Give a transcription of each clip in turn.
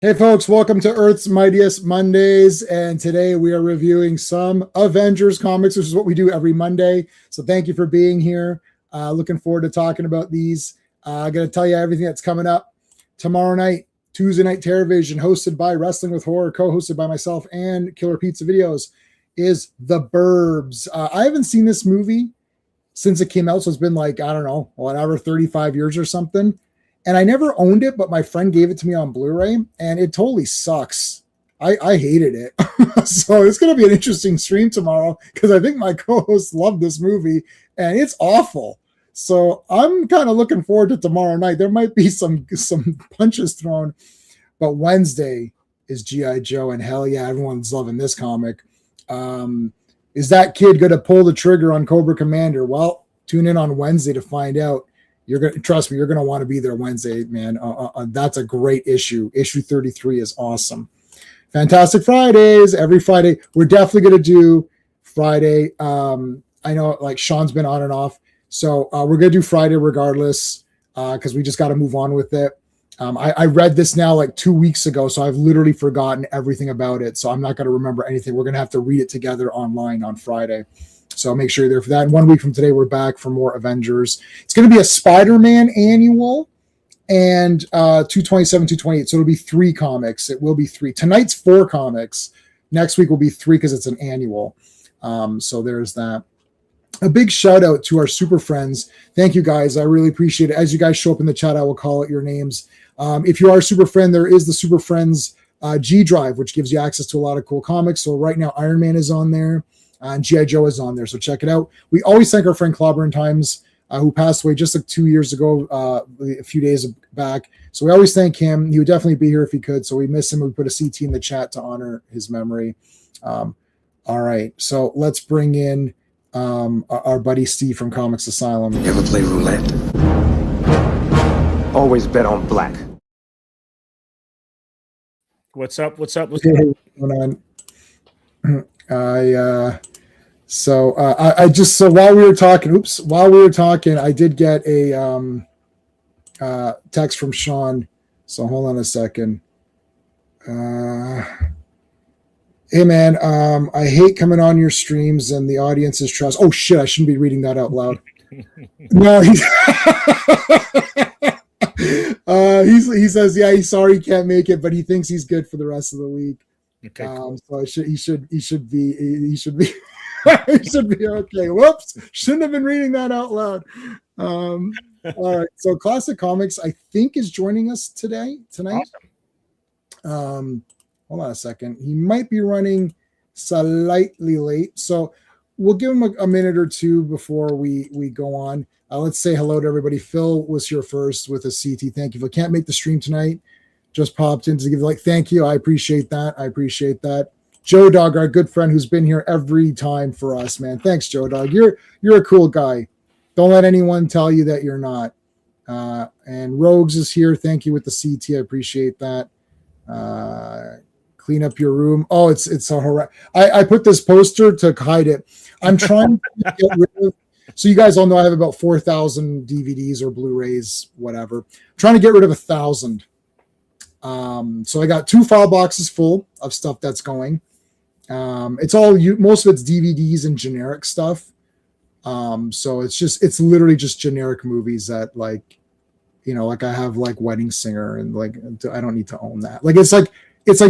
Hey folks, welcome to Earth's Mightiest Mondays, and today we are reviewing some Avengers comics, which is what we do every Monday. So thank you for being here. Looking forward to talking about these. I'm going to tell you everything that's coming up tomorrow night, Tuesday Night Terrorvision, hosted by Wrestling with Horror, co-hosted by myself and Killer Pizza Videos, is The Burbs. I haven't seen this movie since it came out, so it's been like, I don't know, whatever, 35 years or something. And I never owned it, but my friend gave it to me on Blu-ray, and it totally sucks. I hated it. So it's going to be an interesting stream tomorrow because I think my co-hosts love this movie, and it's awful. So I'm kind of looking forward to tomorrow night. There might be some punches thrown, but Wednesday is G.I. Joe, and hell yeah, everyone's loving this comic. Is that kid going to pull the trigger on Cobra Commander? Well, tune in on Wednesday to find out. You're going to trust me. You're going to want to be there Wednesday, man. That's a great issue. Issue 33 is awesome. Fantastic Fridays every Friday. We're definitely going to do Friday. I know like Sean's been on and off, so we're going to do Friday regardless because we just got to move on with it. I read this now like 2 weeks ago, so I've literally forgotten everything about it. So I'm not going to remember anything. We're going to have to read it together online on Friday. So make sure you're there for that. And 1 week from today, we're back for more Avengers. It's going to be a Spider-Man annual and 227, 228. So it'll be 3 comics. It will be 3. Tonight's 4 comics. Next week will be 3 because it's an annual. So there's that. A big shout out to our super friends. Thank you guys. I really appreciate it. As you guys show up in the chat, I will call out your names. If you are a super friend, there is the Super Friends G Drive, which gives you access to a lot of cool comics. So right now, Iron Man is on there. And G.I. Joe is on there, so check it out. We always thank our friend Clobber in Times, who passed away just like 2 years ago, a few days back. So we always thank him. He would definitely be here if he could, so we miss him. We put a CT in the chat to honor his memory. All right, so let's bring in our buddy Steve from Comics Asylum. You ever play roulette? Always bet on black. What's up? What's up? What's going on? I just while we were talking, I did get a text from Sean. So hold on a second. Hey man, I hate coming on your streams and the audience's trust. Oh shit, I shouldn't be reading that out loud. No, he says, yeah, he's sorry he can't make it, but he thinks he's good for the rest of the week. Okay, cool. So he should be he should be okay. Whoops, shouldn't have been reading that out loud. All right, so Classic Comics I think is joining us tonight. Awesome. Hold on a second. He might be running slightly late, so we'll give him a minute or two before we go on. Let's say hello to everybody. Phil was here first with a CT. Thank you. If I can't make the stream tonight, just popped in to give thank you. I appreciate that. Joe Dog, our good friend who's been here every time for us, man. Thanks, Joe Dog. You're a cool guy. Don't let anyone tell you that you're not. And Rogues is here. Thank you with the CT. I appreciate that. Clean up your room. Oh, it's a I put this poster to hide it. I'm trying to get rid of. So you guys all know I have about 4,000 DVDs or Blu-rays, whatever. I'm trying to get rid of 1,000. So I got 2 file boxes full of stuff that's going. It's all most of it's DVDs and generic stuff. So it's literally just generic movies that like I have like Wedding Singer and like I don't need to own that. Like it's like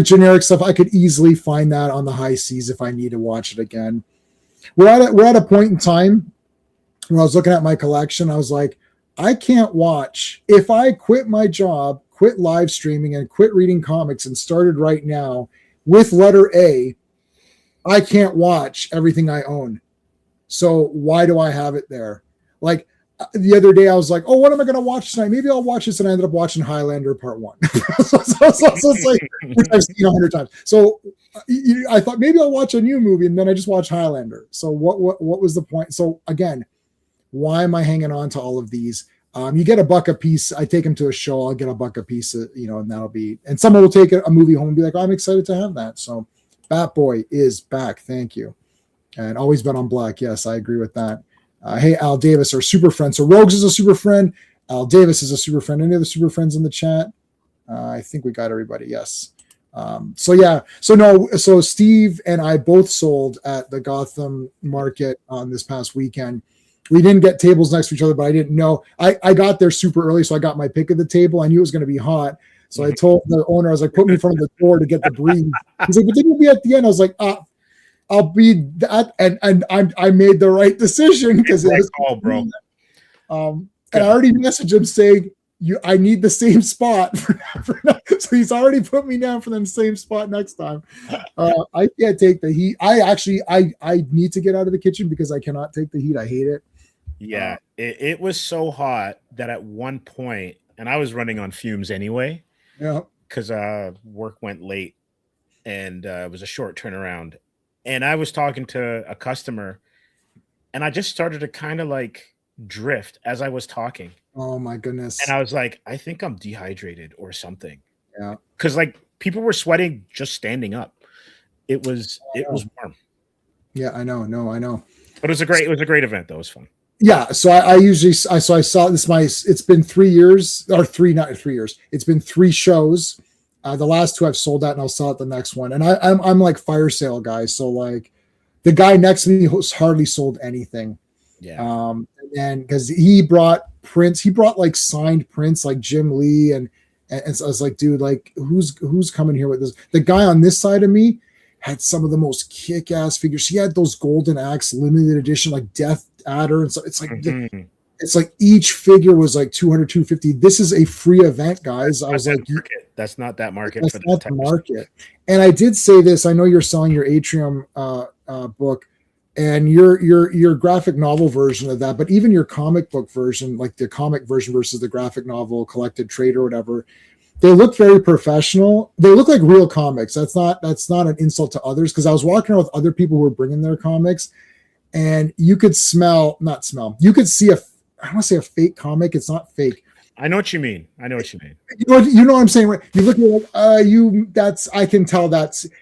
generic stuff. I could easily find that on the high seas if I need to watch it again. We're at a point in time when I was looking at my collection. I was like, I can't watch if I quit my job, quit live streaming, and quit reading comics and started right now with letter A. I can't watch everything I own. So why do I have it there? Like the other day, I was like, oh, what am I going to watch tonight? Maybe I'll watch this. And I ended up watching Highlander Part 1. so it's like, which I've seen 100 times. So I thought maybe I'll watch a new movie. And then I just watched Highlander. So what was the point? So again, why am I hanging on to all of these? You get $1 a piece. I take them to a show. I'll get $1 a piece, and that'll be, and someone will take a movie home and be like, oh, I'm excited to have that. So Bat Boy is back. Thank you. And always bet on black. Yes, I agree with that. Hey, Al Davis, our super friend. So Rogues is a super friend. Al Davis is a super friend. Any other super friends in the chat? I think we got everybody. Yes. So Steve and I both sold at the Gotham market on this past weekend. We didn't get tables next to each other, but I didn't know. I got there super early, so I got my pick of the table. I knew it was going to be hot. So I told the owner, I was like, put me in front of the door to get the breeze. He's like, but then you'll be at the end. I was like, I'll be that. And I made the right decision because it was call, bro. And I already messaged him saying, I need the same spot. So he's already put me down for the same spot next time. I can't take the heat. I need to get out of the kitchen because I cannot take the heat. I hate it. Yeah, it was so hot that at one point, and I was running on fumes anyway. Yeah, because work went late, and it was a short turnaround. And I was talking to a customer, and I just started to kind of like drift as I was talking. Oh my goodness! And I was like, I think I'm dehydrated or something. Yeah, because like people were sweating just standing up. It was warm. Yeah, I know. No, I know. But it was a great event though. It was fun. Yeah, so I saw this. It's been 3 years or not 3 years. It's been 3 shows. The last 2 I've sold out, and I'll sell at the next one. And I'm like fire sale guy. So like the guy next to me hardly sold anything. Yeah. And because he brought prints, he brought like signed prints like Jim Lee and so I was like, dude, like who's coming here with this? The guy on this side of me had some of the most kick-ass figures. He had those Golden Axe limited edition, like Death Adder, and so it's like it's like each figure was like 200, 250. This is a free event, guys. I was like, that's not that market. That's not the market. And I did say this. I know you're selling your Atrium book and your graphic novel version of that, but even your comic book version, like the comic version versus the graphic novel collected trade or whatever. They look very professional. They look like real comics. That's not an insult to others because I was walking around with other people who were bringing their comics, and you could you could see I don't want to say a fake comic. It's not fake. I know what you mean. You know what I'm saying, right? You look at like I can tell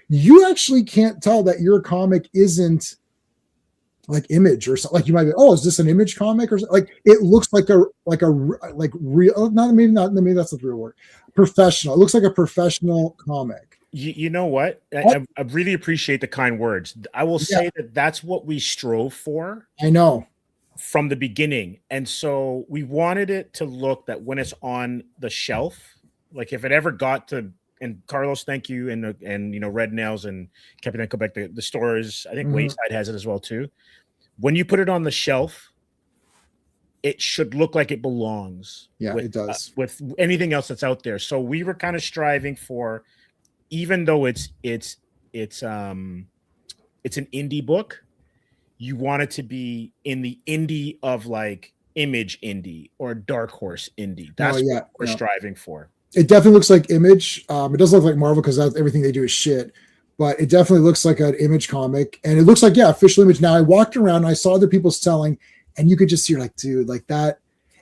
you actually can't tell that your comic isn't like Image or something. Like you might be, oh, is this an Image comic or something? Like it looks like real, maybe that's the real word. Professional. It looks like a professional comic. You know what? I really appreciate the kind words. I will say that's what we strove for. I know. From the beginning. And so we wanted it to look that when it's on the shelf, like if it ever got to, and Carlos, thank you, and Red Nails and Captain Quebec, the stores, I think Wayside has it as well too. When you put it on the shelf, it should look like it belongs. Yeah, it does. With anything else that's out there. So we were kind of striving for, even though it's an indie book, you want it to be in the indie of like Image indie or Dark Horse indie. That's what we're striving for. It definitely looks like Image. It doesn't look like Marvel because everything they do is shit. But it definitely looks like an Image comic, and it looks like official Image. Now I walked around, and I saw other people selling. And you could just see, like, dude, like that.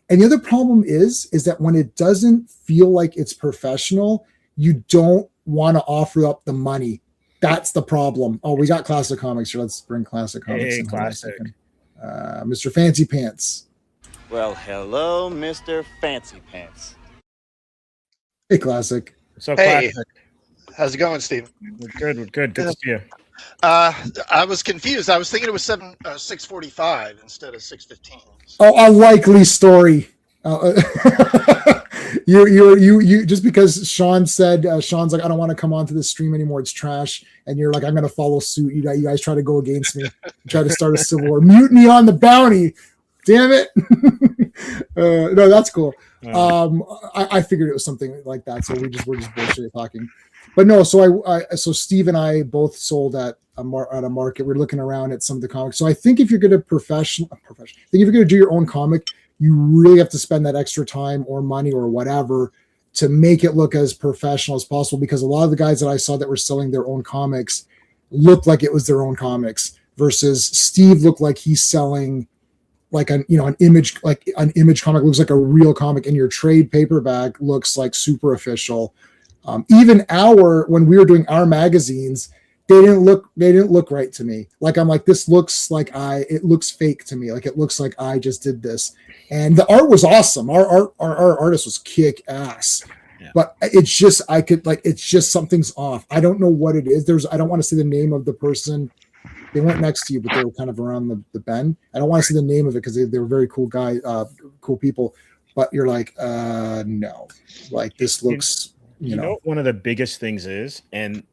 And the other problem is that when it doesn't feel like it's professional, you don't want to offer up the money. That's the problem. Oh, we got Classic Comics here. Let's bring Classic Comics. Hey, Classic. Mr. Fancy Pants. Well, hello, Mr. Fancy Pants. Hey, Classic. So hey, Classic. How's it going, Steve? We're good. Good to see you. I was confused. I was thinking it was 6:45 instead of 6:15. Oh, a likely story. You just because Sean said Sean's like, I don't want to come onto this stream anymore. It's trash. And you're like, I'm gonna follow suit. You guys try to go against me, try to start a civil war, mutiny on the bounty. Damn it. No, that's cool. I figured it was something like that. So we're just bullshit talking. But no, so Steve and I both sold at a market. We're looking around at some of the comics. So I think if you're going to if you're going to do your own comic, you really have to spend that extra time or money or whatever to make it look as professional as possible. Because a lot of the guys that I saw that were selling their own comics looked like it was their own comics, versus Steve looked like he's selling like an image, like an Image comic looks like a real comic, and your trade paperback looks like super official. Even when we were doing our magazines, they didn't look right to me. Like I'm like, this looks like it looks fake to me. Like it looks like I just did this. And the art was awesome. Our artist was kick ass. Yeah. But it's just it's just something's off. I don't know what it is. I don't want to say the name of the person. They weren't next to you, but they were kind of around the bend. I don't want to say the name of it because they were very cool cool people. But you're like, no, like this looks, you know what one of the biggest things is, and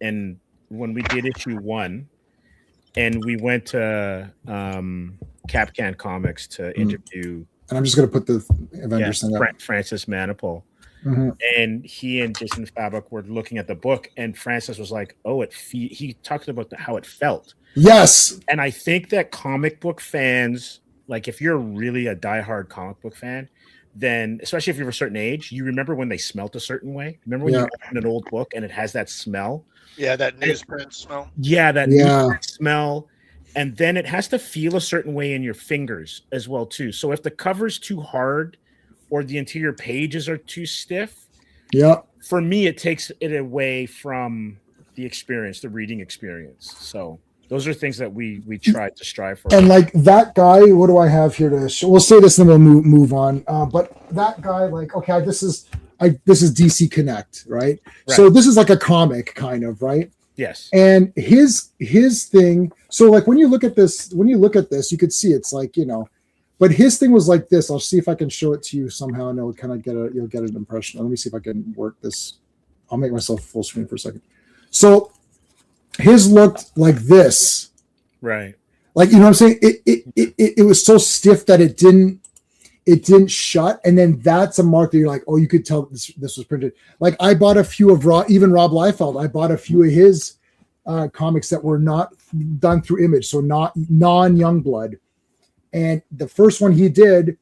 when we did issue 1, and we went to Capcan Comics to interview, and I'm just gonna put the Avengers thing up. Francis Manipul. And he and Jason Fabok were looking at the book, and Francis was like, "Oh, he talked about how it felt." Yes, and I think that comic book fans, like if you're really a diehard comic book fan, then especially if you're a certain age, you remember when they smelt a certain way. Remember when you open an old book and it has that smell? Yeah, that newsprint smell. Yeah, that newsprint smell. And then it has to feel a certain way in your fingers as well, too. So if the cover's too hard or the interior pages are too stiff, for me, it takes it away from the experience, the reading experience. So those are things that we try to strive for. And like that guy, what do I have here to show? We'll say this and then we'll move on. But that guy, like, okay, this is DC Connect, right? So this is like a comic kind of, right? Yes. And his thing, so like when you look at this, you could see it's like, but his thing was like this. I'll see if I can show it to you somehow and you'll get an impression. Let me see if I can work this. I'll make myself full screen for a second. So his looked like this. Right. Like, you know what I'm saying? It was so stiff that it didn't shut. And then that's a mark that you're like, oh, you could tell this was printed. Like I bought a few of Rob Liefeld. I bought a few of his comics that were not done through Image. So not non-Youngblood. And the first one he did,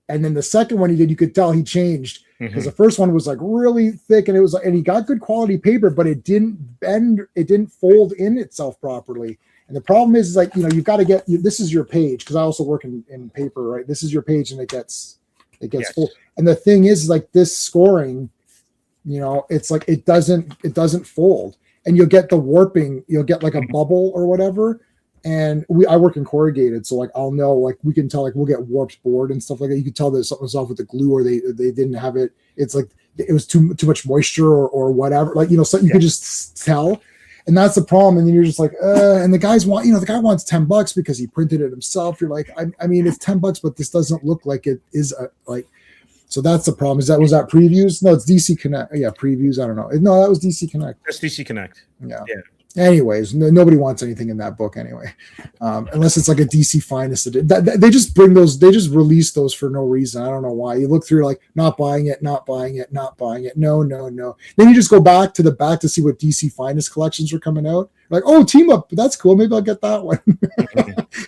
and then the second one he did, you could tell he changed because the first one was like really thick and he got good quality paper, but it didn't bend, it didn't fold in itself properly. And the problem is like, you've got to this is your page. Cause I also work in paper, right? This is your page and it gets full. And the thing is like this scoring, it's like, it doesn't fold and you'll get the warping, you'll get like a bubble or whatever. And I work in corrugated, so like I'll know, like we can tell, like we'll get warped board and stuff like that. You can tell that something's off with the glue, or they didn't have it. It's like it was too much moisture or whatever. Like so you could just tell, and that's the problem. And then you're just like, and the guy wants $10 because he printed it himself. You're like, I mean, it's $10, but this doesn't look like it is like. So that's the problem. Was that previews? No, it's DC Connect. Yeah, previews. I don't know. No, that was DC Connect. That's DC Connect. Yeah. Anyways, nobody wants anything in that book anyway, unless it's like a DC Finest. They just bring those. They just release those for no reason. I don't know why. You look through like not buying it. No. Then you just go back to see what DC Finest collections are coming out. Like, oh, Team Up, that's cool. Maybe I'll get that one.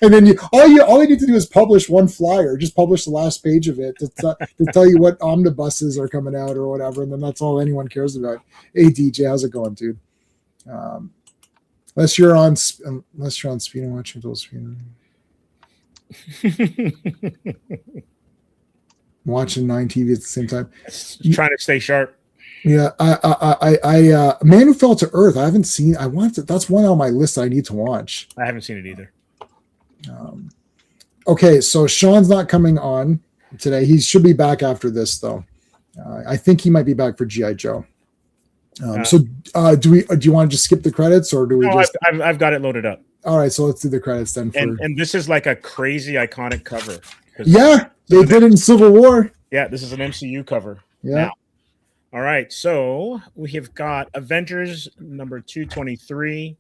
And then all you need to do is publish one flyer. Just publish the last page of it to tell you what omnibuses are coming out or whatever, and then that's all anyone cares about. Hey DJ, how's it going, dude? Unless you're on speed and watching those speed. Watching 9 TV at the same time. Trying to stay sharp. Yeah, I Man Who Fell to Earth. I haven't seen. I want to. That's one on my list I need to watch. I haven't seen it either. Okay, so Sean's not coming on today. He should be back after this, though. I think he might be back for GI Joe. Do you want to just skip the credits or do we? No, I've got it loaded up. All right, so let's do the credits then. And this is like a crazy iconic cover. Yeah, they did it in Civil War. Yeah, this is an MCU cover. Yeah. Now. All right, so we have got Avengers number 223,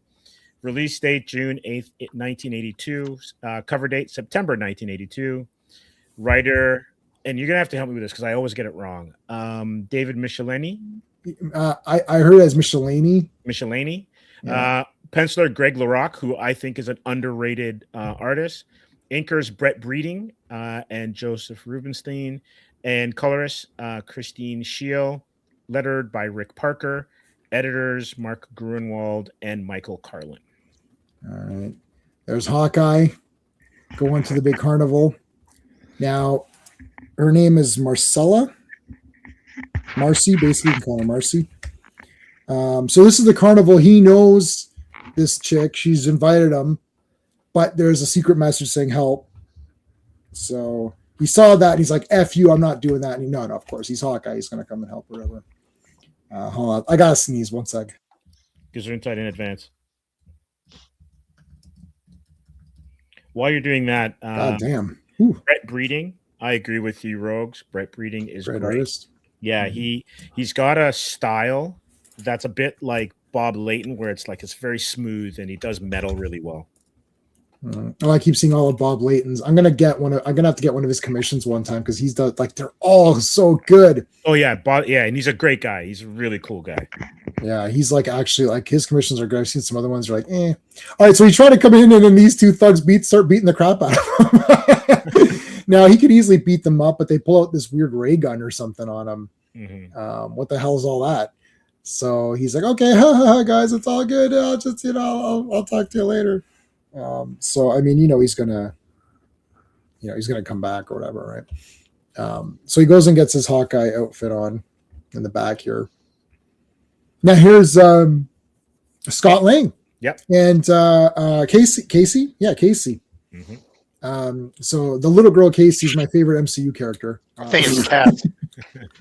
release date June 8th, 1982, cover date September 1982. Writer, and you're gonna have to help me with this because I always get it wrong. David Michelinie. I heard it as Michelinie. Yeah. Penciler Greg LaRocque, who I think is an underrated artist. Inkers Brett Breeding and Joseph Rubenstein, and colorist Christine Scheel. Lettered by Rick Parker. Editors Mark Gruenwald and Michael Carlin. All right. There's Hawkeye going to the big carnival. Now, her name is Marcella. Marcy, basically, you can call her Marcy. So this is the carnival. He knows this chick. She's invited him, but there's a secret message saying help. So he saw that and he's like, F you, I'm not doing that. And no, of course, he's Hawkeye. He's going to come and help whatever. Hold on, I gotta sneeze. One sec. Gesundheit in advance. While you're doing that, God damn. Ooh, Brett Breeding, I agree with you, Rogues. Brett Breeding is great great. artist. Yeah, he's got a style that's a bit like Bob Layton, where it's like it's very smooth and he does metal really well. Oh, I keep seeing all of Bob Layton's. I'm gonna have to get one of his commissions one time because he's done like they're all so good. Oh yeah, Bob. Yeah, and he's a great guy. He's a really cool guy. Yeah, he's like actually like his commissions are good. I've seen some other ones are like, eh. All right, so he tried to come in and then these two thugs start beating the crap out of him. Now he could easily beat them up, but they pull out this weird ray gun or something on him. Mm-hmm. What the hell is all that? So he's like, okay, guys, it's all good. I'll just I'll talk to you later. So I mean, he's gonna come back or whatever, right? So he goes and gets his Hawkeye outfit on in the back here. Now here's Scott Lang. Yep. And Casey. Yeah, Casey. Mm-hmm. So the little girl Casey is my favorite MCU character. I think it's Cassie.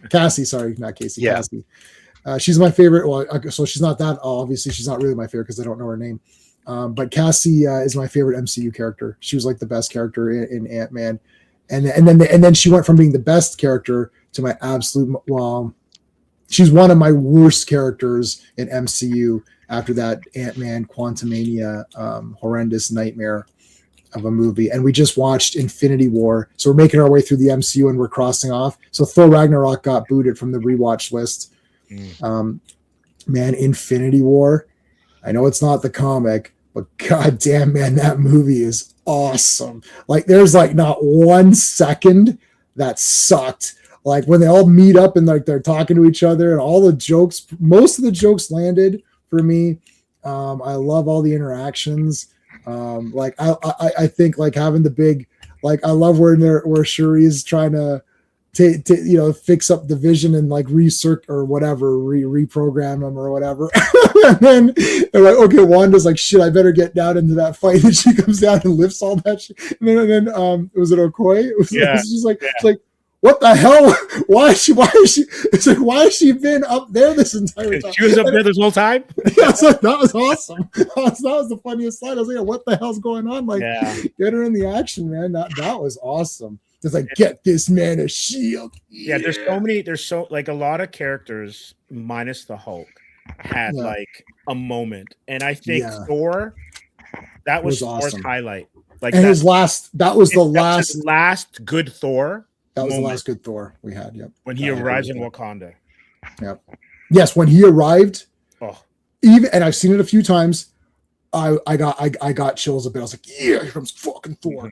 Cassie, sorry, not Casey. Yeah. Cassie. She's my favorite. Well, so she's not that. Obviously, she's not really my favorite because I don't know her name. But Cassie is my favorite MCU character. She was like the best character in Ant-Man, and then she went from being the best character to my absolute. Well, she's one of my worst characters in MCU after that Ant-Man Quantumania horrendous nightmare of a movie. And we just watched Infinity War, so we're making our way through the MCU and we're crossing off. So Thor Ragnarok got booted from the rewatch list. Man, Infinity War. I know it's not the comic, but god damn, man, that movie is awesome. Like, there's like not 1 second that sucked. Like when they all meet up and like they're talking to each other and all the jokes, most of the jokes landed for me. I love all the interactions. Like I think like having the big, like I love where Shuri is trying to fix up the Vision and like or whatever, reprogram them or whatever. And then they're like, okay, Wanda's like, shit, I better get down into that fight. And she comes down and lifts all that shit. And then was it Okoye? It was just like, it's like, what the hell? Why is she? It's like, why has she been up there this entire time? She was up there this whole time? Yeah, so that was awesome. That was the funniest slide. I was like, what the hell's going on? Like, get her in the action, man. That was awesome. It's like, get this man a shield. Yeah, there's so like a lot of characters minus the Hulk had like a moment. And I think Thor, that was Thor's awesome highlight. Like, and his last last good Thor. That was the last good Thor we had. Yep. When he arrives in Wakanda. Yep. Yes, when he arrived. Oh. And I've seen it a few times. I got chills a bit. I was like, yeah, here comes fucking Thor. Mm-hmm.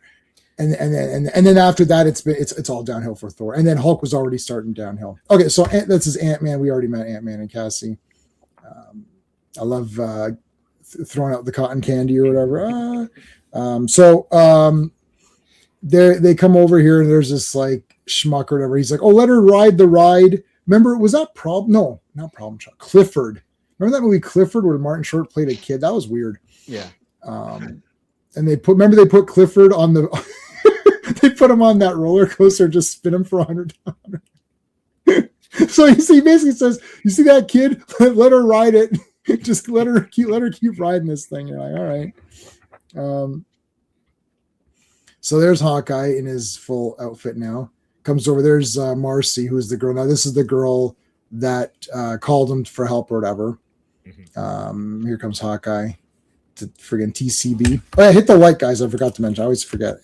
And then after that, it's all downhill for Thor. And then Hulk was already starting downhill. Okay, so this is Ant-Man. We already met Ant-Man and Cassie. I love throwing out the cotton candy or whatever. They come over here and there's this like schmuck or whatever. He's like, oh, let her ride the ride. Remember, was that No, not Problem Child. Clifford. Remember that movie Clifford where Martin Short played a kid? That was weird. Yeah. And they put Clifford on they put him on that roller coaster, just spin him for $100. So he basically says, you see that kid? Let her ride it. Just let her keep riding this thing. You're like, all right. So there's Hawkeye in his full outfit now. Comes over. There's Marcy, who's the girl. Now this is the girl that called him for help or whatever. Mm-hmm. Here comes Hawkeye. The friggin' TCB. Oh yeah, hit the like, guys. I forgot to mention. I always forget.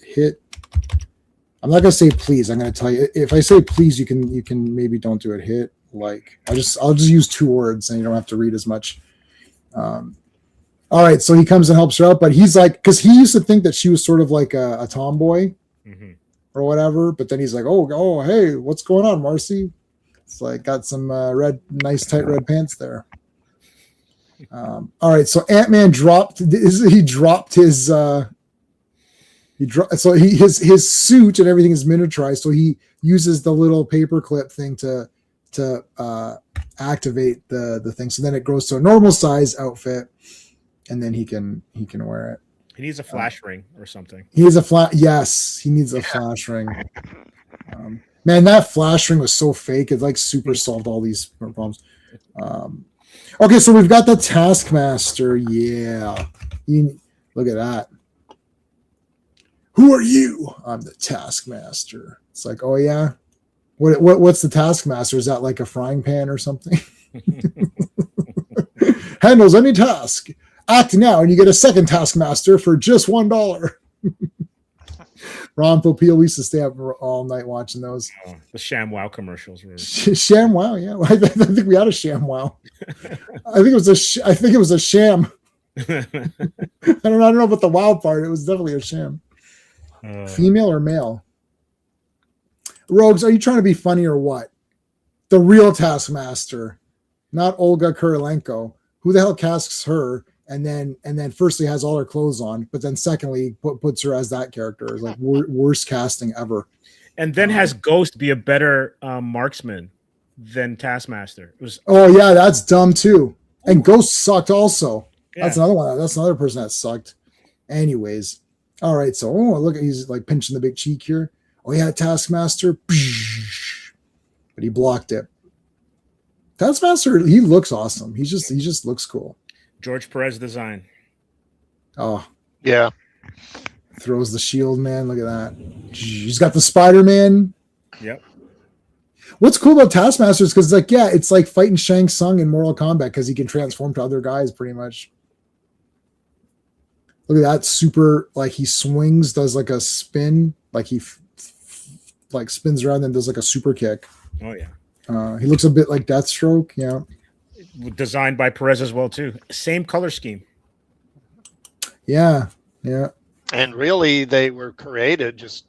I'm not gonna say please. I'm gonna tell you. If I say please, you can maybe don't do it. Hit like. I'll just use 2 words, and you don't have to read as much. All right, so he comes and helps her out, but he's like, because he used to think that she was sort of like a tomboy or whatever, but then he's like, oh, hey, what's going on, Marcy? It's like got some nice tight red pants there. All right, so Ant-Man dropped his his suit and everything is miniaturized, so he uses the little paperclip thing to activate the thing. So then it grows to a normal size outfit. And then he can wear it. He needs a flash ring or something. He needs a flash. Yes, he needs a flash ring. Man, that flash ring was so fake. It like super solved all these problems. Okay, so we've got the Taskmaster. Yeah. Look at that. Who are you? I'm the Taskmaster. It's like, oh yeah. What's the Taskmaster? Is that like a frying pan or something? Handles any task. Act now, and you get a second Taskmaster for just $1. Ron Popeil, we used to stay up all night watching those. Oh, the ShamWow commercials were ShamWow, yeah. I think we had a ShamWow. I think it was a sham. I don't know about the wow part. It was definitely a sham. Female or male? Rogues, are you trying to be funny or what? The real Taskmaster, not Olga Kurilenko. Who the hell casts her? And then firstly has all her clothes on, but then secondly puts her as that character. It's like worst casting ever. And then has Ghost be a better marksman than Taskmaster. It was that's dumb too. And Ghost sucked also. Yeah. That's another one. That's another person that sucked. Anyways, all right. So look, he's like pinching the big cheek here. Oh yeah, Taskmaster, but he blocked it. Taskmaster, he looks awesome. He just looks cool. George Perez design. Oh Yeah. Throws the shield, man. Look at that. He's got the Spider-Man. Yep. What's cool about Taskmaster is because it's like fighting Shang Tsung in Mortal Kombat because he can transform to other guys pretty much. Look at that super, like he swings, does like a spin, like he like spins around and does like a super kick. Oh yeah. He looks a bit like Deathstroke. Yeah. Designed by Perez as well too. Same color scheme. Yeah. And really, they were created just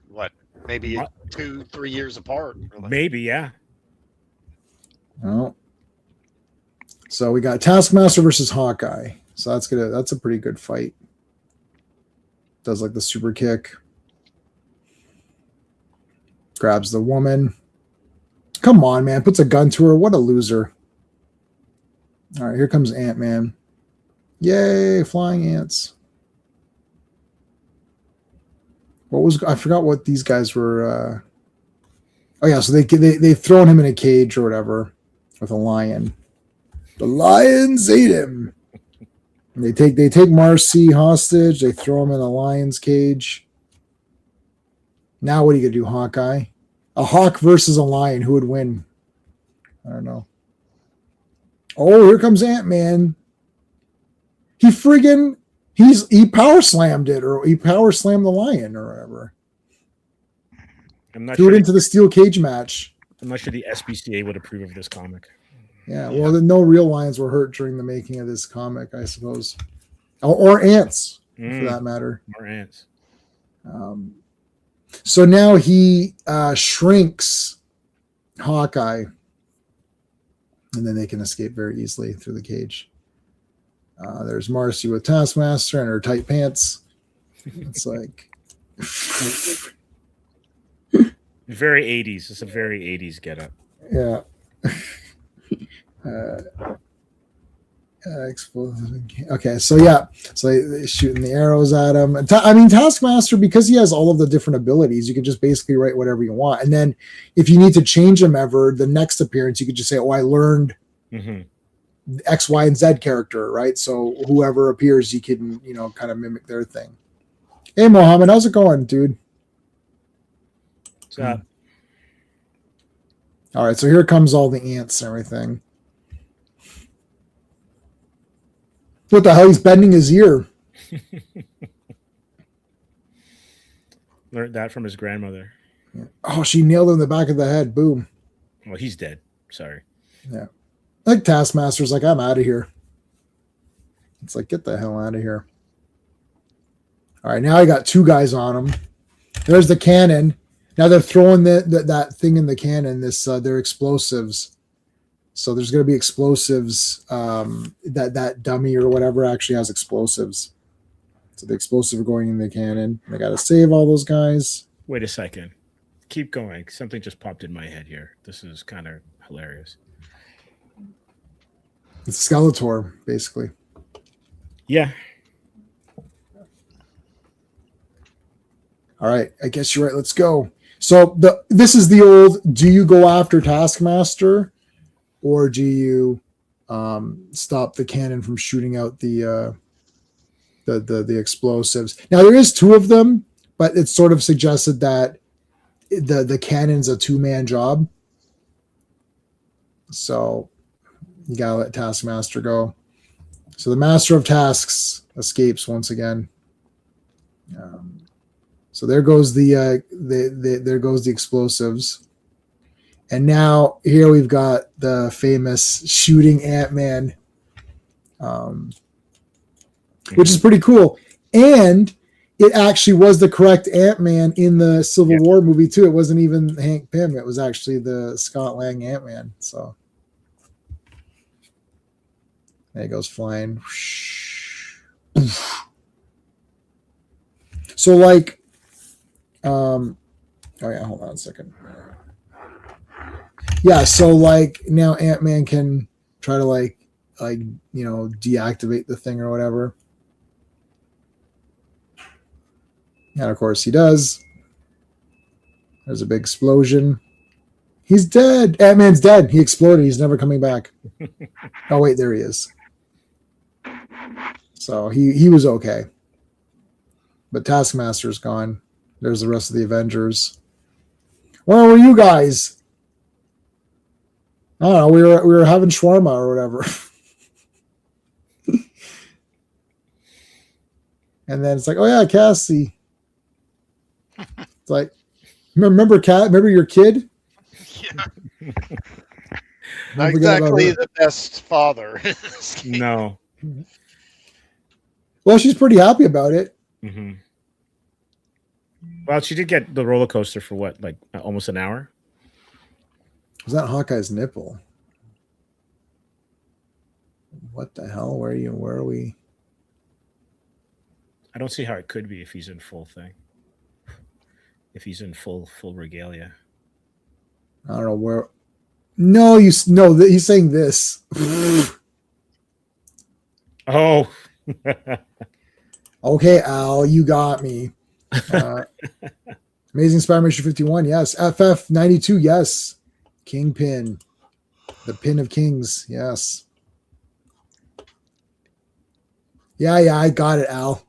maybe 2-3 years apart. Really. Maybe, yeah. Oh. So we got Taskmaster versus Hawkeye. So that's a pretty good fight. Does like the super kick. Grabs the woman. Come on, man. Puts a gun to her. What a loser. All right, here comes Ant-Man. Yay, flying ants. I forgot what these guys were. Oh yeah, so they've thrown him in a cage or whatever with a lion. The lions ate him. And they take Marcy hostage. They throw him in a lion's cage. Now what are you gonna do, Hawkeye? A hawk versus a lion. Who would win? I don't know. Oh, here comes Ant-Man. He power slammed it, or he power slammed the lion or whatever. I'm not Threw sure it into the steel cage match. I'm not sure the SPCA would approve of this comic. Yeah, well, no real lions were hurt during the making of this comic, I suppose. Or ants, for that matter. More ants. So now he shrinks Hawkeye, and then they can escape very easily through the cage. There's Marcy with Taskmaster and her tight pants. It's like very 80s. It's a very 80s getup. Yeah. Explosive. Okay, so yeah, so they're shooting the arrows at him. I mean, Taskmaster, because he has all of the different abilities, you can just basically write whatever you want. And then if you need to change him ever, the next appearance, you could just say, "Oh, I learned X, Y, and Z character," right? So whoever appears, you can kind of mimic their thing. Hey, Mohammed, how's it going, dude? What's up? All right, so here comes all the ants and everything. What the hell? He's bending his ear. Learned that from his grandmother. Oh, she nailed him in the back of the head. Boom. Well, he's dead. Sorry. Yeah. Like Taskmaster's like, I'm out of here. It's like, get the hell out of here. All right, now I got two guys on him. There's the cannon. Now they're throwing that thing in the cannon. They're explosives. So there's going to be explosives. That dummy or whatever actually has explosives. So the explosives are going in the cannon. I got to save all those guys. Wait a second. Keep going. Something just popped in my head here. This is kind of hilarious. It's Skeletor, basically. Yeah. All right. I guess you're right. Let's go. So this is the old: do you go after Taskmaster, or do you stop the cannon from shooting out the explosives? Now there is two of them, but it's sort of suggested that the cannon's a two-man job. So you gotta let Taskmaster go. So the Master of Tasks escapes once again. So there goes there goes the explosives. And now here we've got the famous shooting Ant-Man, which is pretty cool. And it actually was the correct Ant-Man in the Civil War movie too. It wasn't even Hank Pym. It was actually the Scott Lang Ant-Man. So there he goes flying. So like, oh yeah, hold on a second. Yeah, so like now Ant-Man can try to like deactivate the thing or whatever. And of course he does. There's a big explosion. He's dead. Ant-Man's dead. He exploded. He's never coming back. Oh wait, there he is. So he was okay. But Taskmaster's gone. There's the rest of the Avengers. Where were you guys? I don't know. We were having shawarma or whatever. And then it's like, oh yeah, Cassie. It's like, remember Cat? Remember your kid? Yeah. Not exactly the best father. No. Well, she's pretty happy about it. Mm-hmm. Well, she did get the roller coaster for what, like almost an hour? Was that Hawkeye's nipple? What the hell? Where are we? I don't see how it could be if he's in full thing. If he's in full regalia. I don't know where. No, he's saying this. Oh. Okay, Al, you got me. Amazing Spider-Man issue 51, yes. FF 92, yes. Kingpin, the pin of kings, yes. Yeah, I got it, Al.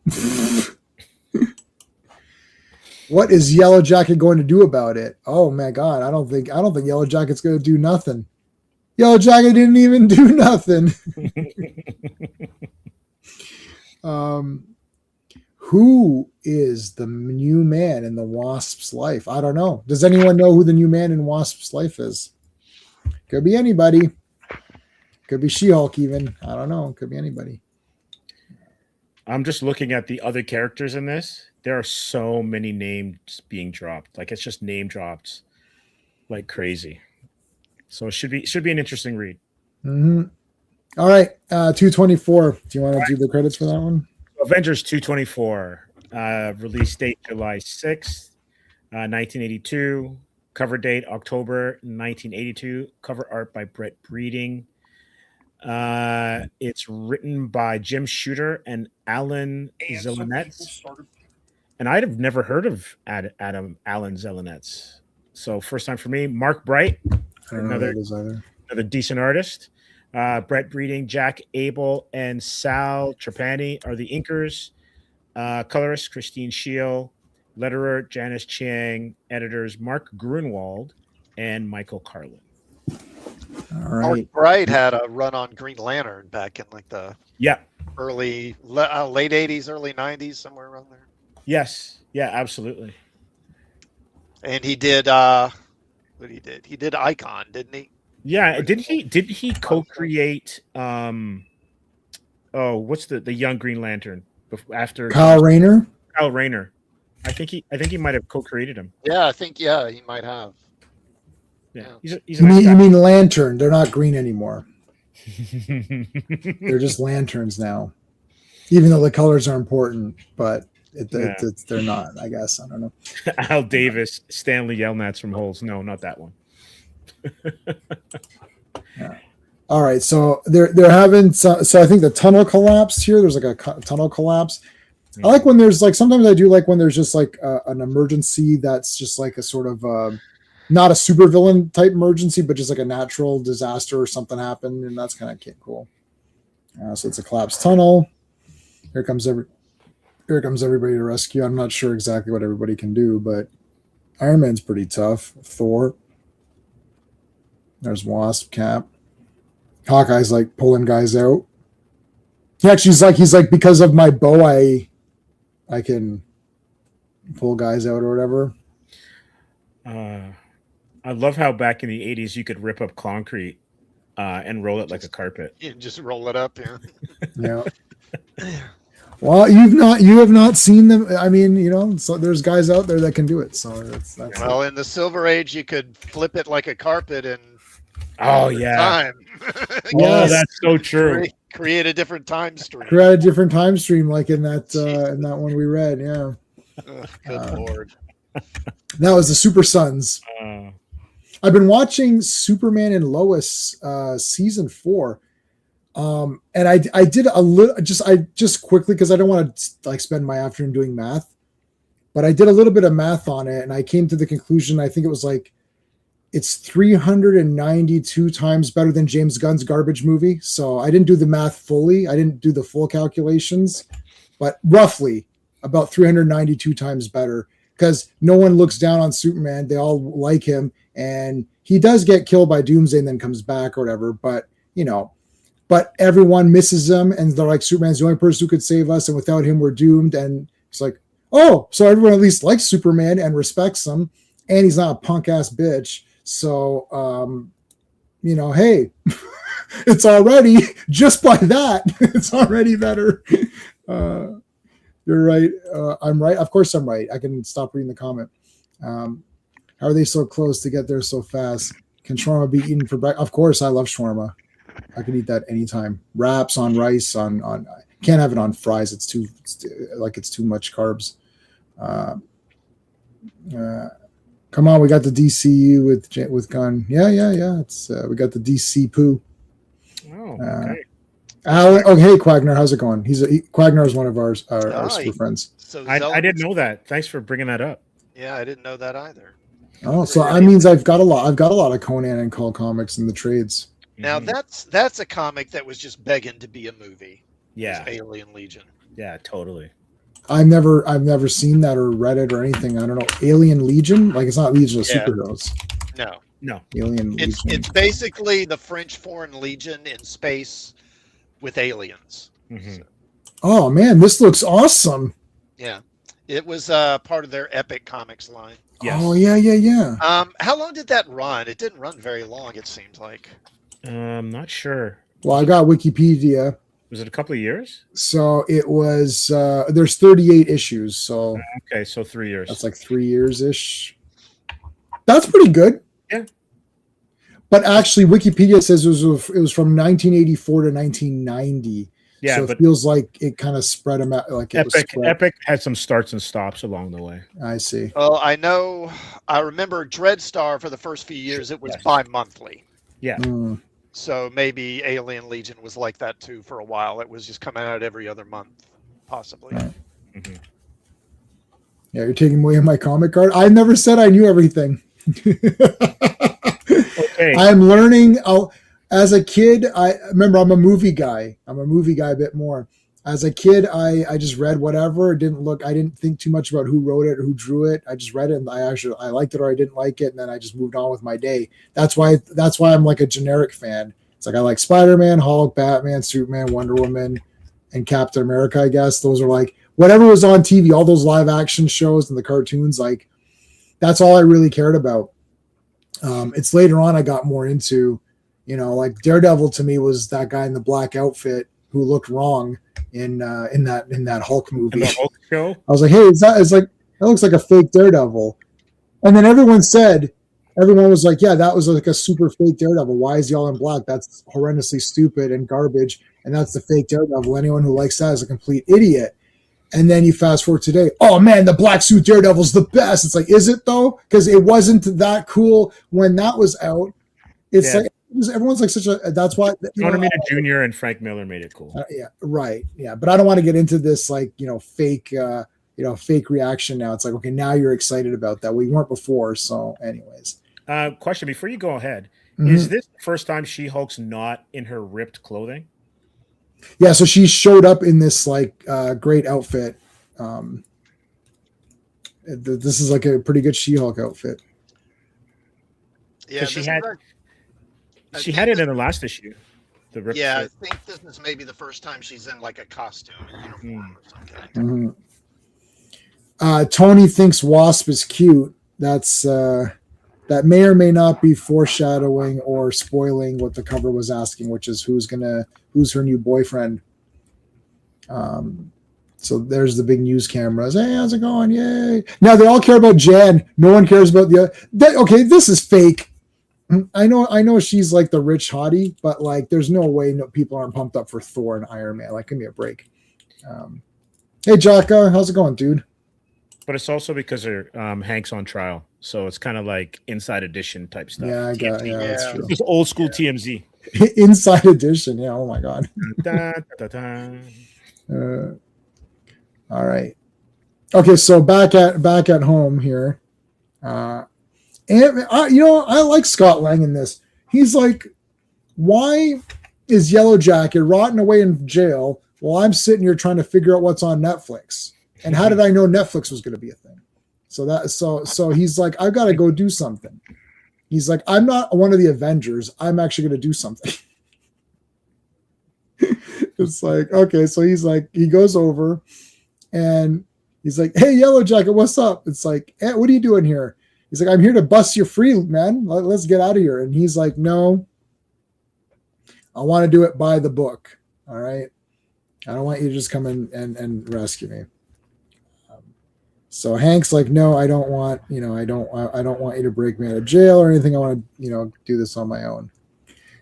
What is Yellow Jacket going to do about it? Oh my God, I don't think Yellow Jacket's going to do nothing. Yellow Jacket didn't even do nothing. Who is the new man in the Wasp's life? I don't know. Does anyone know who the new man in Wasp's life is? Could be anybody. Could be She-Hulk even. I don't know. Could be anybody. I'm just looking at the other characters in this. There are so many names being dropped. Like it's just name dropped like crazy. So it should be an interesting read. Mm-hmm. All right. 224. Do you want to do the credits for that one? Avengers 224. Release date July 6th, 1982. Cover date October 1982. Cover art by Brett Breeding. It's written by Jim Shooter and Alan Zelenetz. And I'd have never heard of Alan Zelenetz. So first time for me. Mark Bright, another decent artist. Brett Breeding, Jack Abel, and Sal Trapani are the inkers. Colorist Christine Scheel, letterer Janice Chiang, editors Mark Grunwald and Michael Carlin. All right. Mark Bright had a run on Green Lantern back in like the early late 80s, early 90s, somewhere around there. Yes. Yeah, absolutely. And he did what he did. He did Icon, didn't he? Yeah, did he co-create what's the young Green Lantern after Kyle Rayner? Kyle Rayner. I think he might have co-created him. Yeah, I think he might have. Yeah. He's you mean Lantern? They're not green anymore. They're just lanterns now. Even though the colors are important, but they're not, I guess. I don't know. Al Davis, Stanley Yelnats from Holes. No, not that one. Yeah. All right, so they're having so I think the tunnel collapsed here. There's like a tunnel collapse, I like when there's like, sometimes I do like when there's just like an emergency that's just like a sort of not a supervillain type emergency, but just like a natural disaster or something happened, and that's kind of cool. So it's a collapsed tunnel. Here comes everybody to rescue. I'm not sure exactly what everybody can do, but Iron Man's pretty tough. Thor. There's Wasp, Cap. Hawkeye's like pulling guys out. He's like, because of my bow, I can pull guys out or whatever. I love how back in the 80s you could rip up concrete and roll it like a carpet. You just roll it up, yeah. Yeah. Well, you have not seen them. I mean, so there's guys out there that can do it. So that's well, in the Silver Age, you could flip it like a carpet and time. Yes. That's so true. Create a different time stream. Create a different time stream, like in that one we read. Yeah. Good Lord. That was the Super Sons. I've been watching Superman and Lois season 4. And I did a little, just quickly, because I don't want to like spend my afternoon doing math, but I did a little bit of math on it, and I came to the conclusion, I think it was like, it's 392 times better than James Gunn's garbage movie. So I didn't do the math fully. I didn't do the full calculations, but roughly about 392 times better, because no one looks down on Superman. They all like him, and he does get killed by Doomsday and then comes back or whatever. But, but everyone misses him, and they're like, Superman's the only person who could save us, and without him, we're doomed. And it's like, oh, so everyone at least likes Superman and respects him, and he's not a punk ass bitch. So, hey, it's already, just by that, it's already better. You're right. I'm right. Of course I'm right. I can stop reading the comment. How are they so close to get there so fast? Can shawarma be eaten for breakfast? Of course, I love shawarma. I can eat that anytime. Wraps on rice, on can't have it on fries. It's too much carbs. Come on, we got the DCU with Gunn. Yeah. It's we got the DC poo. Oh, okay. Hey, Quagner, how's it going? Quagner is one of our super friends. So I didn't know that. Thanks for bringing that up. Yeah, I didn't know that either. Oh, so that means I've got a lot of Conan and Call comics in the trades. Now that's a comic that was just begging to be a movie. Yeah, Alien Legion. Yeah, totally. I've never seen that or read it or anything. I don't know. Alien Legion? Like, it's not Legion of Superheroes. No. Alien Legion. It's basically the French Foreign Legion in space with aliens. Mm-hmm. So, oh man, this looks awesome. yeah. It was part of their Epic Comics line. Yes. Oh yeah. How long did that run? It didn't run very long, it seems like. I'm not sure. Well, I got Wikipedia. Was it a couple of years? So it was, there's 38 issues. So okay, so 3 years. That's like 3 years ish. That's pretty good. Yeah. But actually, Wikipedia says it was from 1984 to 1990. Yeah, so it feels like it kind of spread them out. Like Epic had some starts and stops along the way. I see. Well, I remember Dreadstar for the first few years. It was bi-monthly. Yeah. So maybe Alien Legion was like that too for a while. It was just coming out every other month, possibly. Right. Mm-hmm. Yeah, you're taking away my comic card. I never said I knew everything. Okay. I'm learning. As a kid, I remember I'm a movie guy. I'm a movie guy a bit more. As a kid, I just read whatever. I didn't think too much about who wrote it or who drew it. I just read it and I liked it or I didn't like it, and then I just moved on with my day. That's why I'm like a generic fan. It's like I like Spider-Man, Hulk, Batman, Superman, Wonder Woman, and Captain America, I guess. Those are like whatever was on TV, all those live action shows and the cartoons, like that's all I really cared about. It's later on I got more into, like Daredevil to me was that guy in the black outfit who looked wrong in that Hulk movie. In the Hulk show? I was like, hey, that looks like a fake Daredevil. And then everyone was like, yeah, that was like a super fake Daredevil. Why is he all in black? That's horrendously stupid and garbage. And that's the fake Daredevil. Anyone who likes that is a complete idiot. And then you fast forward today. Oh man, the black suit Daredevil's the best. It's like, is it though? Because it wasn't that cool when that was out. It's like everyone's like such a. That's why. Romita Jr. and Frank Miller made it cool. Yeah, right. Yeah, but I don't want to get into this like fake fake reaction. Now it's like, okay, now you're excited about that. We weren't before. So, anyways, question before you go ahead: Mm-hmm. Is this the first time She-Hulk's not in her ripped clothing? Yeah, so she showed up in this like great outfit. This is like a pretty good She-Hulk outfit. Yeah, she had it in the last issue. The ripped yeah, shirt. I think this is maybe the first time she's in like a costume and uniform or something. Mm-hmm. Tony thinks Wasp is cute. That's that may or may not be foreshadowing or spoiling what the cover was asking, which is who's her new boyfriend. So there's the big news cameras. Hey, how's it going? Yay! Now they all care about Jan. No one cares about the other. Okay, this is fake. I know she's like the rich hottie, but like there's no way people aren't pumped up for Thor and Iron Man. Like, give me a break. Hey, Jocka, how's it going, dude? But it's also because Hank's on trial, so it's kind of like Inside Edition type stuff. Yeah, that's true. Just old school TMZ. Inside Edition, yeah. Oh my god. All right. Okay, so back at home here, and I like Scott Lang in this. He's like, why is Yellow Jacket rotting away in jail while I'm sitting here trying to figure out what's on Netflix? And how did I know Netflix was going to be a thing? So he's like, I've got to go do something. He's like, I'm not one of the Avengers. I'm actually going to do something. It's like, okay. So he's like, he goes over and he's like, hey, Yellow Jacket, what's up? It's like, hey, what are you doing here? He's like, I'm here to bust you free, man. Let's get out of here. And he's like, no, I want to do it by the book. All right. I don't want you to just come in and rescue me. So Hank's like, no, I don't want you to break me out of jail or anything. I want to, do this on my own.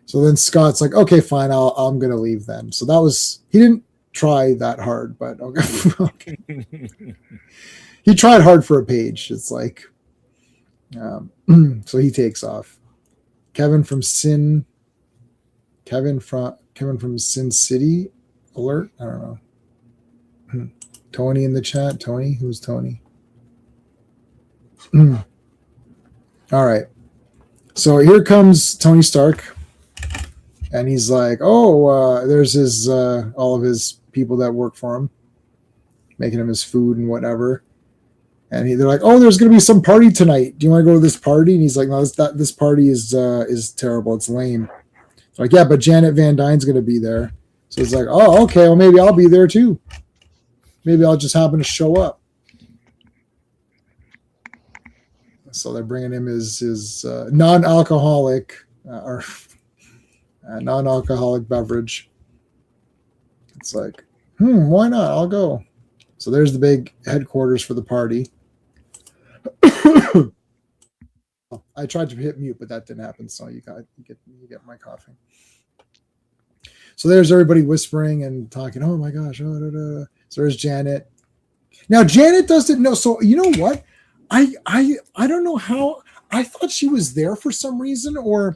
So then Scott's like, okay, fine. I'm going to leave then. So he didn't try that hard, but okay. He tried hard for a page. It's like, so he takes off. Kevin from Sin City alert. I don't know. Tony in the chat. Tony, who's Tony? All right. So here comes Tony Stark, and he's like, "Oh, there's his all of his people that work for him, making him his food and whatever." And they're like, "Oh, there's going to be some party tonight. Do you want to go to this party?" And he's like, "No, this party is terrible. It's lame." They're like, yeah, but Janet Van Dyne's going to be there. So it's like, oh, okay, well maybe I'll be there too. Maybe I'll just happen to show up. So they're bringing him his non-alcoholic non-alcoholic beverage. It's like, why not? I'll go. So there's the big headquarters for the party. I tried to hit mute, but that didn't happen. So you get my coughing. So there's everybody whispering and talking. Oh my gosh! So there's Janet. Now Janet doesn't know. So you know what? I don't know how. I thought she was there for some reason, or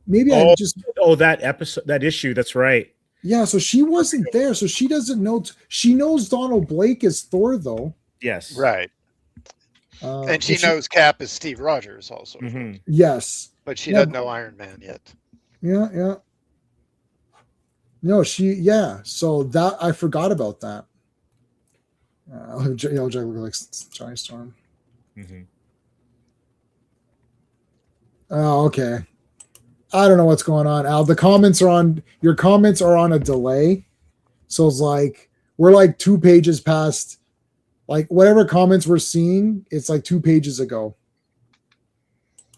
maybe I just. Oh, that episode, that issue. That's right. Yeah, so she wasn't there, so she doesn't know. She knows Donald Blake is Thor, though. Yes. Right. And she knows Cap is Steve Rogers also. Mm-hmm. Yes. But she doesn't know Iron Man yet. Yeah. No, so that I forgot about that. Jack look like Johnny Storm. Mm-hmm. Oh, okay. I don't know what's going on, Al. Your comments are on a delay. So it's like we're like 2 pages past, like whatever comments we're seeing, it's like 2 pages ago.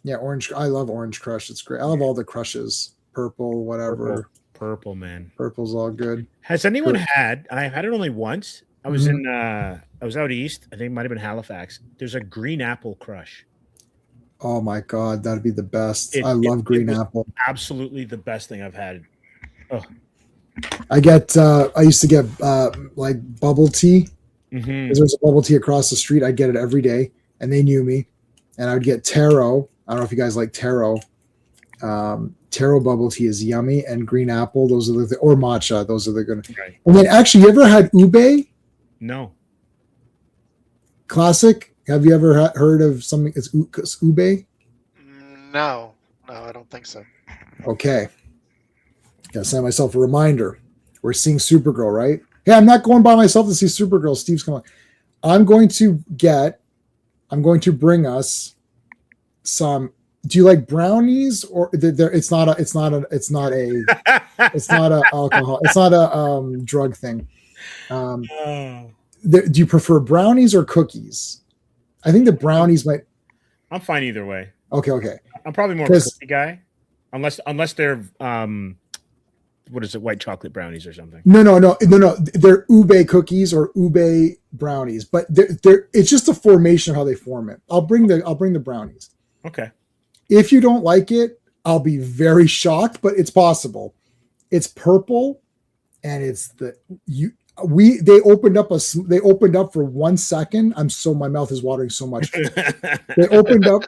Yeah, Orange. I love Orange Crush. It's great. I love all the crushes. Purple, whatever. Purple, man. Purple's all good. Has anyone had? I've had it only once. I was I was out east. I think it might have been Halifax. There's a green apple crush. Oh my god, that'd be the best. I love green apple. Absolutely the best thing I've had. Oh. I used to get like bubble tea. Because there's a bubble tea across the street. I'd get it every day, and they knew me. And I would get taro. I don't know if you guys like taro. Taro bubble tea is yummy, and green apple, those are the or matcha, those are the good. Right. And then actually, you ever had ube? No. Classic. Have you ever heard of something? It's ube. No, I don't think so. Okay. Gotta send myself a reminder. We're seeing Supergirl, right? Yeah, I'm not going by myself to see Supergirl. Steve's coming. I'm going to bring us some. Do you like brownies or it's not a alcohol. It's not a drug thing. Do you prefer brownies or cookies? I think the brownies might. I'm fine either way. Okay. I'm probably more of a cookie guy, unless they're what is it, white chocolate brownies or something? No. They're ube cookies or ube brownies, but they're it's just a formation of how they form it. I'll bring the brownies. Okay. If you don't like it, I'll be very shocked, but it's possible. It's purple, and they opened up for 1 second. My mouth is watering so much. They opened up.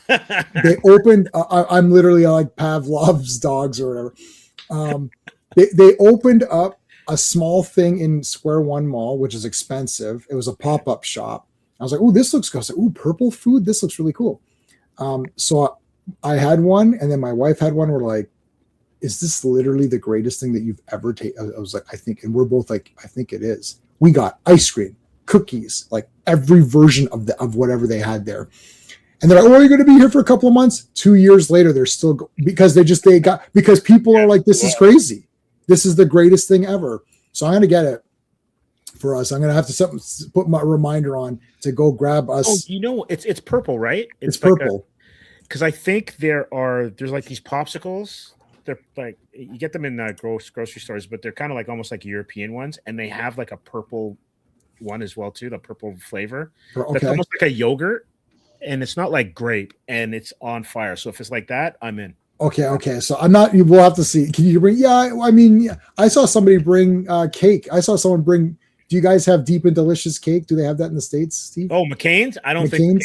I'm literally like Pavlov's dogs or whatever. They opened up a small thing in Square One Mall, which is expensive. It was a pop-up shop. I was like, "Oh, this looks good." I was like, "Oh, purple food. This looks really cool." So I had one, and then my wife had one. We're like, "Is this literally the greatest thing that you've ever taken?" I was like, "I think," and we're both like, "I think it is." We got ice cream, cookies, like every version of whatever they had there. And they're like, "Oh, are you going to be here for a couple of months?" 2 years later, they're still because because people are like, "This is crazy. This is the greatest thing ever." So I'm going to get it for us. I'm going to have to put my reminder on to go grab us. Oh, it's purple, right? It's purple. Because I think there's like these popsicles. They're like, you get them in grocery stores, but they're kind of like almost like European ones, and they have like a purple one as well too, the purple flavor. Okay. That's almost like a yogurt, and it's not like grape, and it's on fire. So if it's like that, I'm in. Okay. So I'm not. We'll have to see. Can you bring? Yeah, I mean, I saw somebody bring cake. I saw someone bring. Do you guys have Deep and Delicious cake? Do they have that in the States, Steve? Oh, McCain's? I don't think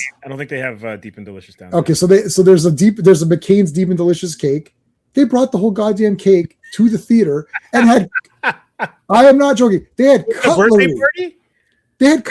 they have Deep and Delicious down there. Okay, so there's a McCain's Deep and Delicious cake. They brought the whole goddamn cake to the theater and had. I am not joking. They had cutlery. Birthday party? They had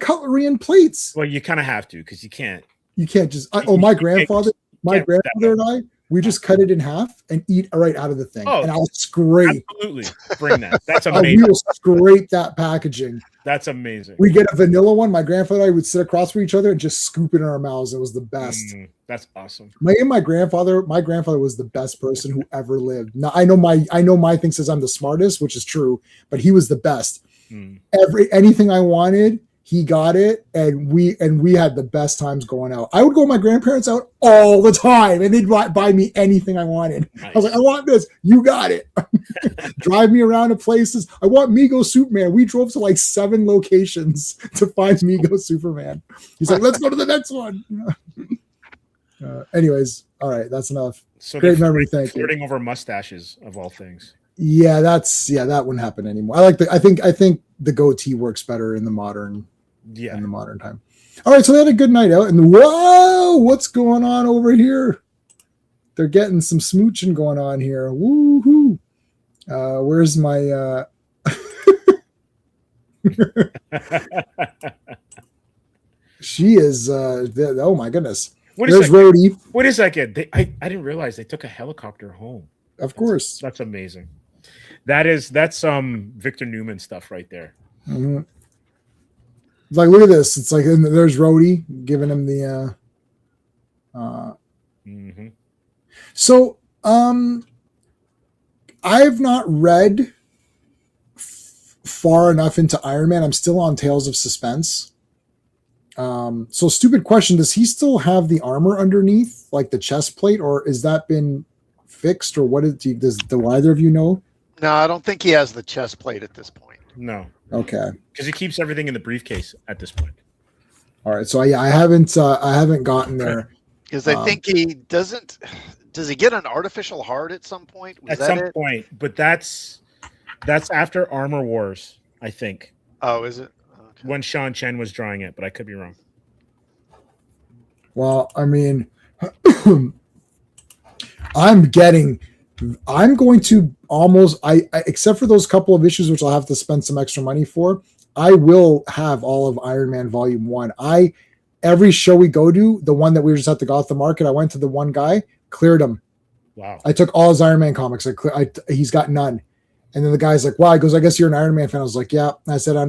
cutlery and plates. Well, you kind of have to because you can't. You can't just. My grandfather and I. We just cut it in half and eat right out of the thing. And I'll scrape. Absolutely. Bring that. That's amazing. We will scrape that packaging. That's amazing. We get a vanilla one. My grandfather and I would sit across from each other and just scoop it in our mouths. It was the best. That's awesome. My grandfather was the best person who ever lived. Now I know my thing says I'm the smartest, which is true, but he was the best. Anything I wanted, he got it, and we had the best times going out. I would go with my grandparents out all the time, and they'd buy me anything I wanted. Nice. I was like, "I want this, you got it." Drive me around to places. I want Mego Superman. We drove to like 7 locations to find Mego Superman. He's like, "Let's go to the next one." Anyways, all right, that's enough. So great memory. Thank you. Flirting over mustaches of all things. Yeah, that wouldn't happen anymore. I think the goatee works better in the modern. Yeah, in the modern time. All right, so they had a good night out, and whoa, what's going on over here? They're getting some smooching going on here. Woohoo! Where's my? She is. Oh my goodness! There's Rhodey. Wait a second. I didn't realize they took a helicopter home. Of course, that's amazing. That's Victor Newman stuff right there. Mm-hmm. Like, look at this. It's like there's Rhodey giving him the So I've not read far enough into Iron Man. I'm still on Tales of Suspense. So stupid question, does he still have the armor underneath, like the chest plate, or is that been fixed, or do either of you know? No, I don't think he has the chest plate at this point. No. Okay. Because he keeps everything in the briefcase at this point. All right. So I haven't gotten there. Because I think he doesn't. Does he get an artificial heart at some point? At some point, but that's after Armor Wars, I think. Oh, is it? Okay. When Sean Chen was drawing it, but I could be wrong. Well, I mean, I'm going to almost I except for those couple of issues which I'll have to spend some extra money for. I will have all of Iron Man Volume 1. Every show we go to, the one that we were just at the Gotham Market, I went to the one guy, cleared him. Wow. I took all his Iron Man comics. He's got none. And then the guy's like, wow, he goes, I guess you're an Iron Man fan. I was like, yeah. And I said, I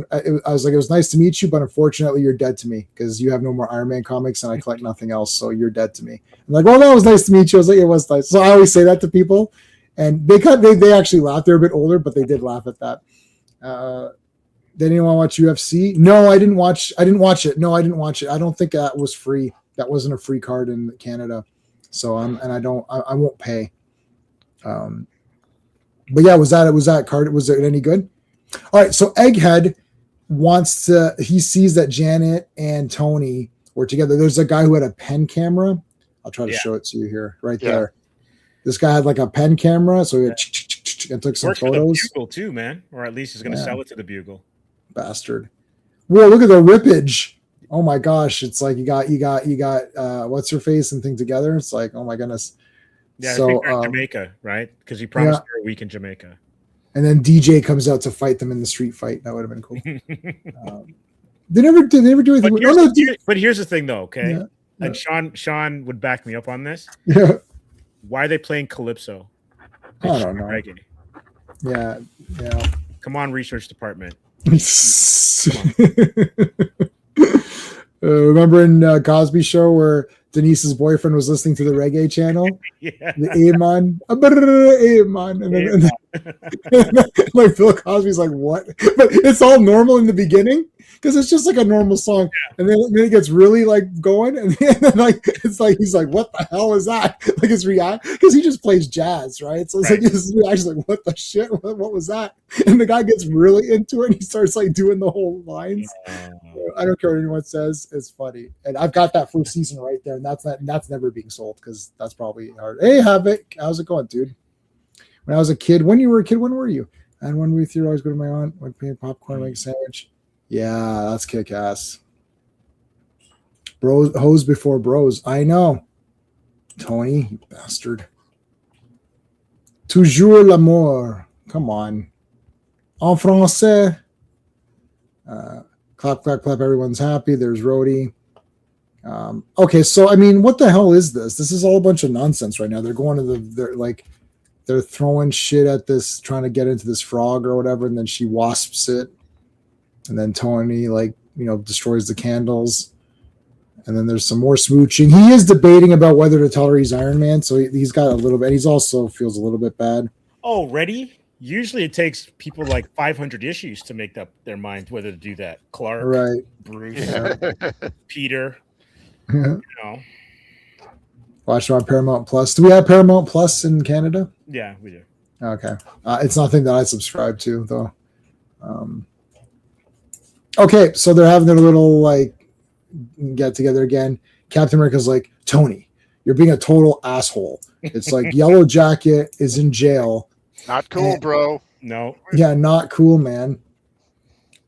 was like, it was nice to meet you, but unfortunately you're dead to me because you have no more Iron Man comics and I collect nothing else. So you're dead to me. I'm like, well, that was nice to meet you. I was like, it was nice. So I always say that to people and they actually laughed. They're a bit older, but they did laugh at that. Did anyone watch UFC? No, I didn't watch it. No, I didn't watch it. I don't think that was free. That wasn't a free card in Canada. So I won't pay. But yeah, was it any good? All right. So Egghead he sees that Janet and Tony were together. There's a guy who had a pen camera. I'll try to show it to you here, right there. This guy had like a pen camera. So he and took some Works photos. For the Bugle too, man. Or at least he's going to sell it to the Bugle. Bastard. Whoa, look at the rippage. Oh my gosh. It's like you got what's her face and thing together. It's like, oh my goodness. Yeah, so, I think they're in Jamaica, right? Because he promised her a week in Jamaica. And then DJ comes out to fight them in the street fight. That would have been cool. They never do anything. But here's the thing, though, okay? Yeah. And Sean would back me up on this. Yeah. Why are they playing Calypso? I don't know. Reggae? Yeah. Come on, research department. Remember in Cosby Show where Denise's boyfriend was listening to the reggae channel? Yeah. The Aman. And then like Bill Cosby's like, what? But it's all normal in the beginning because it's just like a normal song. And then it gets really like going. And then like it's like he's like, what the hell is that? Like his react because he just plays jazz, right? So it's like his reaction like, what the shit? What was that? And the guy gets really into it and he starts like doing the whole lines. I don't care what anyone says. It's funny. And I've got that first season right there. And that's never being sold because that's probably hard. Hey, Havoc. How's it going, dude? When I was a kid, when you were a kid, when were you? And when we threw, I always go to my aunt, would pay popcorn, make a sandwich. Yeah, that's kick ass. Bros, hoes before bros. I know. Tony, you bastard. Toujours l'amour. Come on. En français. Clap, clap, clap. Everyone's happy. There's Rhodey. Okay, so I mean, what the hell is this? This is all a bunch of nonsense right now. They're going to they're throwing shit at this, trying to get into this frog or whatever, and then she wasps it, and then Tony destroys the candles, and then there's some more smooching. He is debating about whether to tell her he's Iron Man, so he's got a little bit. He's also feels a little bit bad. Oh, ready? Usually it takes people like 500 issues to make up their mind whether to do that. Clark, right? Bruce, Peter. Watch it on Paramount Plus. Do we have Paramount Plus in Canada? Yeah, we do. Okay. It's nothing that I subscribe to, though. Okay, so they're having their little, get together again. Captain America's like, Tony, you're being a total asshole. It's like Yellow Jacket is in jail. Not cool, bro. No. Yeah, not cool, man.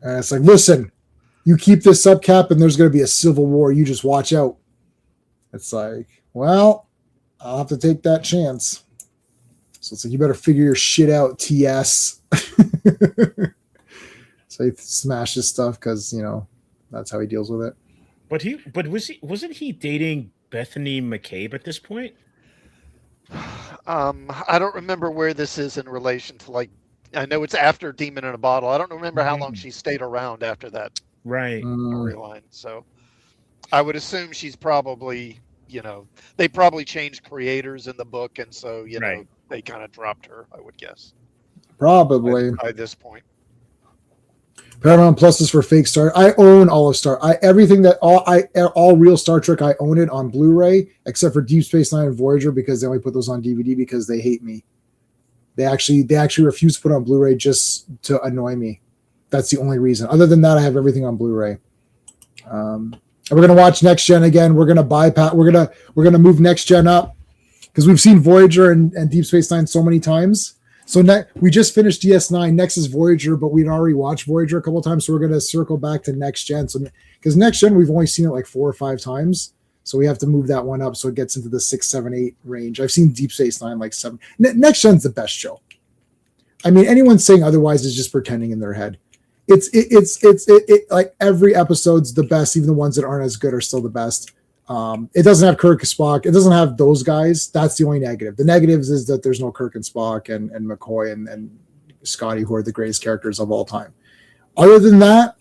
And it's like, listen, you keep this up, Cap, and there's going to be a civil war. You just watch out. It's like, well, I'll have to take that chance. So it's like, you better figure your shit out, TS. So he smashes stuff because, that's how he deals with it. But wasn't he dating Bethany McCabe at this point? I don't remember where this is in relation to I know it's after Demon in a Bottle. I don't remember how long she stayed around after that storyline. So I would assume she's probably, they probably changed creators in the book. And so, they kind of dropped her, I would guess. Probably. By this point. Paramount Plus is for fake Star. I own all of Star. All real Star Trek. I own it on Blu-ray, except for Deep Space Nine and Voyager because they only put those on DVD because they hate me. They actually refuse to put on Blu-ray just to annoy me. That's the only reason. Other than that, I have everything on Blu-ray. And we're gonna watch Next Gen again. We're gonna bypass. We're gonna move Next Gen up because we've seen Voyager and Deep Space Nine so many times. So we just finished DS9. Next is Voyager, but we'd already watched Voyager a couple of times. So we're going to circle back to Next Gen. So because Next Gen, we've only seen it like 4 or 5 times. So we have to move that one up so it gets into the 6, 7, 8 range. I've seen Deep Space Nine like 7. Next Gen's the best show. I mean, anyone saying otherwise is just pretending in their head. It's like every episode's the best. Even the ones that aren't as good are still the best. It doesn't have Kirk and Spock. It doesn't have those guys. That's the only negative. The negatives is that there's no Kirk and Spock and McCoy and Scotty, who are the greatest characters of all time. Other than that,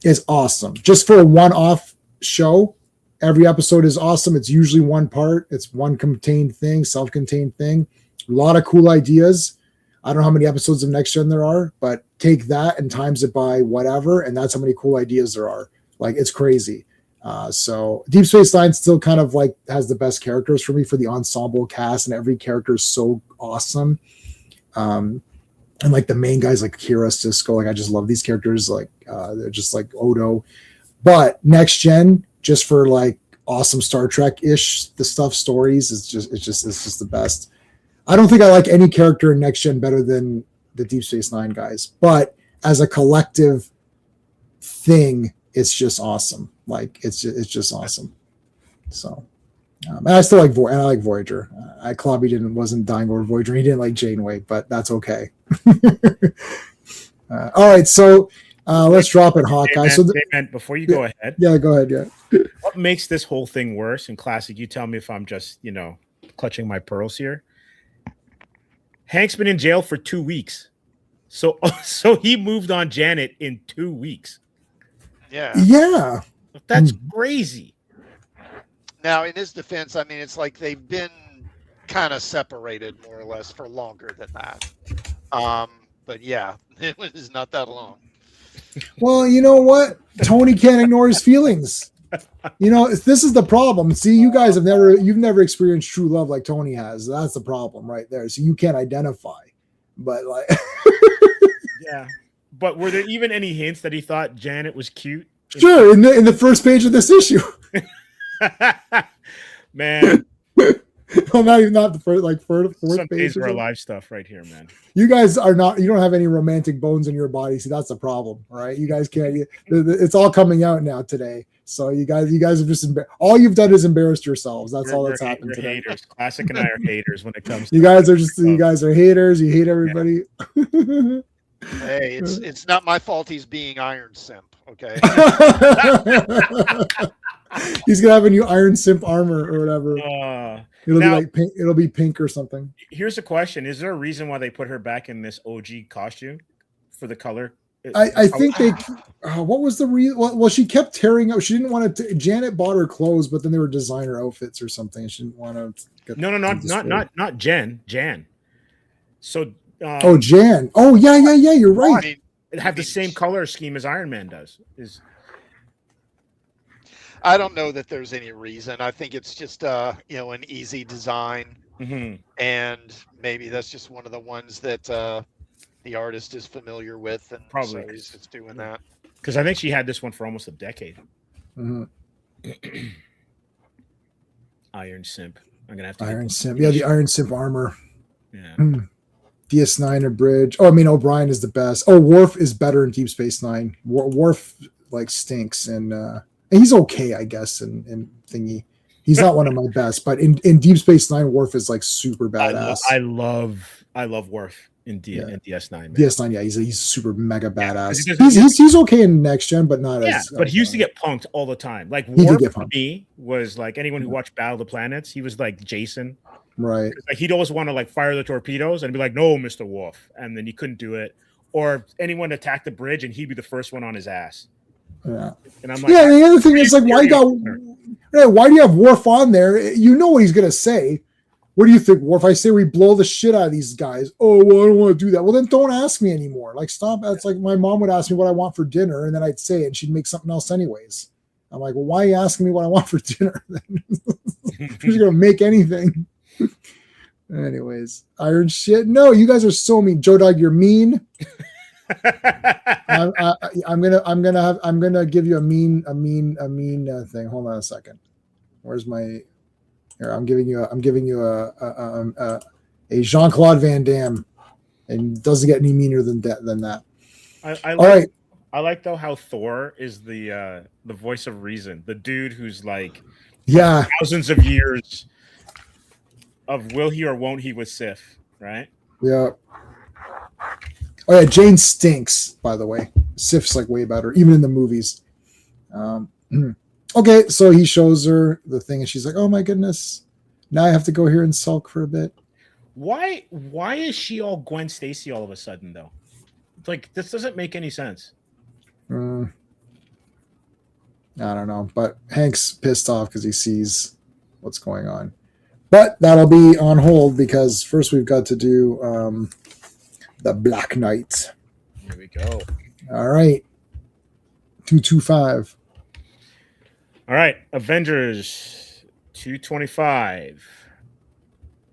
it's awesome. Just for a one-off show, every episode is awesome. It's usually one part. It's one contained thing, self-contained thing. A lot of cool ideas. I don't know how many episodes of Next Gen there are, but take that and times it by whatever, and that's how many cool ideas there are. Like, it's crazy. So Deep Space Nine still kind of like has the best characters for me for the ensemble cast, and every character is so awesome. And like the main guys like Kira, Cisco, like I just love these characters. Like they're just like Odo. But Next Gen, just for like awesome Star Trek-ish the stuff stories, it's just the best. I don't think I like any character in Next Gen better than the Deep Space Nine guys, but as a collective thing, it's just awesome. Like it's just awesome. So, and I still like I like Voyager. Clobby wasn't dying over Voyager. He didn't like Janeway, but that's okay. All right, so let's drop it, Hawkeye. So before you go ahead, go ahead. Yeah. What makes this whole thing worse? And classic, you tell me if I'm just clutching my pearls here. Hank's been in jail for 2 weeks, so he moved on Janet in 2 weeks. Yeah, that's crazy. Now, in his defense, I mean, it's like they've been kind of separated more or less for longer than that. But yeah, it was not that long. Well, you know what? Tony can't ignore his feelings. This is the problem. See, you guys you've never experienced true love like Tony has. That's the problem right there. So you can't identify. But like, yeah. But were there even any hints that he thought Janet was cute? Sure, in the first page of this issue. Man. Well, not the first, like fourth Some page. days we're alive stuff right here, man. You guys you don't have any romantic bones in your body. See, that's the problem, right? You guys can't. It's all coming out now today. So you guys have just all you've done is embarrassed yourselves. That's all that's happened today. Haters. Classic and I are haters when it comes to you guys are haters. You hate everybody. Yeah. Hey, it's not my fault he's being Iron Simp, okay? He's gonna have a new Iron Simp armor or whatever. It'll be pink or something. Here's a question: is there a reason why they put her back in this OG costume for the color? I think they. What was the reason? Well, she kept tearing up. She didn't want to. Janet bought her clothes, but then they were designer outfits or something. She didn't want to. Not Jen. Jan. So. Jan. Oh yeah. You're right. It have the same color scheme as Iron Man does. I don't know that there's any reason. I think it's just an easy design, and maybe that's just one of the ones that the artist is familiar with, and probably so he's just doing that. Because I think she had this one for almost a decade. Iron Simp. I'm gonna have to Iron Simp. Yeah, the Iron Simp armor. Yeah. DS9 or Bridge. Oh, I mean, O'Brien is the best. Oh, Worf is better in Deep Space Nine. Worf like stinks, and he's okay, I guess. And thingy, he's not one of my best, but in Deep Space Nine, Worf is like super badass. I love Worf in DS9. Man. DS9, yeah, he's super mega badass. He's okay in Next Gen, but not as. But he used to get punked all the time. Like Worf for me was like anyone who watched Battle of the Planets. He was like Jason. Right. Like he'd always want to like fire the torpedoes and be like, "No, Mr. Worf," and then he couldn't do it. Or anyone attack the bridge and he'd be the first one on his ass. Yeah. And I'm like, yeah. The other thing is like, why do you have Worf on there? You know what he's gonna say. What do you think, Worf? I say we blow the shit out of these guys. Oh, well, I don't want to do that. Well, then don't ask me anymore. Like, stop. It's like my mom would ask me what I want for dinner, and then I'd say it, and she'd make something else anyways. I'm like, well, why are you asking me what I want for dinner? She's gonna make anything. Anyways, Iron shit. No, you guys are so mean. Joe Dog, you're mean. I'm gonna give you a mean thing. Hold on a second. Where's my? Here, I'm giving you a Jean-Claude Van Damme, and it doesn't get any meaner than that. All right. I like though how Thor is the voice of reason, the dude who's like Yeah. Thousands of years of will he or won't he with Sif, right? Yeah. Oh yeah, Jane stinks, by the way. Sif's like way better, even in the movies. Okay, so he shows her the thing and she's like, oh my goodness. Now I have to go here and sulk for a bit. Why is she all Gwen Stacy all of a sudden though? It's like this doesn't make any sense. I don't know, but Hank's pissed off because he sees what's going on. But that'll be on hold because first we've got to do the Black Knight. Here we go. All right. 225. All right. Avengers 225.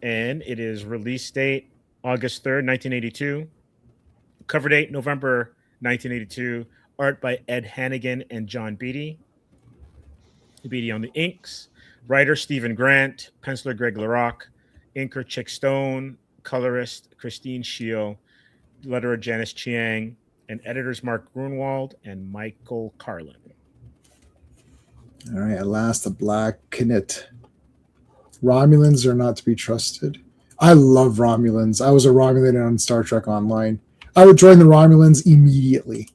And it is release date August 3rd, 1982. Cover date November 1982. Art by Ed Hannigan and John Beatty. Beatty on the inks. Writer Stephen Grant. Penciler Greg LaRocque. Inker Chick Stone. Colorist Christine Shio. Letterer Janice Chiang. And editors Mark Grunwald and Michael Carlin. All right. At last, the Black Knight. Romulans are not to be trusted. I love Romulans. I was a Romulan on Star Trek Online. I would join the Romulans immediately.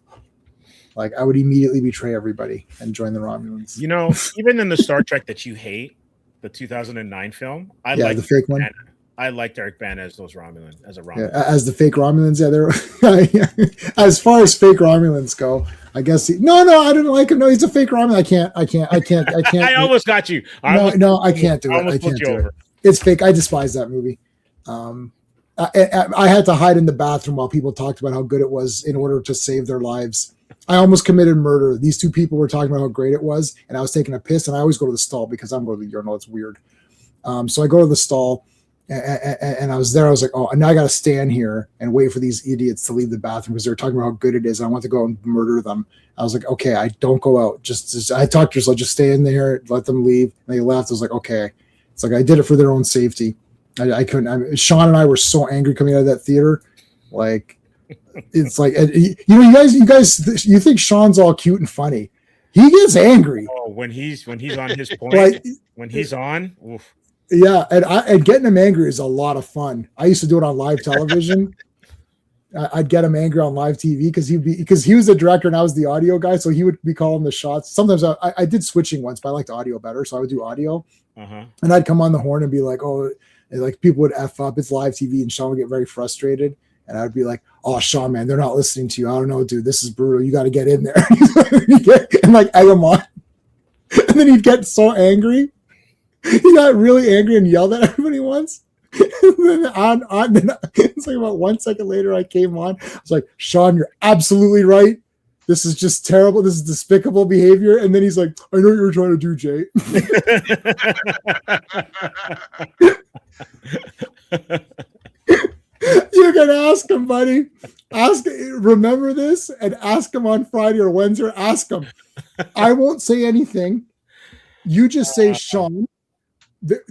Like, I would immediately betray everybody and join the Romulans. You know, even in the Star Trek that you hate, the 2009 film, I like the fake one. I liked Eric Bana as those Romulan, as a Romulan. Yeah, as the fake Romulans, they're as far as fake Romulans go. I guess no, I didn't like him. No, he's a fake Romulan. I can't. I almost got you. No, I can't do it. I can't do it. It's fake. I despise that movie. I had to hide in the bathroom while people talked about how good it was in order to save their lives. I almost committed murder. These two people were talking about how great it was, and I was taking a piss, and I always go to the stall because I'm going to the urinal. It's weird. So I go to the stall, and I was there. I was like, oh, now I got to stand here and wait for these idiots to leave the bathroom because they're talking about how good it is. I want to go and murder them. I was like, okay, I don't go out. Just I talked to her, so just stay in there, let them leave. And they left. I was like, okay. It's like I did it for their own safety. I couldn't. Sean and I were so angry coming out of that theater. Like, it's like, you guys, you think Sean's all cute and funny. He gets angry. Oh, when he's on his point, when he's on. Oof. Yeah, and getting him angry is a lot of fun. I used to do it on live television. I'd get him angry on live TV because he was the director and I was the audio guy, so he would be calling the shots. Sometimes I did switching once, but I liked audio better, so I would do audio. And I'd come on the horn and be like, oh, and like people would F up. It's live TV, and Sean would get very frustrated. And I'd be like, oh, Sean, man, they're not listening to you. I don't know, dude. This is brutal. You got to get in there. And like egg him on. And then he'd get so angry. He got really angry and yelled at everybody once. And then it's like about 1 second later, I came on. I was like, Sean, you're absolutely right. This is just terrible. This is despicable behavior. And then he's like, I know what you're trying to do, Jay. You can ask him, buddy. Remember this and ask him on Friday or Wednesday. Ask him. I won't say anything. You just say, Sean,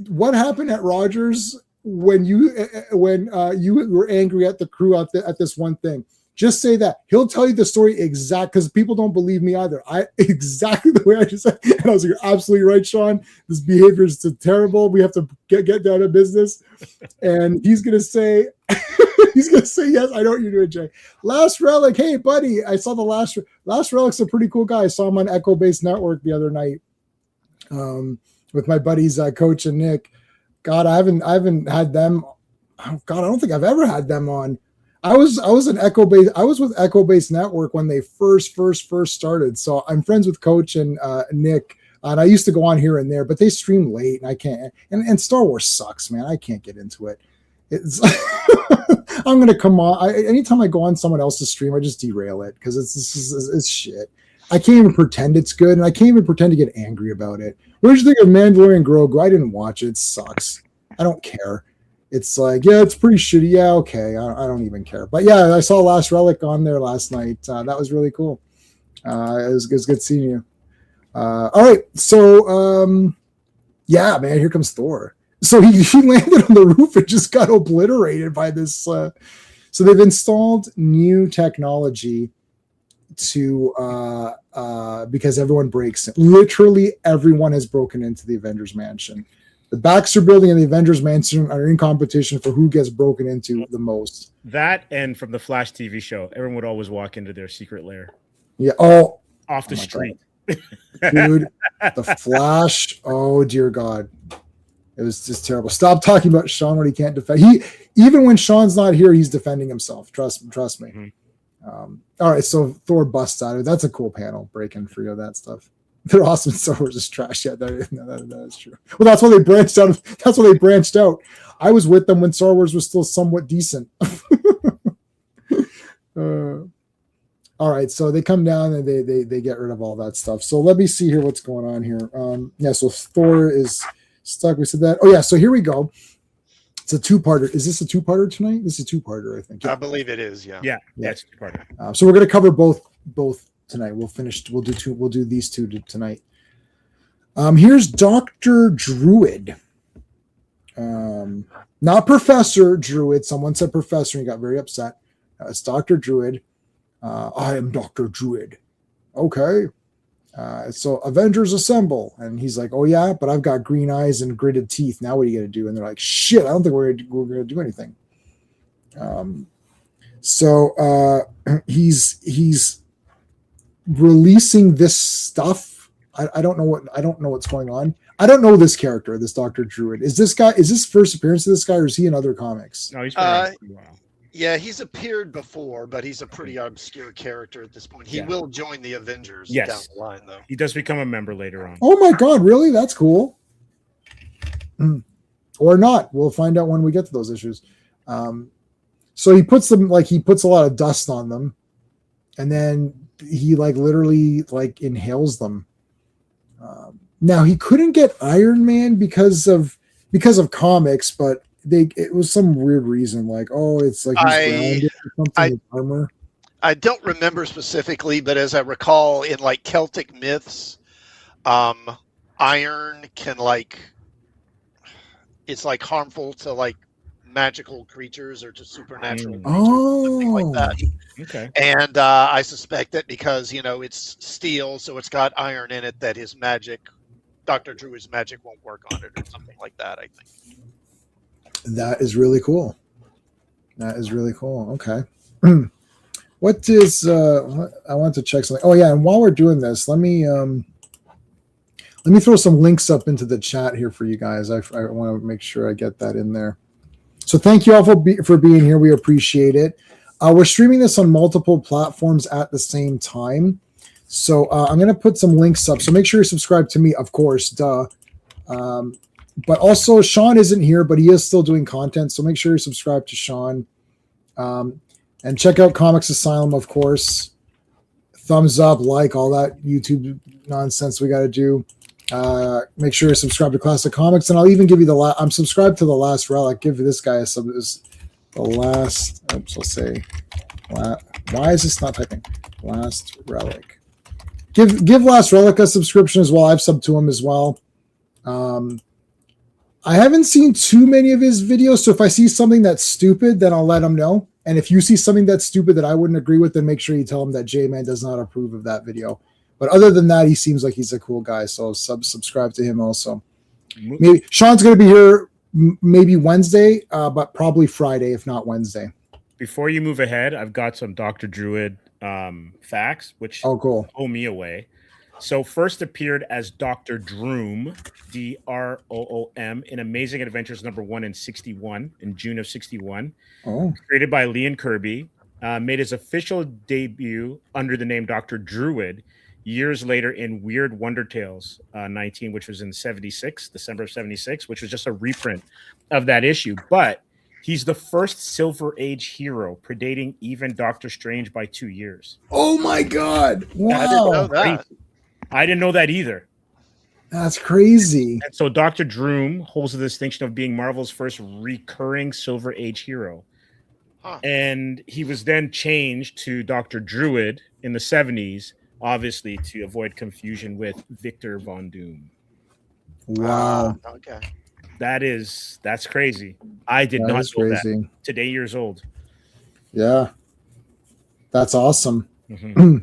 what happened at Rogers when you were angry at the crew at this one thing? Just say that. He'll tell you the story exact because people don't believe me either. Exactly the way I just said. And I was like, you're absolutely right, Sean. This behavior is terrible. We have to get down to business. And he's gonna say, yes, I know what you're doing, Jay. Last Relic, hey buddy, I saw the last Relic's a pretty cool guy. I saw him on Echo Base Network the other night. With my buddies Coach and Nick. God, I haven't had them. Oh, God, I don't think I've ever had them on. I was an Echo Base. I was with Echo Base Network when they first started. So I'm friends with Coach and Nick, and I used to go on here and there, but they stream late, and I can't. And Star Wars sucks, man. I can't get into it. It's I'm gonna come on. Anytime I go on someone else's stream, I just derail it because it's shit. I can't even pretend it's good, and I can't even pretend to get angry about it. What did you think of Mandalorian Grogu? I didn't watch it. It sucks. I don't care. It's like, yeah, it's pretty shitty. Yeah, okay. I don't even care. But yeah, I saw Last Relic on there last night. That was really cool. It was good seeing you. All right. So, yeah, man, here comes Thor. So he landed on the roof and just got obliterated by this. So they've installed new technology to because everyone breaks it. Literally everyone has broken into the Avengers Mansion. The Baxter Building and the Avengers Mansion are in competition for who gets broken into the most. That and from the Flash TV show, everyone would always walk into their secret lair. Yeah. Off the street. Dude, the Flash. Oh dear God. It was just terrible. Stop talking about Sean when he can't defend. Even when Sean's not here, he's defending himself. Trust me. Mm-hmm. All right, so Thor busts out. That's a cool panel breaking free of that stuff. They're awesome. Star Wars is trash. Yeah, that is true. Well, that's why they branched out. That's why they branched out. I was with them when Star Wars was still somewhat decent. All right, so they come down and they get rid of all that stuff. So let me see here what's going on here. So Thor is stuck. We said that. Oh yeah, so here we go. It's a two-parter. Is this a two-parter tonight? This is a two-parter, I think. I believe it is. Yeah. It's a two-parter. So we're going to cover both tonight. We'll do two. We'll do these two tonight. Here's Dr. Druid. Not Professor Druid. Someone said Professor and he got very upset. It's Dr. Druid. I am Dr. Druid. Okay. So Avengers assemble. And he's like, oh yeah, but I've got green eyes and gritted teeth. Now what are you going to do? And they're like, shit, I don't think we're going to do anything. So he's releasing this stuff. I don't know what's going on. I don't know this character, this Dr. Druid. Is this first appearance of this guy, or is he in other comics? No, he's been around for a while. Yeah, he's appeared before, but he's a pretty obscure character at this point. He will join the Avengers down the line, though. He does become a member later on. Oh my God, really? That's cool. Or not. We'll find out when we get to those issues. So he puts them, he puts a lot of dust on them, and then he literally inhales them. Now he couldn't get Iron Man because of comics, but it was some weird reason, it's like he's grounded or something with armor. I don't remember specifically, but as I recall, in Celtic myths, iron can it's harmful to magical creatures or to supernatural creatures, something like that. Okay. And I suspect that because it's steel, so it's got iron in it, that his magic, Dr. Druid's magic, won't work on it or something like that, I think. That is really cool. Okay. What is I want to check something. Oh yeah, and while we're doing this, let me throw some links up into the chat here for you guys. I want to make sure I get that in there. So thank you all for being here. We appreciate it. We're streaming this on multiple platforms at the same time. So I'm going to put some links up. So make sure you subscribe to me, of course, duh. But also Sean isn't here, but he is still doing content. So make sure you subscribe to Sean. And check out Comics Asylum, of course. Thumbs up, all that YouTube nonsense we got to do. Make sure you subscribe to Classic Comics. And I'll even give you I'm subscribed to The Last Relic. Give this guy The Last, I'll say, why is this not typing? Last Relic. Give Last Relic a subscription as well. I've subbed to him as well. I haven't seen too many of his videos, so if I see something that's stupid, then I'll let him know. And if you see something that's stupid that I wouldn't agree with, then make sure you tell him that J-Man does not approve of that video. But other than that, he seems like he's a cool guy, so subscribe to him also. Maybe Sean's going to be here maybe Wednesday, but probably Friday, if not Wednesday. Before you move ahead, I've got some Dr. Druid facts, which cool. blow me away. So first appeared as Dr. Droom, Droom, in Amazing Adventures #1 in 61, in June of 61. Oh. Created by Lee and Kirby. Made his official debut under the name Dr. Druid years later in Weird Wonder Tales 19, which was in December of 76, which was just a reprint of that issue. But he's the first Silver Age hero, predating even Doctor Strange by 2 years. Oh my God. Wow. I didn't know that. I didn't know that either. That's crazy. And so Dr. Droom holds the distinction of being Marvel's first recurring Silver Age hero. Huh. And he was then changed to Dr. Druid in the 70s, obviously to avoid confusion with Victor Von Doom. Wow. Okay. That's crazy. I did not know that. Today years old. Yeah. That's awesome. Mm-hmm.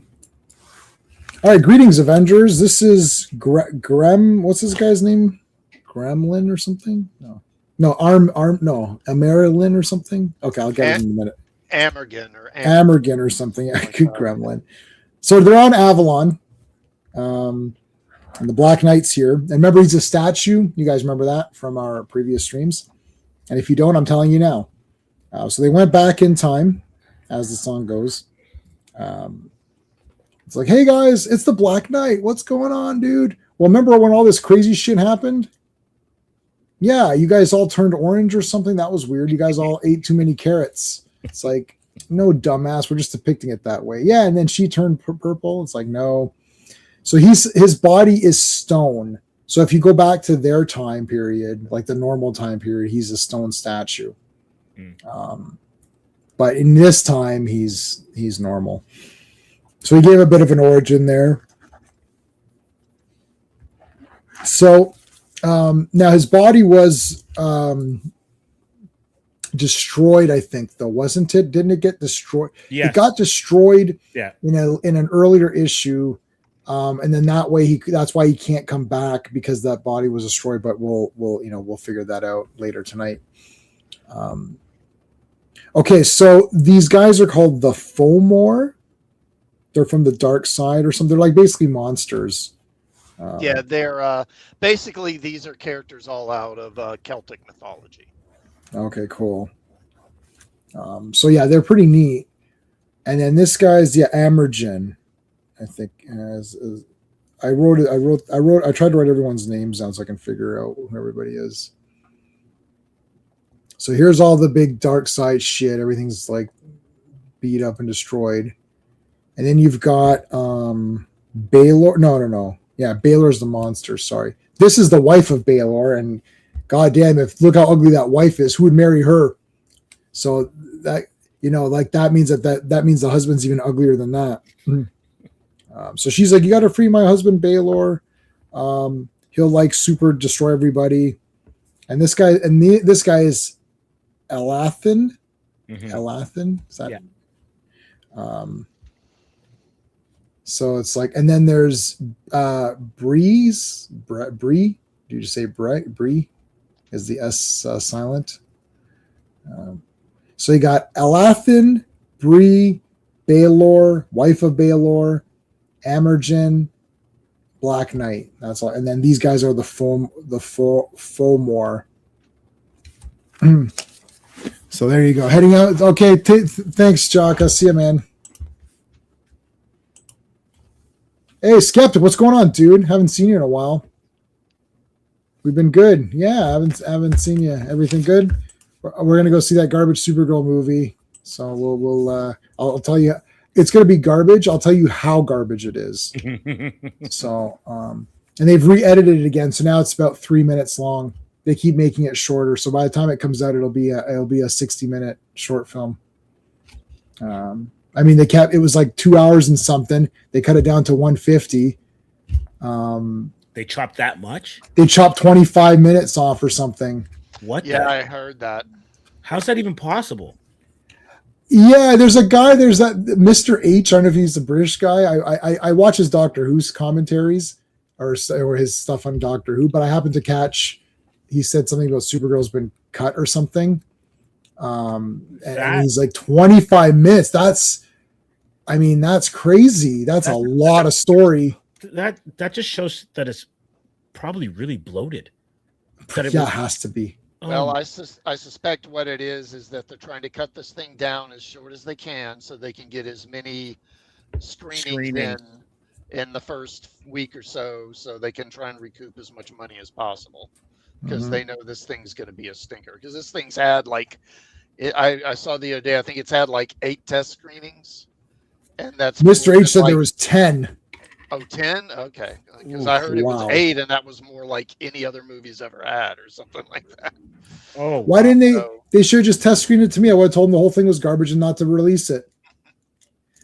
All right, greetings, Avengers. This is Grem. What's this guy's name? Gremlin or something? No, Amerilin or something. Okay, I'll get it in a minute. Amergen or something. Yeah, Gremlin. So they're on Avalon, and the Black Knight's here. And remember, he's a statue. You guys remember that from our previous streams? And if you don't, I'm telling you now. So they went back in time, as the song goes. It's like, hey guys, it's the Black Knight. What's going on, dude? Well, remember when all this crazy shit happened? Yeah, you guys all turned orange or something. That was weird. You guys all ate too many carrots. It's like, no, dumbass. We're just depicting it that way. Yeah, and then she turned purple. It's like, no. So his body is stone. So if you go back to their time period, like the normal time period, he's a stone statue. But in this time, he's normal. So he gave a bit of an origin there. So now his body was destroyed, I think, though, wasn't it? Didn't it get destroyed? Yes. It got destroyed Yeah. in an earlier issue. And then that way that's why he can't come back, because that body was destroyed, but we'll figure that out later tonight. Okay, so these guys are called the Fomor. They're from the dark side or something. They're like basically monsters. Yeah, they're basically, these are characters all out of Celtic mythology. Okay, cool. So yeah, they're pretty neat. And then this guy's Amergen, I think. I tried to write everyone's names down so I can figure out who everybody is. So here's all the big dark side shit. Everything's like beat up and destroyed. And then you've got Baylor. No. Yeah, Baylor's the monster. Sorry. This is the wife of Baylor. And goddamn, look how ugly that wife is. Who would marry her? So that, that means that means the husband's even uglier than that. So she's like, you got to free my husband, Baylor. He'll like super destroy everybody. And this guy is Elathan. Mm-hmm. Elathan? Is that? Yeah. So it's like, and then there's Bree. Did you just say Bree? Is the S silent? So you got Elathan, Bree, Baylor, wife of Baylor, Amergen, Black Knight. That's all. And then these guys are the Fomor. So there you go. Heading out. Okay. Thanks, Jock. I'll see you, man. Hey, Skeptic, what's going on, dude? Haven't seen you in a while. We've been good. Yeah, haven't seen you. Everything good? We're gonna go see that garbage Supergirl movie. So we'll I'll tell you, it's gonna be garbage. I'll tell you how garbage it is. So and they've re-edited it again. So now it's about 3 minutes long. They keep making it shorter. So by the time it comes out, it'll be a 60-minute short film. I mean, it was like 2 hours and something. They cut it down to 150. They chopped that much? They chopped 25 minutes off or something. What? Yeah, I heard that. How's that even possible? Yeah, there's a guy, there's that Mr. H. I don't know if he's the British guy. I watch his Doctor Who's commentaries or his stuff on Doctor Who, but I happened to catch, he said something about Supergirl's been cut or something. And he's like 25 minutes. That's crazy. That's a lot of story. That just shows that it's probably really bloated. It has to be. Well, I suspect what it is that they're trying to cut this thing down as short as they can so they can get as many screenings in the first week or so they can try and recoup as much money as possible, because they know this thing's going to be a stinker, because this thing's had I saw the other day, I think it's had like 8 test screenings, and that's Mr. H said there was 10. Oh, 10? Okay. Because I heard it was 8, and that was more like any other movie's ever had or something like that. Oh, why didn't they? They should have just test screened it to me. I would have told them the whole thing was garbage and not to release it.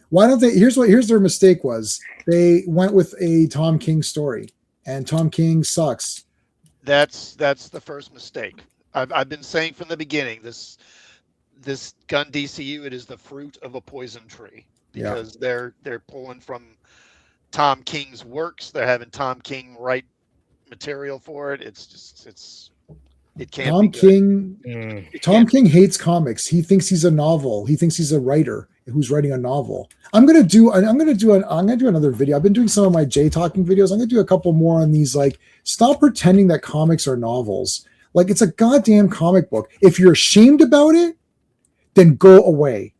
Why don't they? Here's their mistake was. They went with a Tom King story, and Tom King sucks. That's the first mistake. I've been saying from the beginning, this Gun DCU, it is the fruit of a poison tree, because they're pulling from Tom King's works. They're having Tom King write material for it. It can't Tom be good. King. Tom King hates comics. He thinks he's a novel. He thinks he's a writer who's writing a novel. I'm gonna do another video. I've been doing some of my J talking videos. I'm gonna do a couple more on these. Like, stop pretending that comics are novels. Like, it's a goddamn comic book. If you're ashamed about it, then go away.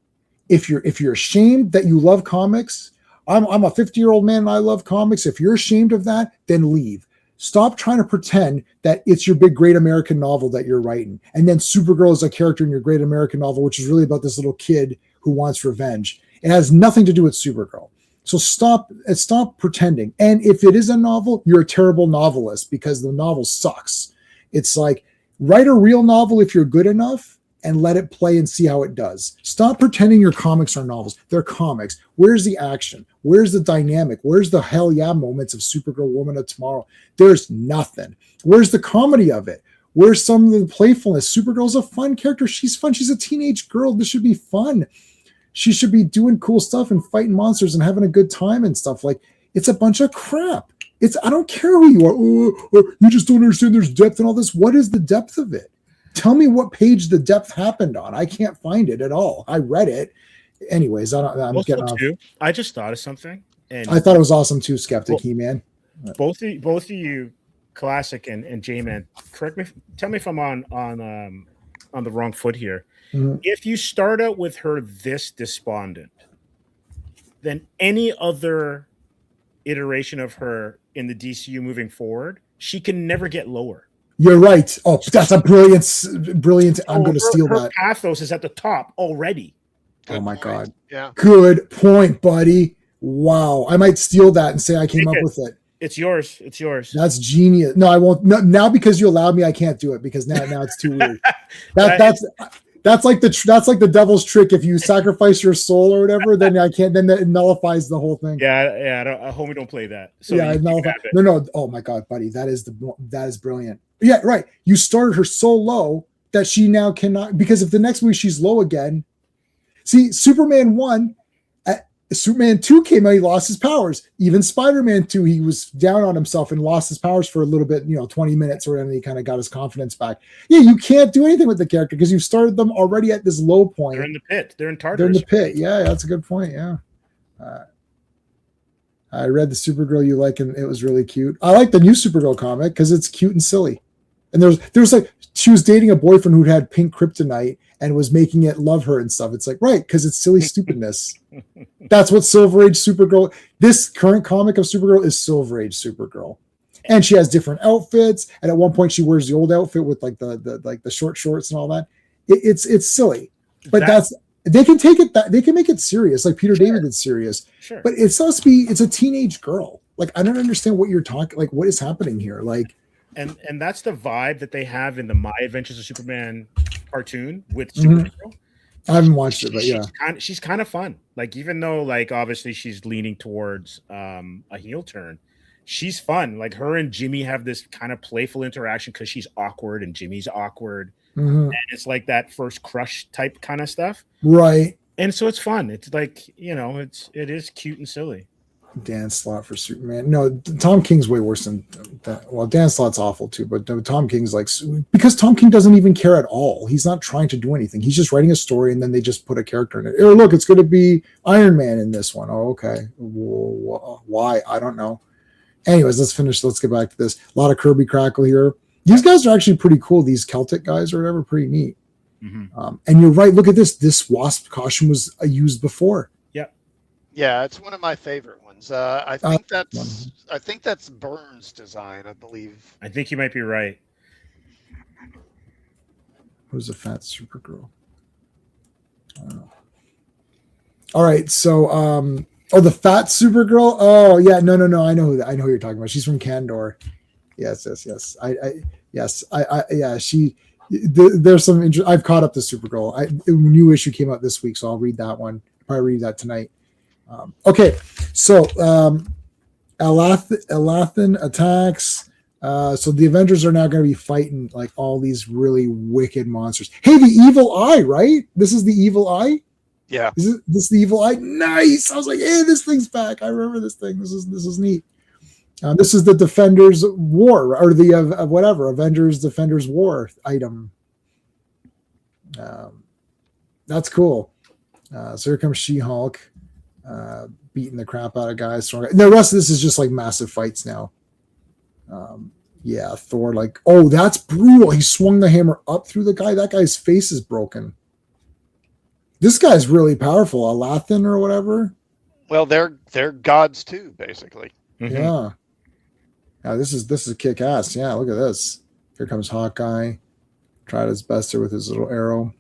If you're ashamed that you love comics, I'm a 50-year-old man and I love comics. If you're ashamed of that, then leave. Stop trying to pretend that it's your big great American novel that you're writing. And then Supergirl is a character in your great American novel, which is really about this little kid who wants revenge. It has nothing to do with Supergirl. So stop pretending. And if it is a novel, you're a terrible novelist because the novel sucks. It's like, write a real novel if you're good enough and let it play and see how it does. Stop pretending your comics are novels. They're comics. Where's the action? Where's the dynamic? Where's the hell yeah moments of Supergirl, Woman of Tomorrow? There's nothing. Where's the comedy of it? Where's some of the playfulness? Supergirl's a fun character. She's fun. She's a teenage girl. This should be fun. She should be doing cool stuff and fighting monsters and having a good time and stuff. Like, it's a bunch of crap. I don't care who you are. You just don't understand there's depth and all this. What is the depth of it? Tell me what page the depth happened on. I can't find it at all. I read it. Anyways, I'm getting off. I just thought of something. And I thought it was awesome too, Skeptic He-Man. Both of you, Classic and J-Man, correct me. Tell me if I'm on the wrong foot here. Mm-hmm. If you start out with her this despondent, then any other iteration of her in the DCU moving forward, she can never get lower. You're right. Oh, that's a brilliant. I'm going to steal her that. Pathos is at the top already. Oh my God. Yeah. Good point, buddy. Wow. I might steal that and say I came up with it. It's yours. That's genius. No, I won't. No, now because you allowed me, I can't do it because now it's too weird. That's like the devil's trick. If you sacrifice your soul or whatever, then I can't. Then that nullifies the whole thing. Yeah. Homie, don't play that. So yeah, no. Oh my God, buddy, that is brilliant. Yeah, right. You started her so low that she now cannot, because if the next movie she's low again. See, Superman 1, Superman 2 came out, he lost his powers. Even Spider-Man 2, he was down on himself and lost his powers for a little bit, 20 minutes or whatever. He kind of got his confidence back. Yeah, you can't do anything with the character because you've started them already at this low point. They're in the pit. They're in Tartarus. They're in the pit. Yeah, that's a good point. Yeah. I read the Supergirl you like, and it was really cute. I like the new Supergirl comic because it's cute and silly. And there's like, she was dating a boyfriend who had pink kryptonite and was making it love her and stuff. It's like, right, because it's silly stupidness. That's what Silver Age Supergirl, this current comic of Supergirl is Silver Age Supergirl. And she has different outfits. And at one point she wears the old outfit with like the short shorts and all that. It's silly. But they can take it they can make it serious, like Peter David did serious. Sure. But it's supposed to be, it's a teenage girl. Like, I don't understand what you're talking, like what is happening here? Like, and that's the vibe that they have in the My Adventures of Superman cartoon with Supergirl. I haven't watched it, but yeah, she's kind of fun. Like, even though like obviously she's leaning towards a heel turn, she's fun. Like, her and Jimmy have this kind of playful interaction because she's awkward and Jimmy's awkward, and it's like that first crush type kind of stuff, right? And so it's fun. It's like, it is cute and silly. Dan Slott for Superman. No, Tom King's way worse than that. Well, Dan Slott's awful too, but Tom King's like, because Tom King doesn't even care at all. He's not trying to do anything. He's just writing a story and then they just put a character in it. Oh, look, it's going to be Iron Man in this one. Oh, okay. Why? I don't know. Anyways, let's finish. Let's get back to this. A lot of Kirby Crackle here. These guys are actually pretty cool. These Celtic guys or whatever, pretty neat. Mm-hmm. And you're right. Look at this. This wasp costume was used before. Yeah, it's one of my favorite ones. I think that's Burns' design, I believe. I think you might be right. Who's the fat Supergirl? All right, so the fat Supergirl. Oh yeah, no. I know who you're talking about. She's from Kandor. Yes. There's some. I've caught up to Supergirl. A new issue came out this week, so I'll read that one. Probably read that tonight. Okay, so Elathan attacks. So the Avengers are now going to be fighting like all these really wicked monsters. Hey, the Evil Eye, right? This is the Evil Eye. Yeah. Is this the evil eye? Nice. I was like, hey, this thing's back. I remember this thing. This is neat. This is the Defenders War, or the whatever Avengers Defenders War item. That's cool. So here comes She-Hulk, beating the crap out of guys. And the rest of this is just like massive fights now. Yeah, Thor, like, oh, that's brutal. He swung the hammer up through the guy. That guy's face is broken. This guy's really powerful. Alathan or whatever. Well, they're gods too, basically. Mhm. Yeah. Yeah, this is kick ass. Yeah, look at this. Here comes Hawkeye. Tried his best there with his little arrow.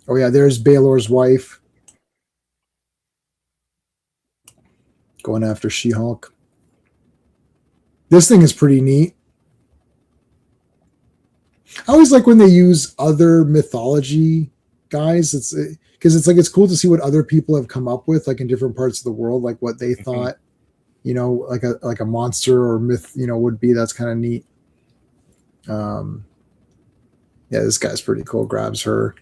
Oh yeah, there's Baylor's wife. Going after She-Hulk. This thing is pretty neat. I always like when they use other mythology guys. It's because it's cool to see what other people have come up with, like in different parts of the world, like what they thought, like a monster or myth, would be. That's kind of neat. Yeah, this guy's pretty cool. Grabs her.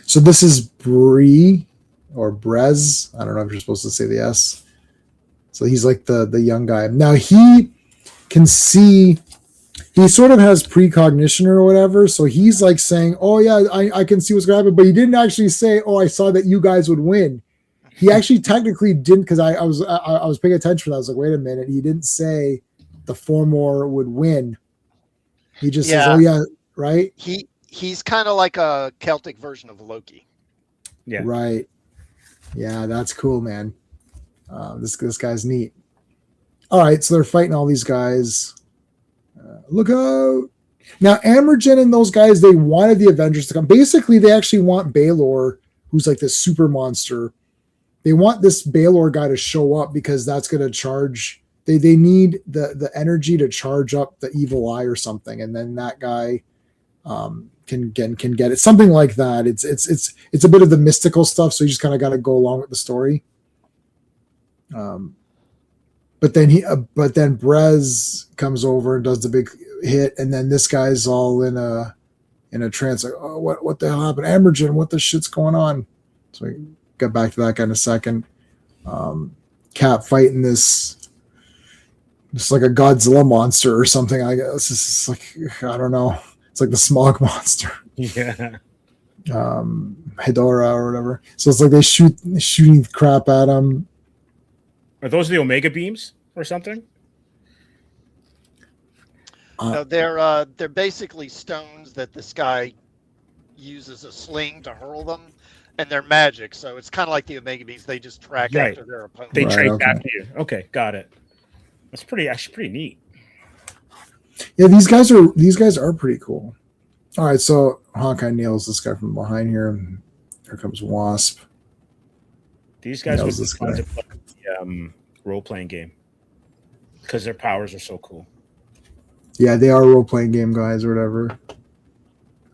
So this is Bree or Brez. I don't know if you're supposed to say the S. So he's like the young guy. Now he can see, he sort of has precognition or whatever. So he's like saying, oh yeah, I can see what's going to happen. But he didn't actually say, oh, I saw that you guys would win. He actually technically didn't, because I was paying attention to that. I was like, wait a minute. He didn't say the Formor would win. He just says, oh yeah, right? He's kind of like a Celtic version of Loki. Yeah. Right. Yeah, that's cool, man. This guy's neat. All right, so they're fighting all these guys. Look out. Now, Amergen and those guys, they wanted the Avengers to come. Basically, they actually want Baylor, who's like this super monster. They want this Baylor guy to show up because that's going to charge. They need the energy to charge up the evil eye or something, and then that guy can get it. Something like that. It's a bit of the mystical stuff, so you just kind of got to go along with the story. But then Brez comes over and does the big hit, and then this guy's all in a trance, like, oh, what the hell happened? Amergen, what the shit's going on? So we get back to that guy in a second. Cap fighting this like a Godzilla monster or something. I guess it's like, I don't know. It's like the smog monster. Yeah. Hedora or whatever. So it's like they shooting crap at him. Are those the Omega beams or something? No, they're basically stones that this guy uses a sling to hurl them, and they're magic. So it's kind of like the Omega beams. They just track after their opponent. They track okay. after you. Okay, got it. That's pretty neat. Yeah, these guys are pretty cool. All right, so Hawkeye nails this guy from behind here. Here comes Wasp. These guys would this be fun guy. to play the role-playing game because their powers are so cool. Yeah, they are role-playing game guys or whatever.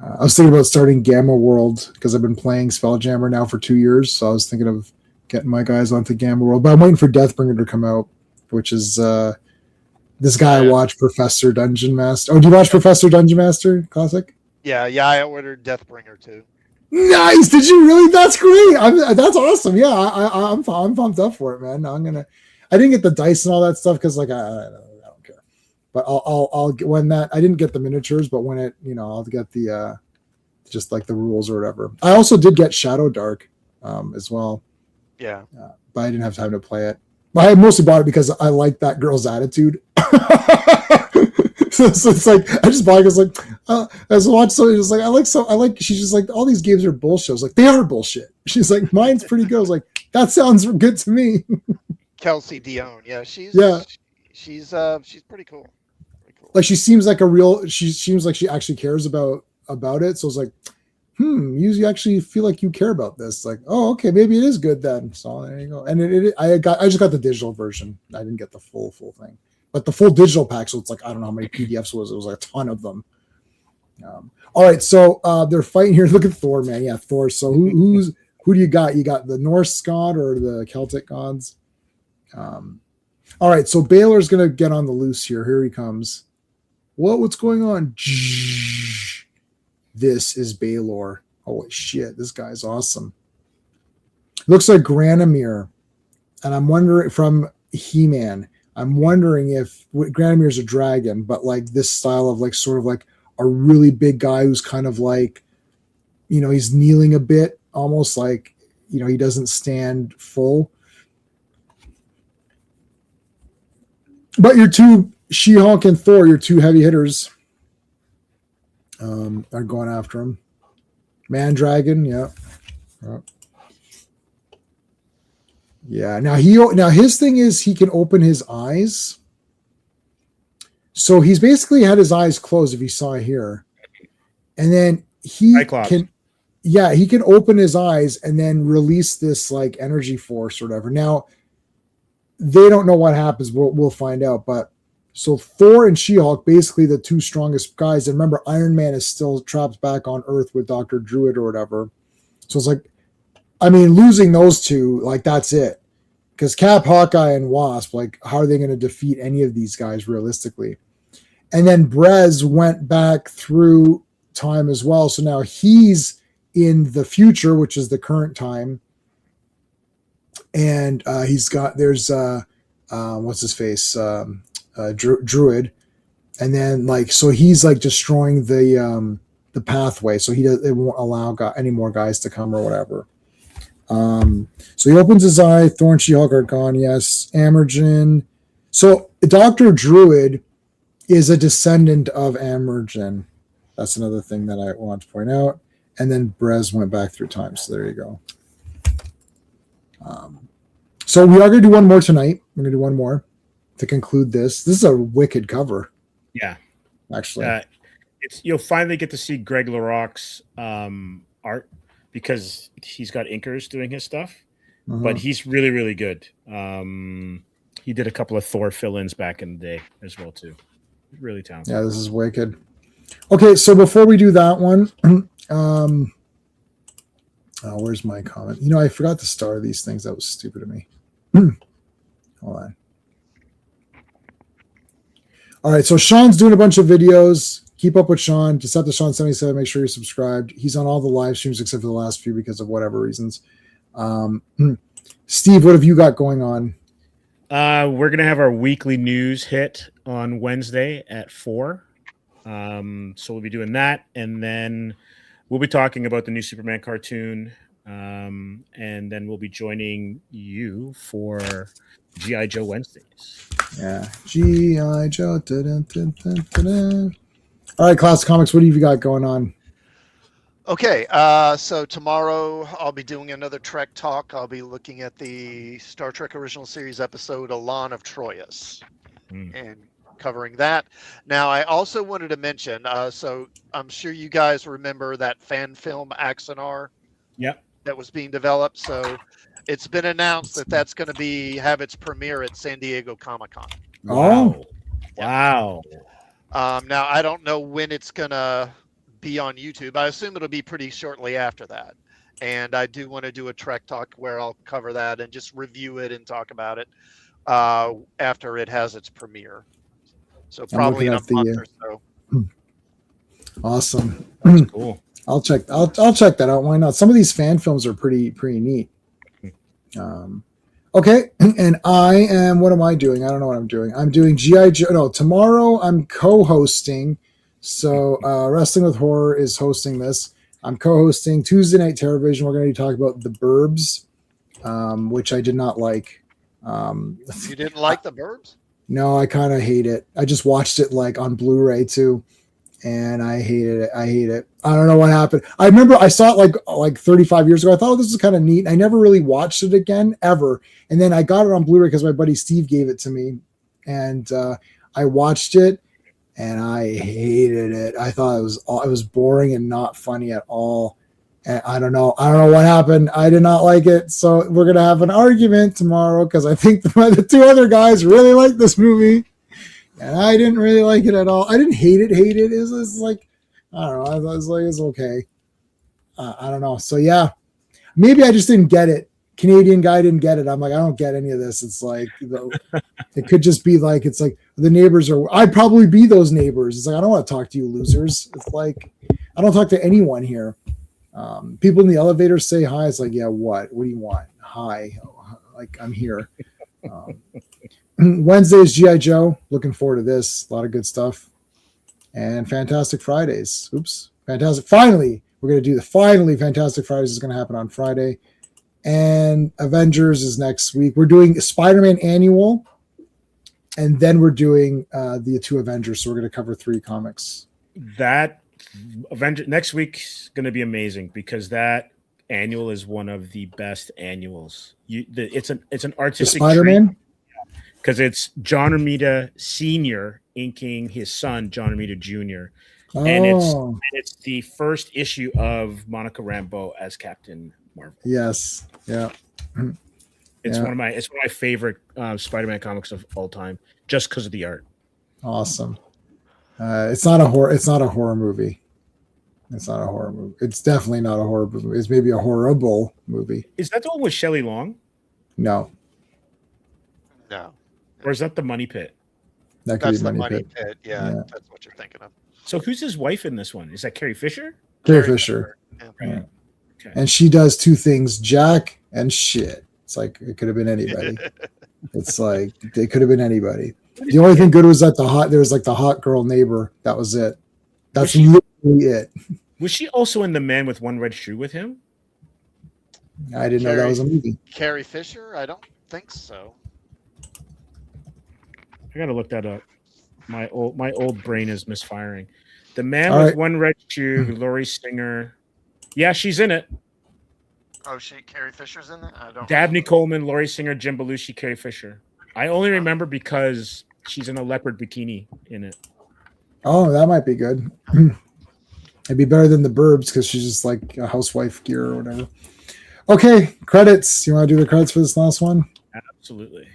I was thinking about starting Gamma World because I've been playing Spelljammer now for 2 years, so I was thinking of getting my guys onto Gamma World. But I'm waiting for Deathbringer to come out, which is this guy I watched, Professor Dungeon Master. Oh, do you watch Professor Dungeon Master Classic? Yeah, I ordered Deathbringer too. Nice. Did you really? That's great. That's awesome. Yeah, I'm pumped up for it, man. I didn't get the dice and all that stuff because like I don't care. But I'll get when that I didn't get the miniatures, but when it I'll get the just like the rules or whatever. I also did get Shadow Dark as well. Yeah. But I didn't have time to play it. But I mostly bought it because I like that girl's attitude. So it's like I just bought it because like as I watched something, it's like I like she's just like all these games are bullshit. I was like, they are bullshit. She's like, mine's pretty good. I was like, that sounds good to me. Kelsey Dion. Yeah, she's pretty cool. Like she seems like she seems like she actually cares about it. So it's like, you actually feel like you care about this. Like, oh, okay, maybe it is good then. So there you go. And I just got the digital version. I didn't get the full thing. But the full digital pack, so it's like I don't know how many PDFs it was. It was like a ton of them. All right, so they're fighting here. Look at Thor, man. Yeah, Thor. So who do you got? You got the Norse god or the Celtic gods? All right, so Baylor's gonna get on the loose here. Here he comes. What's going on? This is Baylor. Holy shit, this guy's awesome. Looks like Granomir, and I'm wondering from He-Man. I'm wondering if Granomir's a dragon, but like this style of like sort of like a really big guy who's kind of like, you know, he's kneeling a bit, almost like, you know, he doesn't stand full. But your two, She-Hulk and Thor, your two heavy hitters, are going after him. Man-Dragon, yeah. Yeah. Now his thing is he can open his eyes. So he's basically had his eyes closed, if you saw here. And then he can open his eyes and then release this like energy force or whatever. Now they don't know what happens. We'll find out. But so Thor and She-Hulk, basically the two strongest guys. And remember, Iron Man is still trapped back on Earth with Dr. Druid or whatever. So it's like, I mean, losing those two, like that's it. Because Cap, Hawkeye, and Wasp, like, how are they going to defeat any of these guys realistically? And then Brez went back through time as well. So now he's in the future, which is the current time. And there's what's his face? Druid. And then like, so he's like destroying the pathway. So it won't allow any more guys to come or whatever. So he opens his eye. Thor and She-Hulk are gone. Yes. Amergen. So Dr. Druid is a descendant of Amergen. That's another thing that I want to point out. And then Brez went back through time. So there you go. So we are going to do one more tonight. We're going to do one more to conclude this. This is a wicked cover. Yeah. Actually. You'll finally get to see Greg LaRocque's art because he's got inkers doing his stuff. But he's really, really good. He did a couple of Thor fill-ins back in the day as well, too. Really talented. Yeah, this is wicked. Okay, so before we do that one, where's my comment? You know, I forgot to star these things. That was stupid of me. Hold on. All right, so Sean's doing a bunch of videos. Keep up with Sean. Just up to Sean77. Make sure you're subscribed. He's on all the live streams except for the last few because of whatever reasons. Steve, what have you got going on? We're going to have our weekly news hit on Wednesday at 4. So we'll be doing that. And then we'll be talking about the new Superman cartoon. And then we'll be joining you for G.I. Joe Wednesdays. Yeah. G.I. Joe. All right, Classic Comics, what have you got going on? Okay, so tomorrow I'll be doing another Trek talk. I'll be looking at the Star Trek Original Series episode, Elan of Troyes, and covering that. Now, I also wanted to mention, so I'm sure you guys remember that fan film Axanar that was being developed. So it's been announced that that's going to have its premiere at San Diego Comic-Con. Oh, wow. Now, I don't know when it's going to be on YouTube. I assume it'll be pretty shortly after that. And I do want to do a Trek talk where I'll cover that and just review it and talk about it after it has its premiere. So probably in a month or so. Awesome. That's cool. I'll check that out. Why not? Some of these fan films are pretty neat. Okay, and what am I doing? I don't know what I'm doing. I'm doing G.I. Joe. No, tomorrow I'm co-hosting. So Wrestling with Horror is hosting this. I'm co-hosting Tuesday Night Television. We're going to talk about The Burbs, which I did not like. You didn't like The Burbs? No, I kind of hate it. I just watched it like on Blu-ray too, and I hated it. I hate it. I don't know what happened. I remember I saw it like 35 years ago. I thought, this is kind of neat. I never really watched it again ever. And then I got it on Blu-ray because my buddy Steve gave it to me, and I watched it, and I hated it. I thought it was boring and not funny at all. And I don't know what happened. I did not like it. So we're gonna have an argument tomorrow because I think the two other guys really like this movie, and I didn't really like it at all. I didn't hate it. It was like, I don't know. I was like, it's okay. I don't know. So yeah, maybe I just didn't get it. Canadian guy didn't get it. I'm like, I don't get any of this. It's like, it could just be like, it's like the neighbors I'd probably be those neighbors. It's like, I don't want to talk to you losers. It's like, I don't talk to anyone here. People in the elevator say hi. It's like, yeah, what do you want? Hi, like I'm here. Wednesday is GI Joe. Looking forward to this. A lot of good stuff. And Fantastic Fridays. Finally, we're going to do Fantastic Fridays is going to happen on Friday. And Avengers is next week. We're doing Spider-Man Annual. And then we're doing the 2 Avengers. So we're going to cover 3 comics. That Avenger next week's going to be amazing because that annual is one of the best annuals. It's an artistic Spider-Man? Because it's John Romita Sr. inking his son, John Romita Jr. Oh. And it's the first issue of Monica Rambeau as Captain Marvel. Yes. Yeah. It's one of my favorite Spider-Man comics of all time, just because of the art. Awesome. It's not a horror movie. It's not a horror movie. It's definitely not a horror movie. It's maybe a horrible movie. Is that the one with Shelley Long? No. Or is that the Money Pit? That could That's be the Money Money Pit. Pit. Yeah, that's what you're thinking of. So who's his wife in this one? Is that Carrie Fisher? Carrie Fisher. Yeah. Okay. And she does 2 things, Jack and shit. It's like it could have been anybody. It's like they could have been anybody. The only thing good was that there was like the hot girl neighbor. That was it. That's literally it. Was she also in The Man with One Red Shoe with him? I didn't know that was a movie. Carrie Fisher? I don't think so. I gotta look that up. My old brain is misfiring. The Man All with right. One Red Shoe, Laurie Singer. Yeah, she's in it. Oh, Carrie Fisher's in it? I don't Dabney Coleman, Laurie Singer, Jim Belushi, Carrie Fisher. I only remember because she's in a leopard bikini in it. Oh, that might be good. It'd be better than the Burbs because she's just like a housewife gear or whatever. Okay, credits. You want to do the credits for this last one? Absolutely.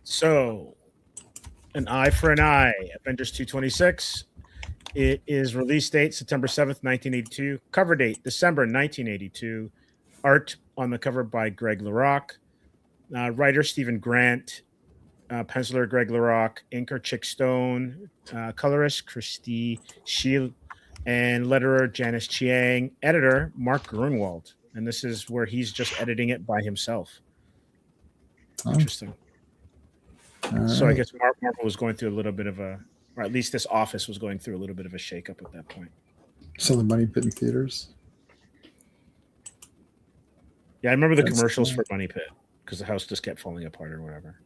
So, An Eye for an Eye, Avengers 226. It is release date September 7th, 1982. Cover date December 1982. Art on the cover by Greg LaRocque. Writer Stephen Grant. Penciler Greg LaRocque. Inker Chick Stone. Colorist Christy Shield. And letterer Janice Chiang. Editor Mark Grunwald. And this is where he's just editing it by himself. Interesting. So I guess Marvel was going through a little bit of or at least this office was going through a little bit of a shakeup at that point. So the Money Pit in theaters. Yeah, I remember the commercials for Money Pit because the house just kept falling apart or whatever.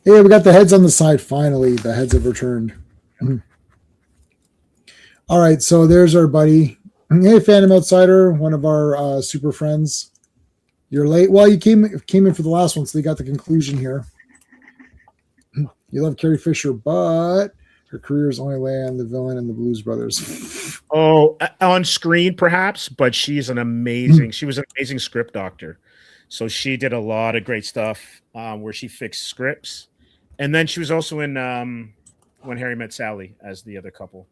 Yeah, we got the heads on the side. Finally, the heads have returned. All right, so there's our buddy. Hey, Phantom Outsider, one of our super friends. You're late. Well, you came in for the last one, so they got the conclusion here. You love Carrie Fisher, but her careers only lay on the villain and the Blues Brothers. Oh, on screen perhaps, but she's an amazing. She was an amazing script doctor, so she did a lot of great stuff where she fixed scripts, and then she was also in When Harry Met Sally as the other couple.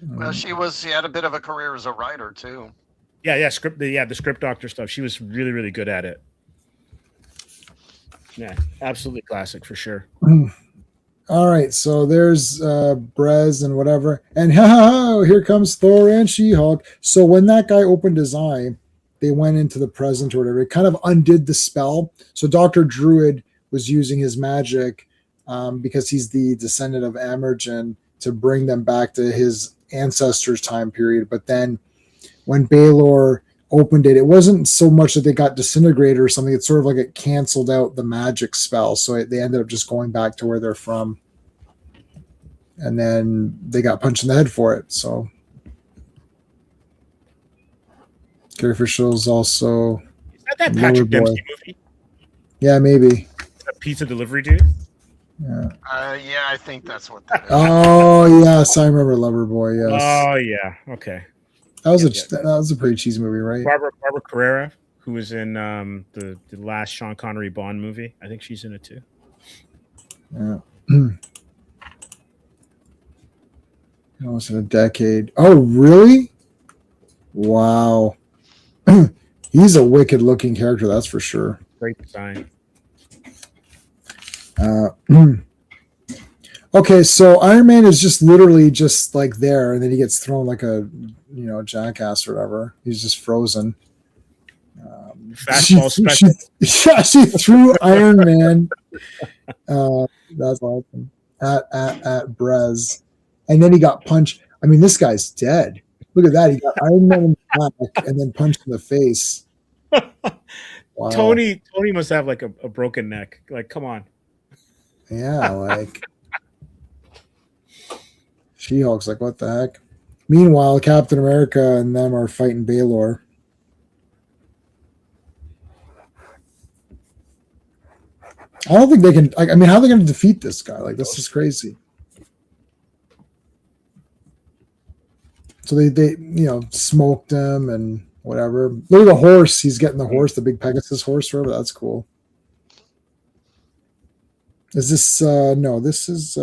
Well, she had a bit of a career as a writer too. Yeah, the script doctor stuff. She was really, really good at it. Yeah, absolutely classic for sure. All right, so there's Brez and whatever, and here comes Thor and She-Hulk. So when that guy opened his eye, they went into the present or whatever. It kind of undid the spell. So Dr. Druid was using his magic because he's the descendant of Amergen to bring them back to his ancestors' time period. But then when Baylor opened it, it wasn't so much that they got disintegrated or something. It's sort of like it canceled out the magic spell. So they ended up just going back to where they're from. And then they got punched in the head for it. So Carrie Fisher's also... Is that Patrick Dempsey movie? Yeah, maybe. A pizza delivery dude? Yeah. Yeah, I think that's what that is. Oh, yes. I remember Loverboy, yes. Oh, yeah. Okay. That was a pretty cheesy movie, right? Barbara Carrera, who was in the last Sean Connery Bond movie. I think she's in it too. Yeah. Almost in a decade. Oh, really? Wow. He's a wicked looking character, that's for sure. Great design. Okay, so Iron Man is just literally just like there, and then he gets thrown like a jackass or whatever. He's just frozen. Fastball special. She threw Iron Man. That's awesome. At Brez, and then he got punched. I mean, this guy's dead. Look at that. He got Iron Man in the back and then punched in the face. Wow. Tony must have like a broken neck. Like, come on. Yeah, like She-Hulk's like, what the heck? Meanwhile, Captain America and them are fighting Baylor. I don't think they can. I mean, how are they going to defeat this guy? Like, this is crazy. So they smoked him and whatever. Look at the horse. He's getting the horse, the big Pegasus horse, whatever. That's cool. Is this no? This is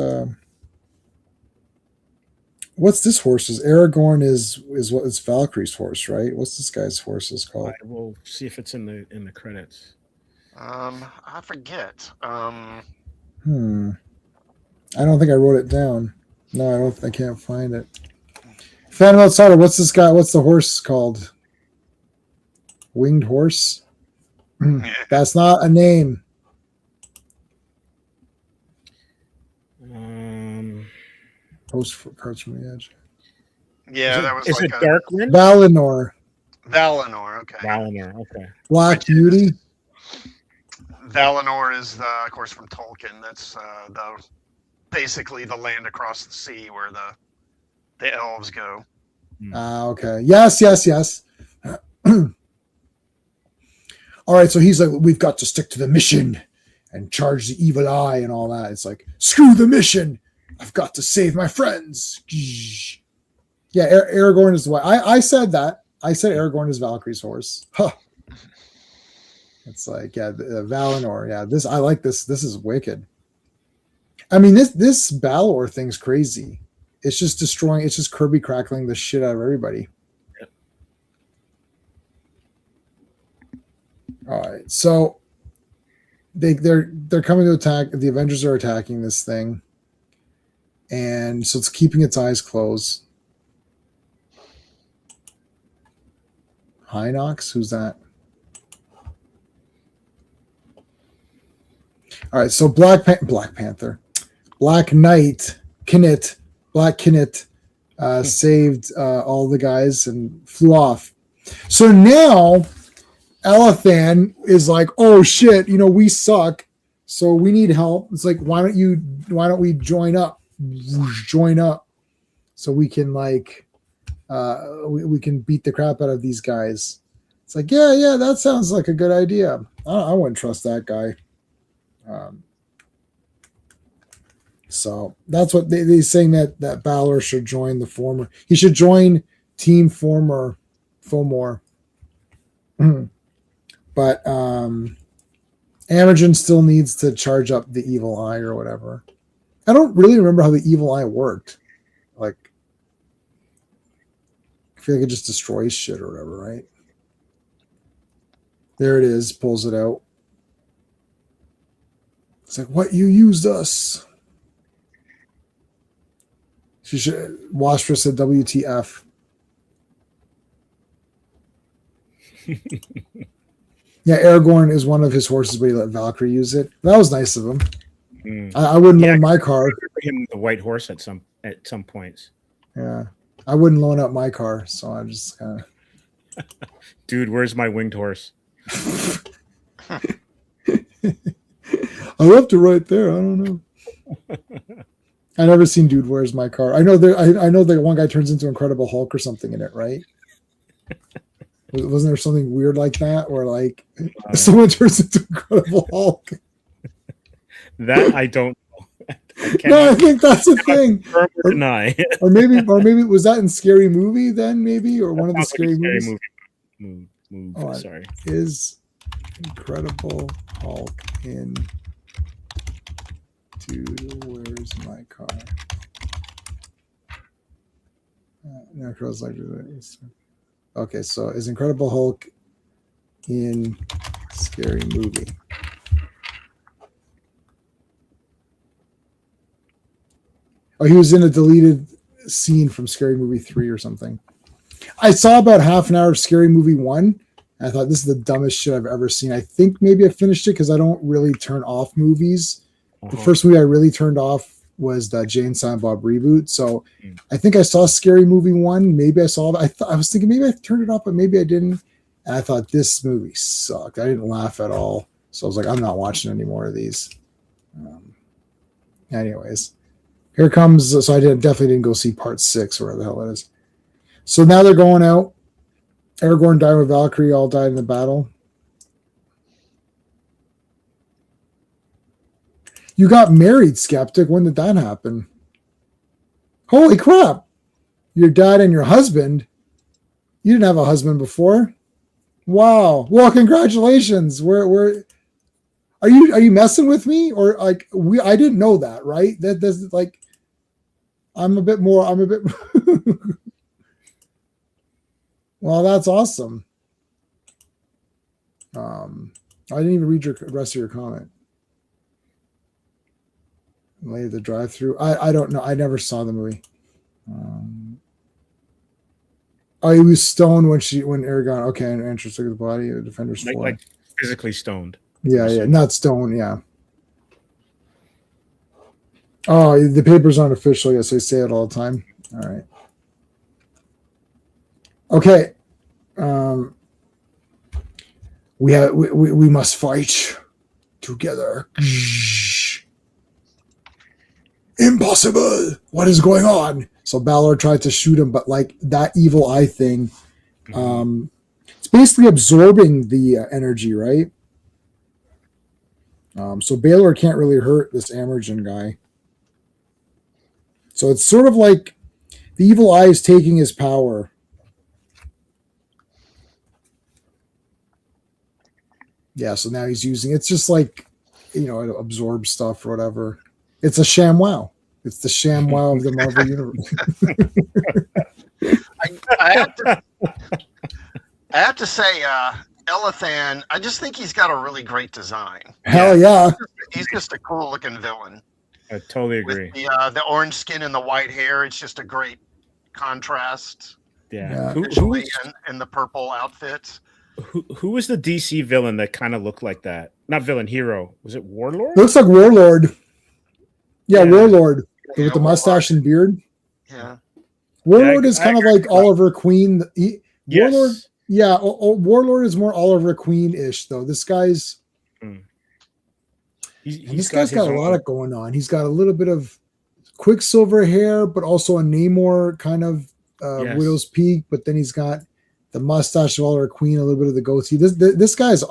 what's this horse? Is Aragorn is what is Valkyrie's horse, right? What's this guy's horse is called? We'll see if it's in the credits. I forget. I don't think I wrote it down. No, I don't. I can't find it. Phantom Outsider. What's this guy? What's the horse called? Winged horse. That's not a name. Post for cards from the edge. Yeah, that was Is like it Darkwind? Valinor. Valinor. Okay. Valinor. Okay. Black Beauty. Valinor is of course, from Tolkien. That's basically the land across the sea where the elves go. Okay. Yes. All right. So he's like, we've got to stick to the mission and charge the evil eye and all that. It's like, screw the mission. I've got to save my friends. Yeah, Aragorn is the way. I said that. I said Aragorn is Valkyrie's horse. Huh. It's like, yeah, Valinor. Yeah, I like this. This is wicked. I mean, this Balor thing's crazy. It's just destroying. It's just Kirby crackling the shit out of everybody. Yep. All right, so they're coming to attack. The Avengers are attacking this thing, and so it's keeping its eyes closed. Hinox, who's that? All right, so Black Panther, Black Knight, Black Knight saved all the guys and flew off. So now Elathan is like, oh shit, we suck, so we need help. It's like, why don't we join up, so we can like we can beat the crap out of these guys. It's like, yeah, that sounds like a good idea. I wouldn't trust that guy. So that's what they're saying, that Balor should join the former. He should join Team Fomor. But Imogen still needs to charge up the evil eye or whatever. I don't really remember how the evil eye worked. Like, I feel like it just destroys shit or whatever, right? There it is, pulls it out. It's like, what, you used us? She should. Washra said, WTF. Yeah, Aragorn is one of his horses, but he let Valkyrie use it. That was nice of him. I wouldn't loan my car. Him the white horse at some points. Yeah, I wouldn't loan out my car, so I just kind of. Dude, where's my winged horse? I left it right there. I don't know. I never seen Dude, Where's My Car? I know that one guy turns into Incredible Hulk or something in it, right? Wasn't there something weird like that, or like someone turns into Incredible Hulk? That I don't know. No, I think that's a thing. Or deny. or maybe was that in Scary Movie then? Maybe, or one of the scary movies. Move. Oh, sorry. Is Incredible Hulk in Dude, Where's My Car? No, okay, so is Incredible Hulk in Scary Movie? Oh, he was in a deleted scene from Scary Movie 3 or something. I saw about half an hour of Scary Movie 1. I thought this is the dumbest shit I've ever seen. I think maybe I finished it because I don't really turn off movies. The first movie I really turned off was the Jay and Silent Bob reboot. So I think I saw Scary Movie 1. Maybe I saw it. I was thinking maybe I turned it off, but maybe I didn't. And I thought this movie sucked. I didn't laugh at all. So I was like, I'm not watching any more of these. Anyways, here comes. So I definitely didn't go see part 6 or where the hell it is. So now they're going out. Aragorn died with Valkyrie, all died in the battle. You got married, Skeptic. When did that happen? Holy crap. Your dad and your husband. You didn't have a husband before. Wow. Well, congratulations. Where are you messing with me? Or like I didn't know that, right? That's like I'm a bit well, that's awesome. I didn't even read the rest of your comment. Later the drive-through. I don't know. I never saw the movie. Oh, he was stoned when Aragorn. Okay, and Entrance look at the body of the Defender's like physically stoned. Yeah, not stoned. Yeah. Oh, the paper's unofficial. Yes, they say it all the time. All right. Okay. We must fight together. Impossible. What is going on? So Balor tried to shoot him, but like that evil eye thing, it's basically absorbing the energy, right? So Balor can't really hurt this Amergen guy. So it's sort of like the evil eye is taking his power. Yeah, so now he's using it's just like, it absorbs stuff or whatever. It's a ShamWow. It's the ShamWow of the Marvel universe. I have to say, Elathan, I just think he's got a really great design. Hell yeah. He's just a cool looking villain. I totally agree. With the orange skin and the white hair, it's just a great contrast. Yeah. Visually, and the purple outfit. Who was the DC villain that kind of looked like that? Not villain, hero. Was it Warlord? Looks like Warlord. Yeah, Warlord with the mustache and beard. Yeah. Warlord is kind of like Oliver Queen. Yes. Warlord, yeah, Warlord is more Oliver Queen-ish, though. This guy's this guy's got a lot going on. He's got a little bit of Quicksilver hair, but also a Namor kind of Widow's Peak, but then he's got the mustache of Oliver Queen, a little bit of the goatee. This guy's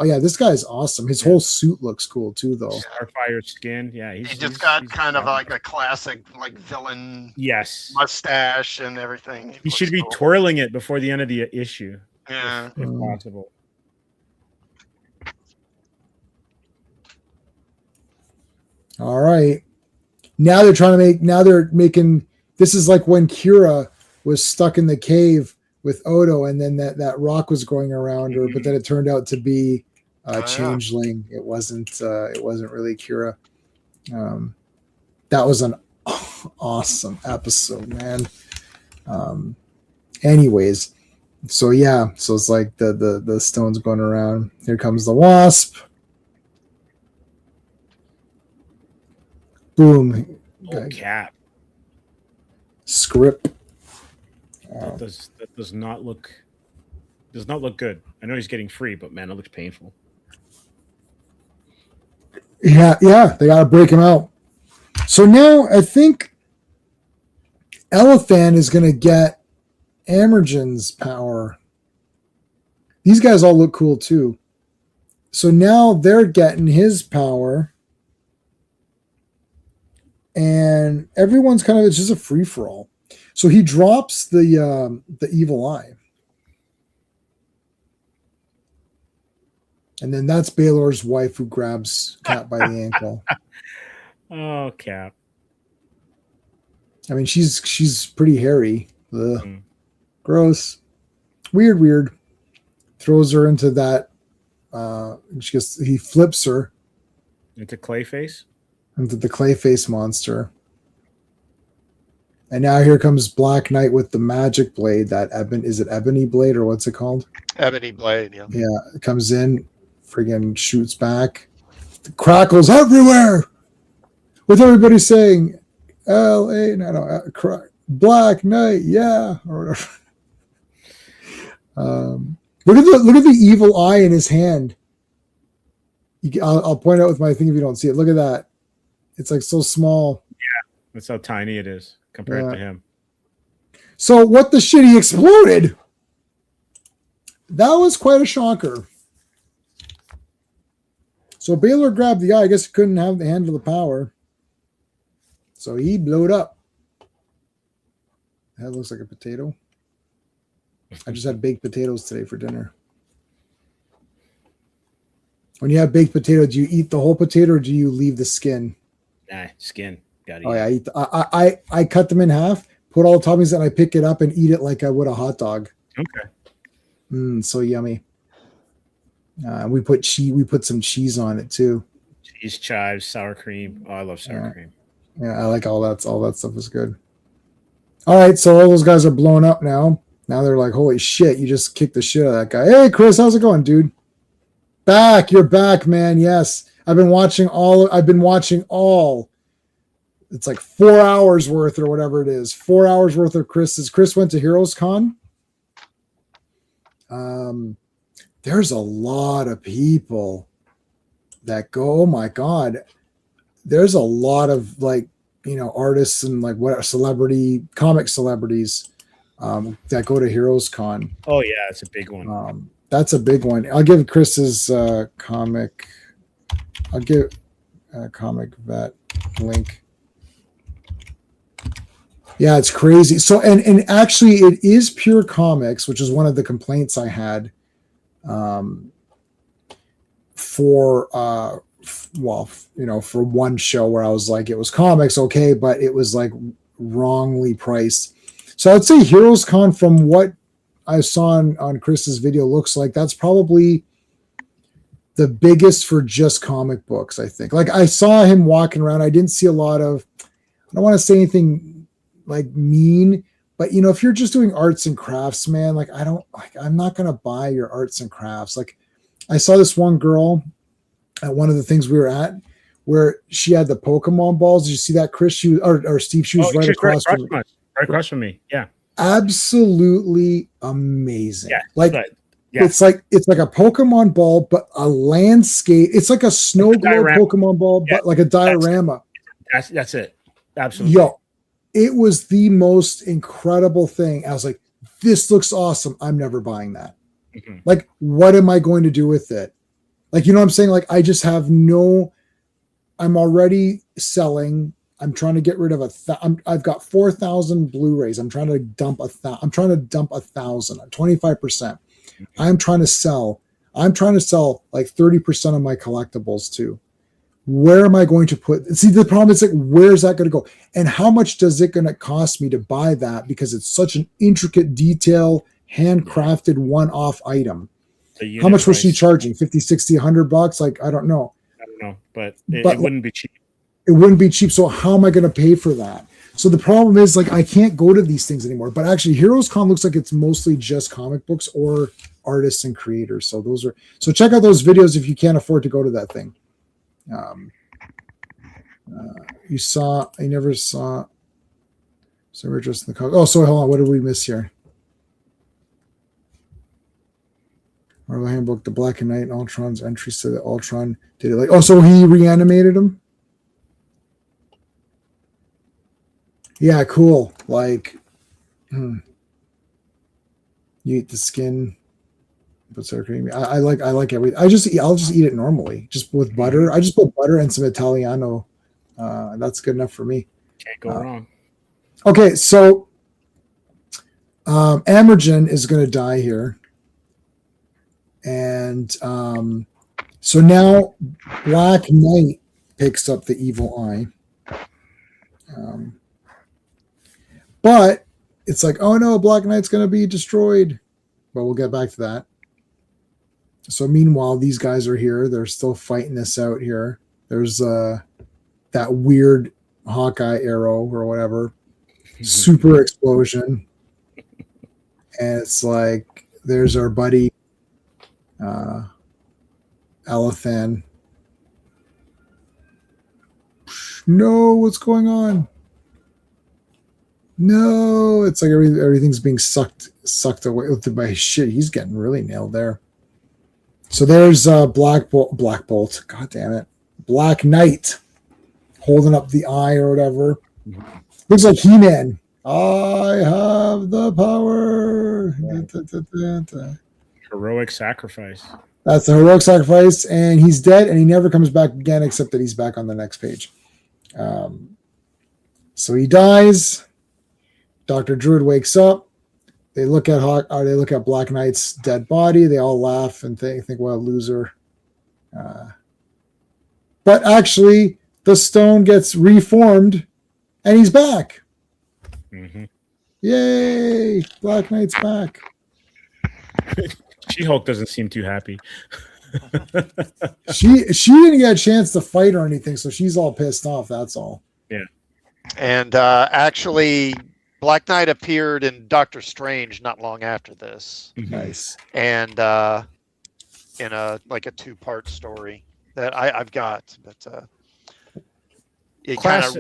awesome. His whole suit looks cool too, though. Starfire skin, yeah. He just got kind of like a classic like villain. Yes, mustache and everything. He should be twirling it before the end of the issue. Yeah, if possible. All right. Now they're making. This is like when Kira was stuck in the cave with Odo, and then that rock was growing around her, but then it turned out to be a changeling. It wasn't really Kira. That was an awesome episode, man. Anyways, so it's like the stones going around. Here comes the wasp. Boom. Oh, Cap. Script. That does not look good. I know he's getting free, but man, it looks painful. Yeah, they gotta break him out. So now I think Elathan is gonna get Amergen's power. These guys all look cool too. So now they're getting his power. And everyone's kind of, it's just a free for all. So he drops the evil eye. And then that's Balor's wife who grabs Cap by the ankle. Oh, Cap. I mean, she's pretty hairy. Gross. Weird. Throws her into that. He flips her. Into Clayface? Into the Clayface monster. And now here comes Black Knight with the magic blade. That is it ebony blade or what's it called? Ebony blade. Yeah. Yeah, it comes in, friggin' shoots back. The crackles everywhere. With everybody saying, "L.A. Black Knight, yeah," or whatever. Look at the evil eye in his hand. I'll point out with my thing if you don't see it. Look at that. It's like so small. Yeah, that's how tiny it is compared to him. So what the shit? He exploded. That was quite a shocker. So Baylor grabbed the eye. I guess he couldn't have the handle the power. So he blew it up. That looks like a potato. I just had baked potatoes today for dinner. When you have baked potato, do you eat the whole potato or do you leave the skin? Nah, skin. Gotta eat. I cut them in half, put all the toppings, and I pick it up and eat it like I would a hot dog. Okay. So yummy. We put some cheese on it too. Cheese, chives, sour cream. Oh, I love sour cream. Yeah, I like all that. All that stuff is good. All right, so all those guys are blown up now. Now they're like, holy shit, you just kicked the shit out of that guy. Hey, Chris, how's it going, dude? You're back, man. Yes. I've been watching all. It's like 4 hours worth or whatever it is. 4 hours worth of Chris's. Chris went to Heroes Con. There's a lot of people that go, oh my God. There's a lot of artists and comic celebrities that go to Heroes Con. Oh yeah, it's a big one. That's a big one. I'll give Chris's comic. I'll give a comic vet link. Yeah, it's crazy. So and actually, it is Pure Comics, which is one of the complaints I had. For one show where I was like, it was comics, okay, but it was like wrongly priced. So I'd say Heroes Con, from what I saw on Chris's video, looks like that's probably the biggest for just comic books, I think. Like I saw him walking around. I didn't see a lot of, I don't want to say anything like mean, but if you're just doing arts and crafts, man, I'm not going to buy your arts and crafts. Like I saw this one girl at one of the things we were at where she had the Pokemon balls. Did you see that, Chris? Or Steve? She was right across from me. Yeah. Absolutely amazing. Yeah. It's like a Pokemon ball, but a landscape. It's like a snow globe Pokemon ball, but like a diorama. That's it. Absolutely. Yo, it was the most incredible thing. I was like, this looks awesome. I'm never buying that. Mm-hmm. Like, what am I going to do with it? Like, you know what I'm saying? Like, I just have I'm already selling. I'm trying to get rid of I've got 4,000 Blu-rays. I'm trying to dump 1,000. I'm trying to dump 1,000, 25%. I'm trying to sell like 30% of my collectibles too. Where am I going to put? See, the problem is like, where's that going to go? And how much does it going to cost me to buy that? Because it's such an intricate detail, handcrafted one-off item. How much was she charging? 50, 60, $100? Like, I don't know. But it wouldn't be cheap. It wouldn't be cheap. So how am I going to pay for that? So the problem is, like, I can't go to these things anymore. But actually, Heroes Con looks like it's mostly just comic books or artists and creators. So check out those videos if you can't afford to go to that thing. I never saw. So we're just in the. Oh, so hold on. What did we miss here? Marvel Handbook, the Black and Knight, and Ultron's entries to the Ultron. Did it like? Oh, so he reanimated him. Yeah, cool. Like, you eat the skin, put sour cream. I like everything. I'll just eat it normally, just with butter. I just put butter and some Italiano. That's good enough for me. Can't go wrong. Okay, so Amergen is going to die here, and so now Black Knight picks up the evil eye. But it's like, oh no, Black Knight's going to be destroyed. But we'll get back to that. So meanwhile, these guys are here. They're still fighting this out here. There's that weird Hawkeye arrow or whatever. super explosion. And it's like, there's our buddy, Elathan. No, what's going on? No, it's like everything's being sucked away by shit. He's getting really nailed there. So there's Black Bolt. God damn it. Black Knight holding up the eye or whatever. Looks like He-Man. I have the power. Heroic sacrifice. That's the heroic sacrifice, and he's dead, and he never comes back again, except that he's back on the next page. So he dies. Dr. Druid wakes up. They look at Black Knight's dead body. They all laugh and think what a loser. But actually, the stone gets reformed, and he's back. Mm-hmm. Yay! Black Knight's back. She-Hulk doesn't seem too happy. She didn't get a chance to fight or anything, so she's all pissed off. That's all. Yeah. And actually, Black Knight appeared in Doctor Strange not long after this. Nice. And in a 2-part story that I've got, but it kind of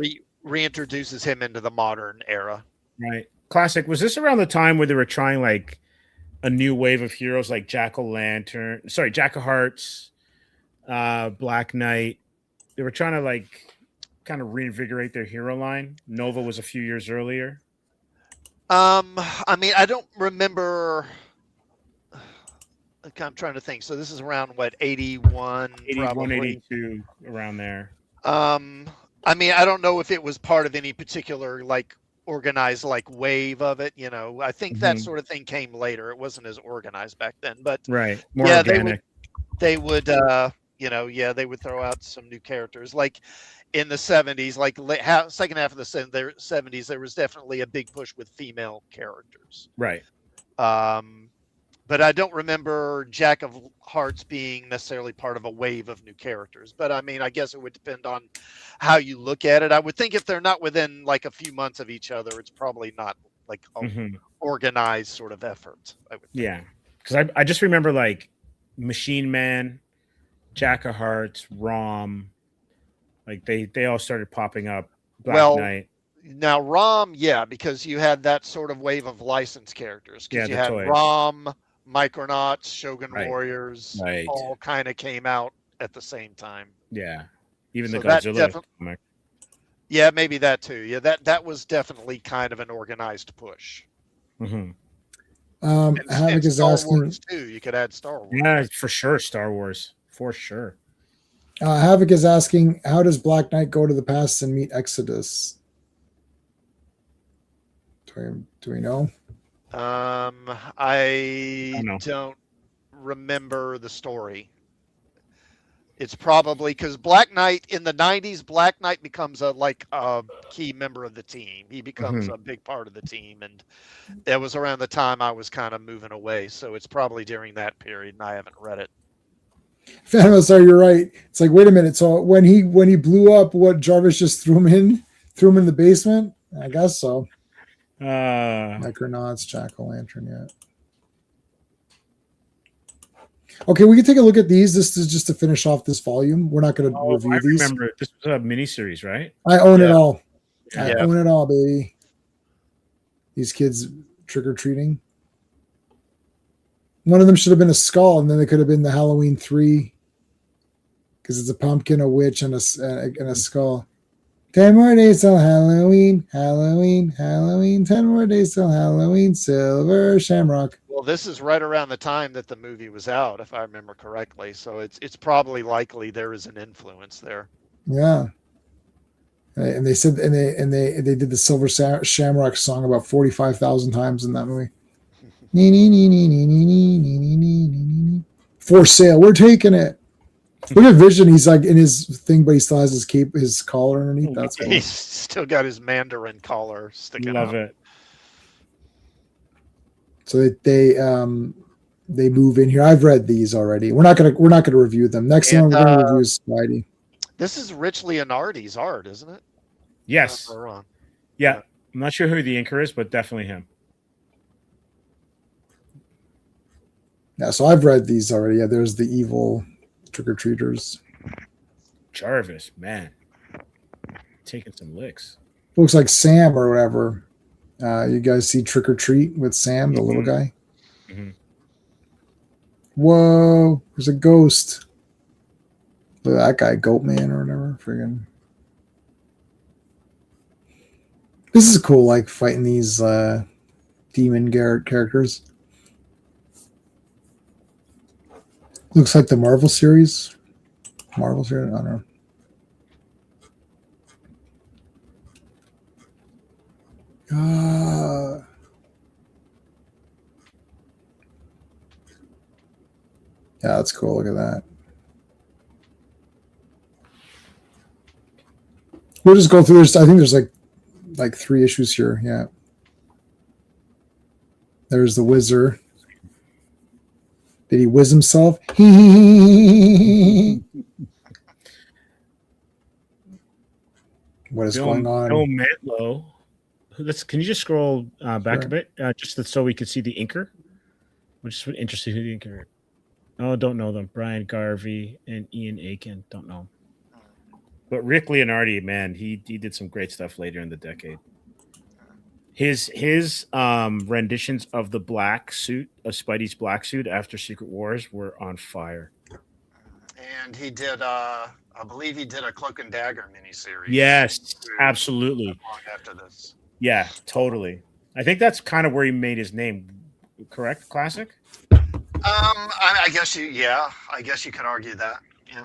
reintroduces him into the modern era. Right. Classic. Was this around the time where they were trying like a new wave of heroes like Jack of Hearts, Black Knight? They were trying to kind of reinvigorate their hero line. Nova was a few years earlier. I mean, I don't remember. I'm trying to think. So this is around what, 81, 82, around there. I mean, I don't know if it was part of any particular organized wave of it. I think that sort of thing came later. It wasn't as organized back then, but right, more organic. They would they would throw out some new characters in the 70s, second half of the 70s. There was definitely a big push with female characters. Right. But I don't remember Jack of Hearts being necessarily part of a wave of new characters. But I mean, I guess it would depend on how you look at it. I would think if they're not within a few months of each other, it's probably not an organized sort of effort. I would think. Yeah, because I just remember Machine Man, Jack of Hearts, Rom, they all started popping up. Black Knight. Now Rom, yeah, because you had that sort of wave of licensed characters. Because you had toys. Rom, Micronauts, Shogun Warriors, all kind of came out at the same time. Yeah, even the Godzilla comic. Yeah, maybe that too. Yeah, that was definitely kind of an organized push. Mm-hmm. Havoc is Star asking Wars too. You could add Star Wars. Yeah, for sure, Star Wars, for sure. Havoc is asking, how does Black Knight go to the past and meet Exodus? Do we know? I don't remember the story. It's probably because Black Knight in the 90s, Black Knight becomes a key member of the team. He becomes a big part of the team, and that was around the time I was kind of moving away. So it's probably during that period, and I haven't read it. Phantom, sorry, you're right. It's wait a minute. So when he blew up, what, Jarvis just threw him in the basement? I guess so. Micronauts, Jack-o'-lantern, yeah. Okay, we can take a look at these. This is just to finish off this volume. We're not going to review these. I remember this was a miniseries, right? I own it all. I own it all, baby. These kids trick-or-treating. One of them should have been a skull, and then it could have been the Halloween 3, because it's a pumpkin, a witch, and a skull. 10 more days till Halloween, Halloween, Halloween. 10 more days till Halloween, Silver Shamrock. Well, this is right around the time that the movie was out, if I remember correctly. So it's probably likely there is an influence there. Yeah. And they said, and they did the Silver Shamrock song about 45,000 times in that movie. For sale, we're taking it. Look at Vision. He's in his thing, but he still has his cape, his collar underneath. That's cool. He's still got his Mandarin collar sticking out. Love it. So they move in here. I've read these already. We're not gonna review them. Next one we're gonna review is Spidey. This is Rich Leonardi's art, isn't it? Yes. Yeah. I'm not sure who the inker is, but definitely him. Yeah, so I've read these already. Yeah, there's the evil trick-or-treaters. Jarvis, man. Taking some licks. Looks like Sam or whatever. You guys see Trick or Treat with Sam, the little guy? Mm-hmm. Whoa, there's a ghost. Look at that guy, Goat Man or whatever. Friggin'. This is cool, like fighting these demon Garrett characters. Looks like the Marvel series. Marvel series? I don't know. Yeah, that's cool. Look at that. We'll just go through this. I think there's like 3 issues here. Yeah. There's the Wizard. Did he whiz himself? What is going on? Bill Mantlo. Can you just scroll back a bit, just so we could see the inker? We're just interested who the inker is. Oh, don't know them. Brian Garvey and Ian Aiken. Don't know. But Rick Leonardi, man, he did some great stuff later in the decade. His renditions of the black suit, of Spidey's black suit after Secret Wars, were on fire. And he did, I believe he did a Cloak and Dagger miniseries. Yes, absolutely. After this. Yeah, totally. I think that's kind of where he made his name. Correct? Classic? I guess I guess you could argue that. Yeah.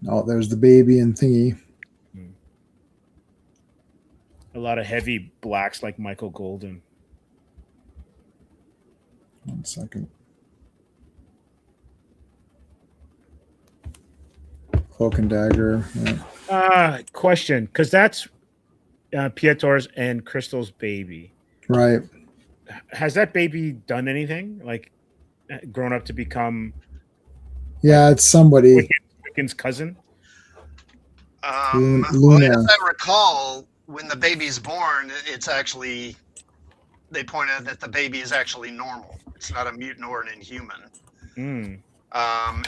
Oh, there's the baby and thingy. A lot of heavy blacks like Michael Golden. 1 second. Cloak and Dagger. Yeah. Question, because that's Pietor's and Crystal's baby. Right. Has that baby done anything? Like grown up to become? Yeah, it's somebody. Wiccan's cousin. Luna. Well, as I recall, when the baby's born, it's actually they point out that the baby is actually normal. It's not a mutant or an inhuman.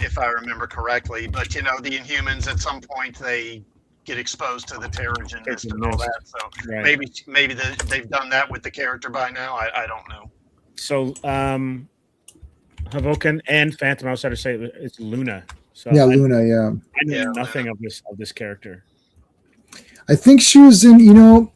If I remember correctly. But the Inhumans at some point they get exposed to the Terrigen Mist and all that. So maybe they've done that with the character by now. I don't know. So Havoken and Phantom Outsider say it's Luna. So Luna. Yeah. I know nothing of this character. I think she was in.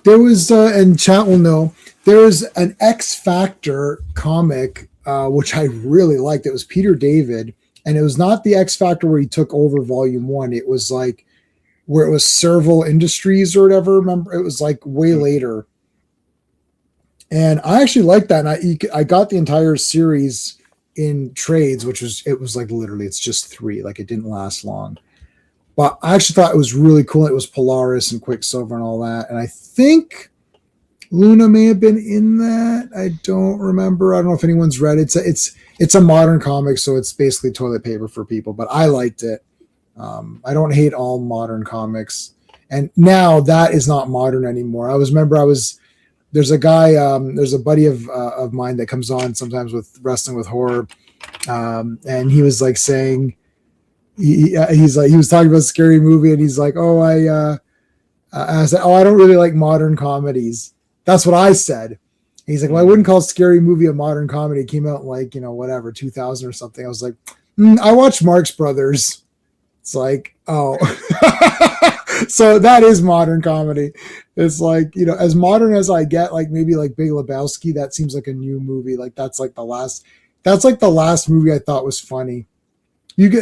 There was, and chat will know, there was an X Factor comic, which I really liked. It was Peter David, and it was not the X Factor where he took over Volume 1. It was like where it was Serval Industries or whatever. Remember, it was like way later. And I actually liked that. And I got the entire series in trades, it was like literally, it's just 3. Like it didn't last long. But I actually thought it was really cool. It was Polaris and Quicksilver and all that. And I think Luna may have been in that. I don't remember. I don't know if anyone's read it. It's a modern comic, so it's basically toilet paper for people. But I liked it. I don't hate all modern comics. And now that is not modern anymore. There's a guy, there's a buddy of mine that comes on sometimes with Wrestling with Horror. And he was like saying, he was talking about a scary movie, and he's like, I said, I don't really like modern comedies. That's what I said. He's like, well, I wouldn't call Scary Movie a modern comedy. It came out in like, whatever, 2000 or something. I was like, I watched Marx Brothers. It's like, oh, so that is modern comedy. It's like, as modern as I get, like maybe like Big Lebowski, that seems like a new movie. Like that's like the last movie I thought was funny.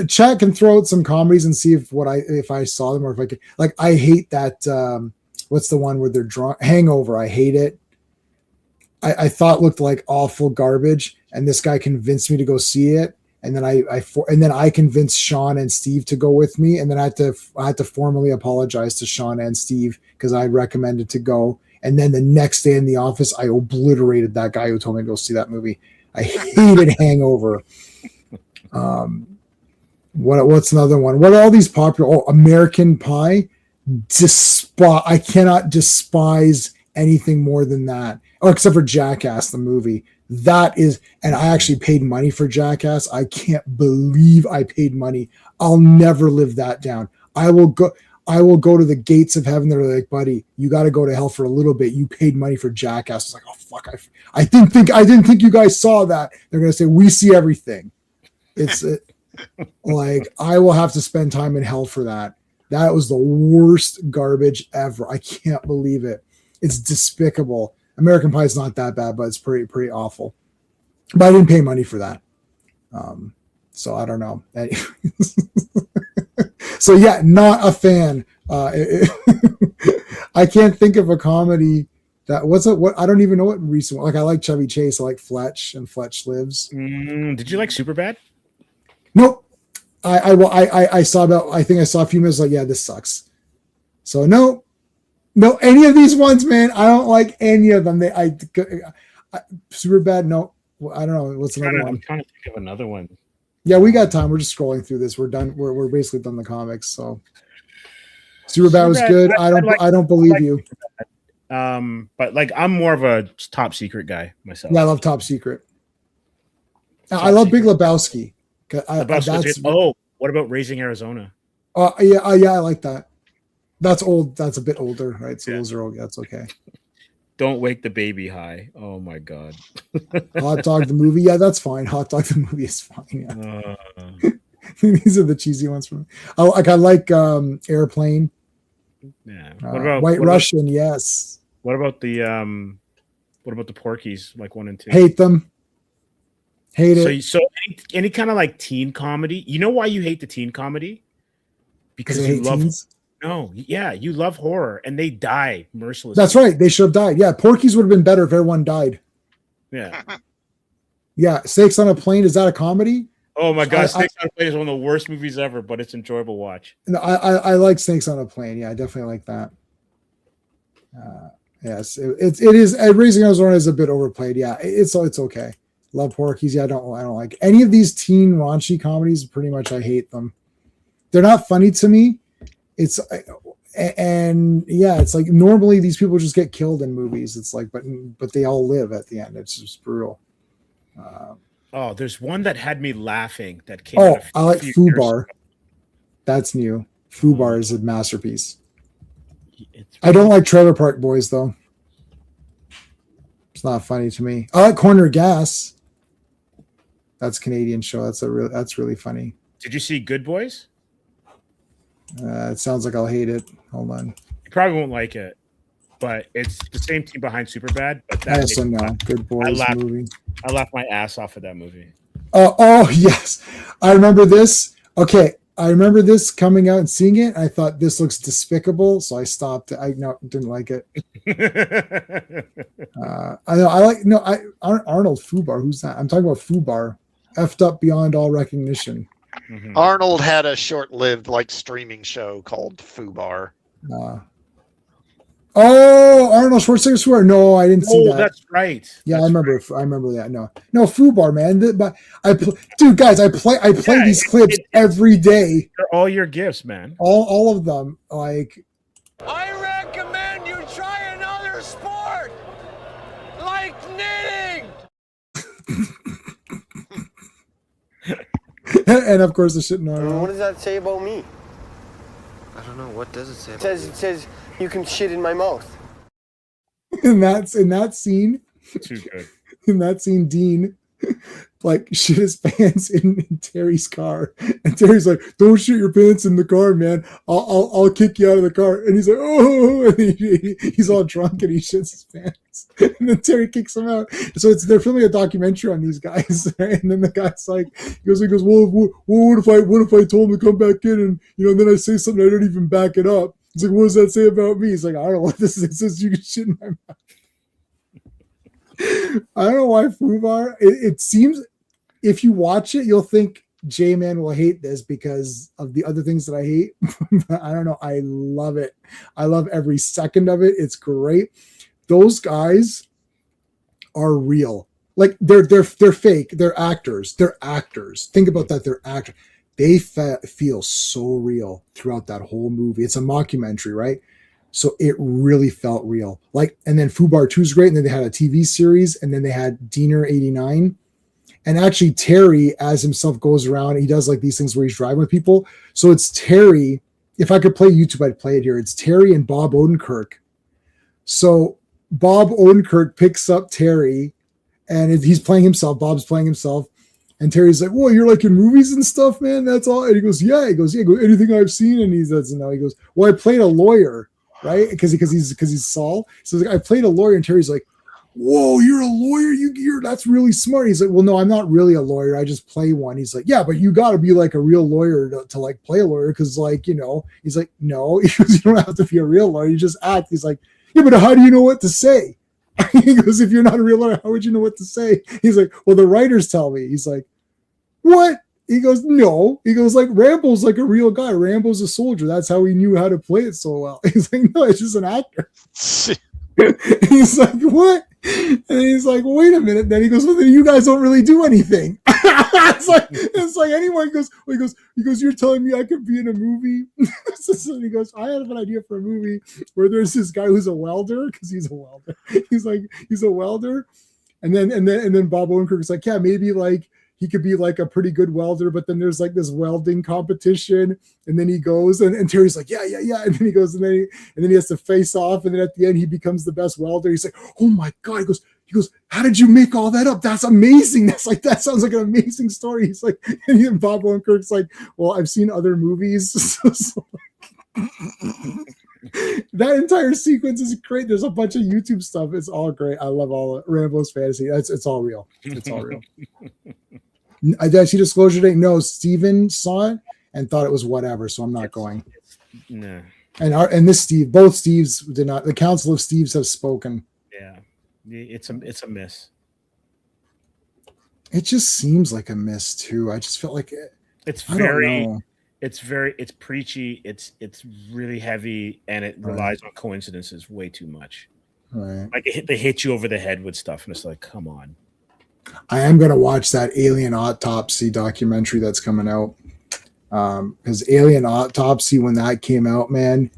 Chat can throw out some comedies and see if I saw them or if I could. Like I hate that. What's the one where they're drunk? Hangover. I hate it. I thought looked like awful garbage, and this guy convinced me to go see it, and then I convinced Sean and Steve to go with me, and then I had to formally apologize to Sean and Steve because I recommended to go, and then the next day in the office I obliterated that guy who told me to go see that movie. I hated Hangover. What's another one? What are all these popular? Oh, American Pie. I cannot despise anything more than that. Oh, except for Jackass, the movie. That is, and I actually paid money for Jackass. I can't believe I paid money. I'll never live that down. I will go to the gates of heaven. They're like, buddy, you got to go to hell for a little bit. You paid money for Jackass. It's like, oh fuck, I didn't think you guys saw that. They're gonna say we see everything. It's like I will have to spend time in hell for that. That was the worst garbage ever. I can't believe it. It's despicable. American Pie is not that bad, but it's pretty awful. But I didn't pay money for that. So I don't know. So yeah, not a fan. I can't think of a comedy that what I don't even know what recent one. Like I like Chevy Chase, I like Fletch and Fletch Lives. Did you like Superbad? Nope. I saw I think I saw a few minutes like, yeah, this sucks. So no, any of these ones, man, I don't like any of them. Superbad. No, I don't know. What's another one? I'm trying to think of another one. Yeah, we got time. We're just scrolling through this. We're done. We're basically done the comics. So Superbad was good. I don't believe you. But like I'm more of a Top Secret guy myself. Yeah, I love Top Secret. I love Big Lebowski. What about Raising Arizona? Yeah, I like that. That's old. That's a bit older, right? So those are old. That's okay. Don't Wake the Baby High. Oh my god. Hot Dog the movie. Yeah, that's fine. Hot Dog the movie is fine. Yeah. These are the cheesy ones from. I like Airplane. Yeah. White Russian? Yes. What about the Porkies? Like 1 and 2. Hate them. Hate it. So any kind of like teen comedy. You know why you hate the teen comedy? Because you love teens? No, yeah, you love horror, and they die mercilessly. That's right. They should have died. Yeah, Porky's would have been better if everyone died. Yeah. Yeah, Snakes on a Plane, is that a comedy? Oh my god, Snakes on a Plane is one of the worst movies ever, but it's enjoyable watch. No, I like Snakes on a Plane. Yeah, I definitely like that. Yes, it is. Raising Arizona is a bit overplayed. Yeah, it's okay. Love Porky's. Yeah, I don't like any of these teen raunchy comedies. Pretty much, I hate them. They're not funny to me. It's like normally these people just get killed in movies. It's like, but they all live at the end. It's just brutal. There's one that had me laughing that came. Oh, I like Fubar. That's new. Fubar is a masterpiece. I don't like Trailer Park Boys though. It's not funny to me. I like Corner Gas. That's a Canadian show. That's really funny. Did you see Good Boys? It sounds like I'll hate it. Hold on. You probably won't like it, but it's the same team behind Superbad. But that's Good Boys movie. I laughed my ass off of that movie. Oh yes, I remember this. Okay, I remember this coming out and seeing it. I thought this looks despicable, so I stopped. Didn't like it. Arnold Fubar. Who's that? I'm talking about Fubar. Effed up beyond all recognition. Mm-hmm. Arnold had a short-lived streaming show called Fubar. Arnold Schwarzenegger's Fubar. No, I didn't see that. That's right. Yeah, I remember that. No, Fubar, man. Guys, I play these clips every day. They're all your gifts, man. All of them. Like, I recommend you try another sport, like knitting. And of course, the shit in Arnold. What does that say about me? I don't know. What does it say? It says you can shit in my mouth. In that scene. Too good. In that scene, Dean shit his pants in Terry's car, and Terry's like, "Don't shit your pants in the car, man. I'll kick you out of the car." And he's like, "Oh!" And he's all drunk and he shits his pants, and then Terry kicks him out. So they're filming a documentary on these guys, right? And then the guy's like, he goes, "Well, what if I told him to come back in, and then I say something I don't even back it up?" He's like, "What does that say about me?" He's like, "I don't know what this is. It says you can shit in my mouth." I don't know why Fubar. It seems if you watch it, you'll think J-Man will hate this because of the other things that I hate. But I don't know. I love it. I love every second of it. It's great. Those guys are real. Like they're fake. They're actors. Think about that. They're actors. they feel so real throughout that whole movie. It's a mockumentary, right? So it really felt real. Like, and then Fubar 2 is great. And then they had a TV series, and then they had Diener 89. And actually Terry as himself goes around. He does like these things where he's driving with people. So it's Terry. If I could play YouTube, I'd play it here. It's Terry and Bob Odenkirk. So Bob Odenkirk picks up Terry, and he's playing himself. Bob's playing himself. And Terry's like, "Well, you're like in movies and stuff, man. That's all." And he goes, "Yeah." He goes, "Yeah." "Anything I've seen?" And he says, "No." He goes, "Well, I played a lawyer, right?" Because he's Saul. So he's like, "I played a lawyer." And Terry's like, "Whoa, you're a lawyer? You're that's really smart." He's like, "Well, no, I'm not really a lawyer. I just play one." He's like, "Yeah, but you got to be like a real lawyer to like play a lawyer, because like, you know." He's like, "No," he goes, "You don't have to be a real lawyer. You just act." He's like, "Yeah, but how do you know what to say?" He goes, "If you're not a real lawyer, how would you know what to say?" He's like, "Well, the writers tell me." He's like, "What?" He goes, "No." He goes, "Like Rambo's like a real guy. Rambo's a soldier. That's how he knew how to play it so well." He's like, "No, it's just an actor." He's like, "What?" And he's like, "Wait a minute." Then he goes, "Well, then you guys don't really do anything." it's like anyone goes, well, he goes, "You're telling me I could be in a movie?" So he goes, "I have an idea for a movie where there's this guy who's a welder," because he's a welder. He's like, he's a welder. And then Bob Odenkirk is like, "Yeah, maybe like he could be like a pretty good welder, but then there's like this welding competition." And then he goes and Terry's like, "Yeah. And then he goes and then he has to face off. And then at the end, he becomes the best welder. He's like, "Oh my God." He goes, "How did you make all that up? That's amazing. That sounds like an amazing story." He's like, and Bob Odenkirk's like, "Well, I've seen other movies." So that entire sequence is great. There's a bunch of YouTube stuff. It's all great. I love all of Rambo's fantasy. It's all real. It's all real. Did I see Disclosure Date? No, Steven saw it and thought it was whatever, so I'm not going. No. And both Steves did not. The Council of Steves have spoken. Yeah, it's a miss. It just seems like a miss too. I just felt like it's preachy. It's really heavy, and it relies on coincidences way too much. Right. Like they hit you over the head with stuff, and it's like, come on. I am going to watch that Alien Autopsy documentary that's coming out. Because Alien Autopsy, when that came out, man,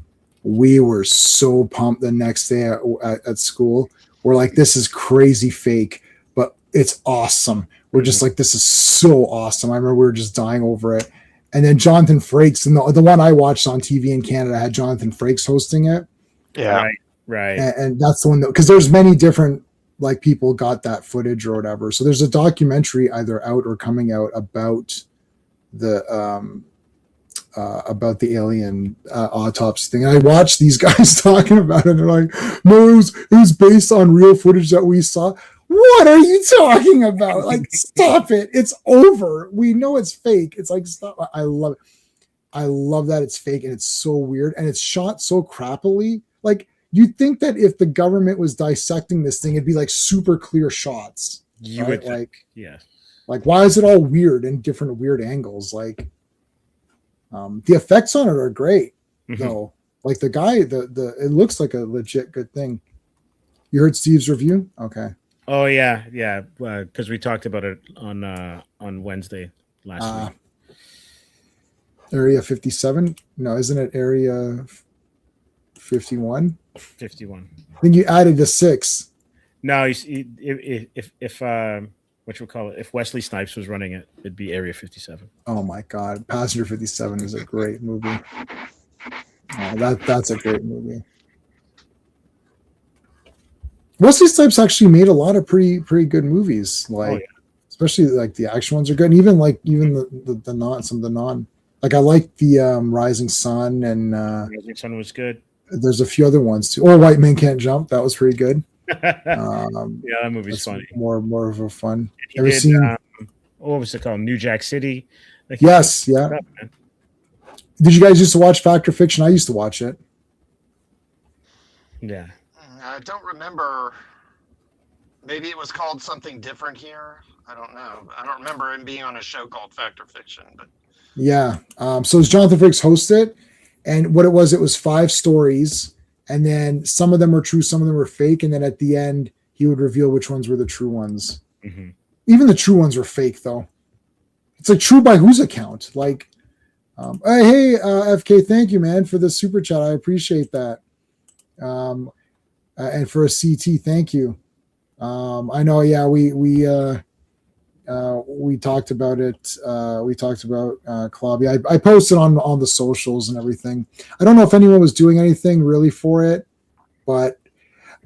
we were so pumped the next day at school. We're like, "This is crazy fake, but it's awesome." We're just like, "This is so awesome." I remember we were just dying over it. And then Jonathan Frakes, and the one I watched on TV in Canada had Jonathan Frakes hosting it. Yeah. Right. And that's the one that, because there's many different like people got that footage or whatever. So there's a documentary either out or coming out about the alien autopsy thing. And I watched these guys talking about it, and they're like, "No, it was based on real footage that we saw." What are you talking about? Like, stop it. It's over. We know it's fake. It's like, stop. I love it. I love that it's fake, and it's so weird, and it's shot so crappily. Like, you'd think that if the government was dissecting this thing, it'd be like super clear shots. You right? would think, like, yeah. Like, why is it all weird and different weird angles? Like, the effects on it are great, though. Like the guy, it looks like a legit good thing. You heard Steve's review? Okay. Oh yeah. Because we talked about it on Wednesday last week. Area 57? No, isn't it Area 51? 51. I think you added a 6. No, if what you call it, if Wesley Snipes was running it, it'd be Area 57. Oh my God, Passenger 57 is a great movie. That's a great movie. Wesley Snipes actually made a lot of pretty good movies, like especially like the action ones are good, and even the non, some of the non. Like I like the Rising Sun, and Rising Sun was good. There's a few other ones too. Or White Men Can't Jump, that was pretty good. Yeah, that movie's funny. More of a fun. Ever seen what was it called? New Jack City. Like, yes, yeah. Up, did you guys used to watch Fact or Fiction? I used to watch it. Yeah. I don't remember. Maybe it was called something different here. I don't know. I don't remember him being on a show called Fact or Fiction. But yeah. So as Jonathan Frakes hosted, and what it was 5 stories, and then some of them were true, some of them were fake, and then at the end he would reveal which ones were the true ones. Mm-hmm. Even the true ones were fake, though. It's like True by whose account? Like, hey, FK, thank you, man, for the super chat. I appreciate that. And for a CT, thank you. I know, yeah, we talked about it. We talked about Klobby. I posted on the socials and everything. I don't know if anyone was doing anything really for it, but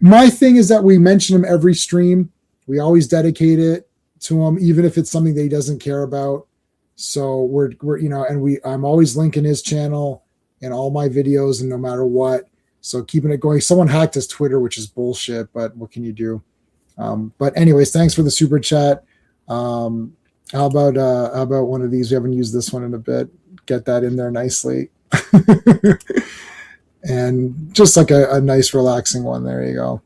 my thing is that we mention him every stream. We always dedicate it to him, even if it's something that he doesn't care about. So we're and I'm always linking his channel in all my videos, and no matter what. So keeping it going. Someone hacked his Twitter, which is bullshit, but what can you do? But anyways, thanks for the super chat. How about one of these? We haven't used this one in a bit. Get that in there nicely. And just like a nice relaxing one. There you go.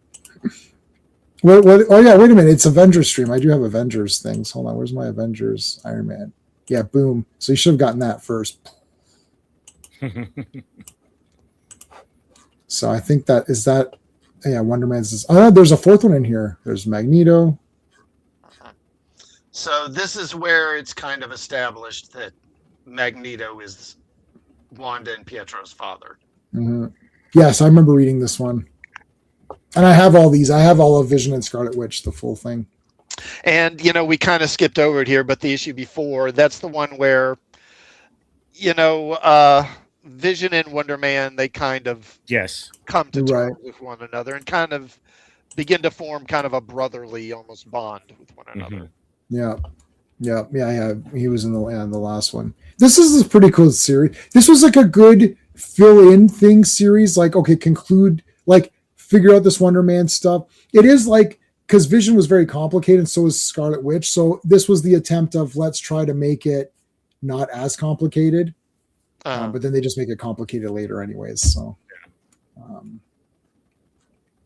What? Oh yeah, wait a minute. It's Avengers stream. I do have Avengers things. Hold on. Where's my Avengers Iron Man? Yeah, boom. So you should have gotten that first. So I think that is that. Yeah, Wonder Man's. Oh, there's a fourth one in here. There's Magneto. So this is where it's kind of established that Magneto is Wanda and Pietro's father. Mm-hmm. Yes, I remember reading this one. And I have all these. I have all of Vision and Scarlet Witch, the full thing. And, we kind of skipped over it here, but the issue before, that's the one where, Vision and Wonder Man, they kind of come to terms with one another and kind of begin to form kind of a brotherly almost bond with one another. Yeah. He was in the last one. This is a pretty cool series. This was like a good fill-in thing series. Like, okay, figure out this Wonder Man stuff. It is like, because Vision was very complicated, and so was Scarlet Witch. So this was the attempt of let's try to make it not as complicated. But then they just make it complicated later anyways. So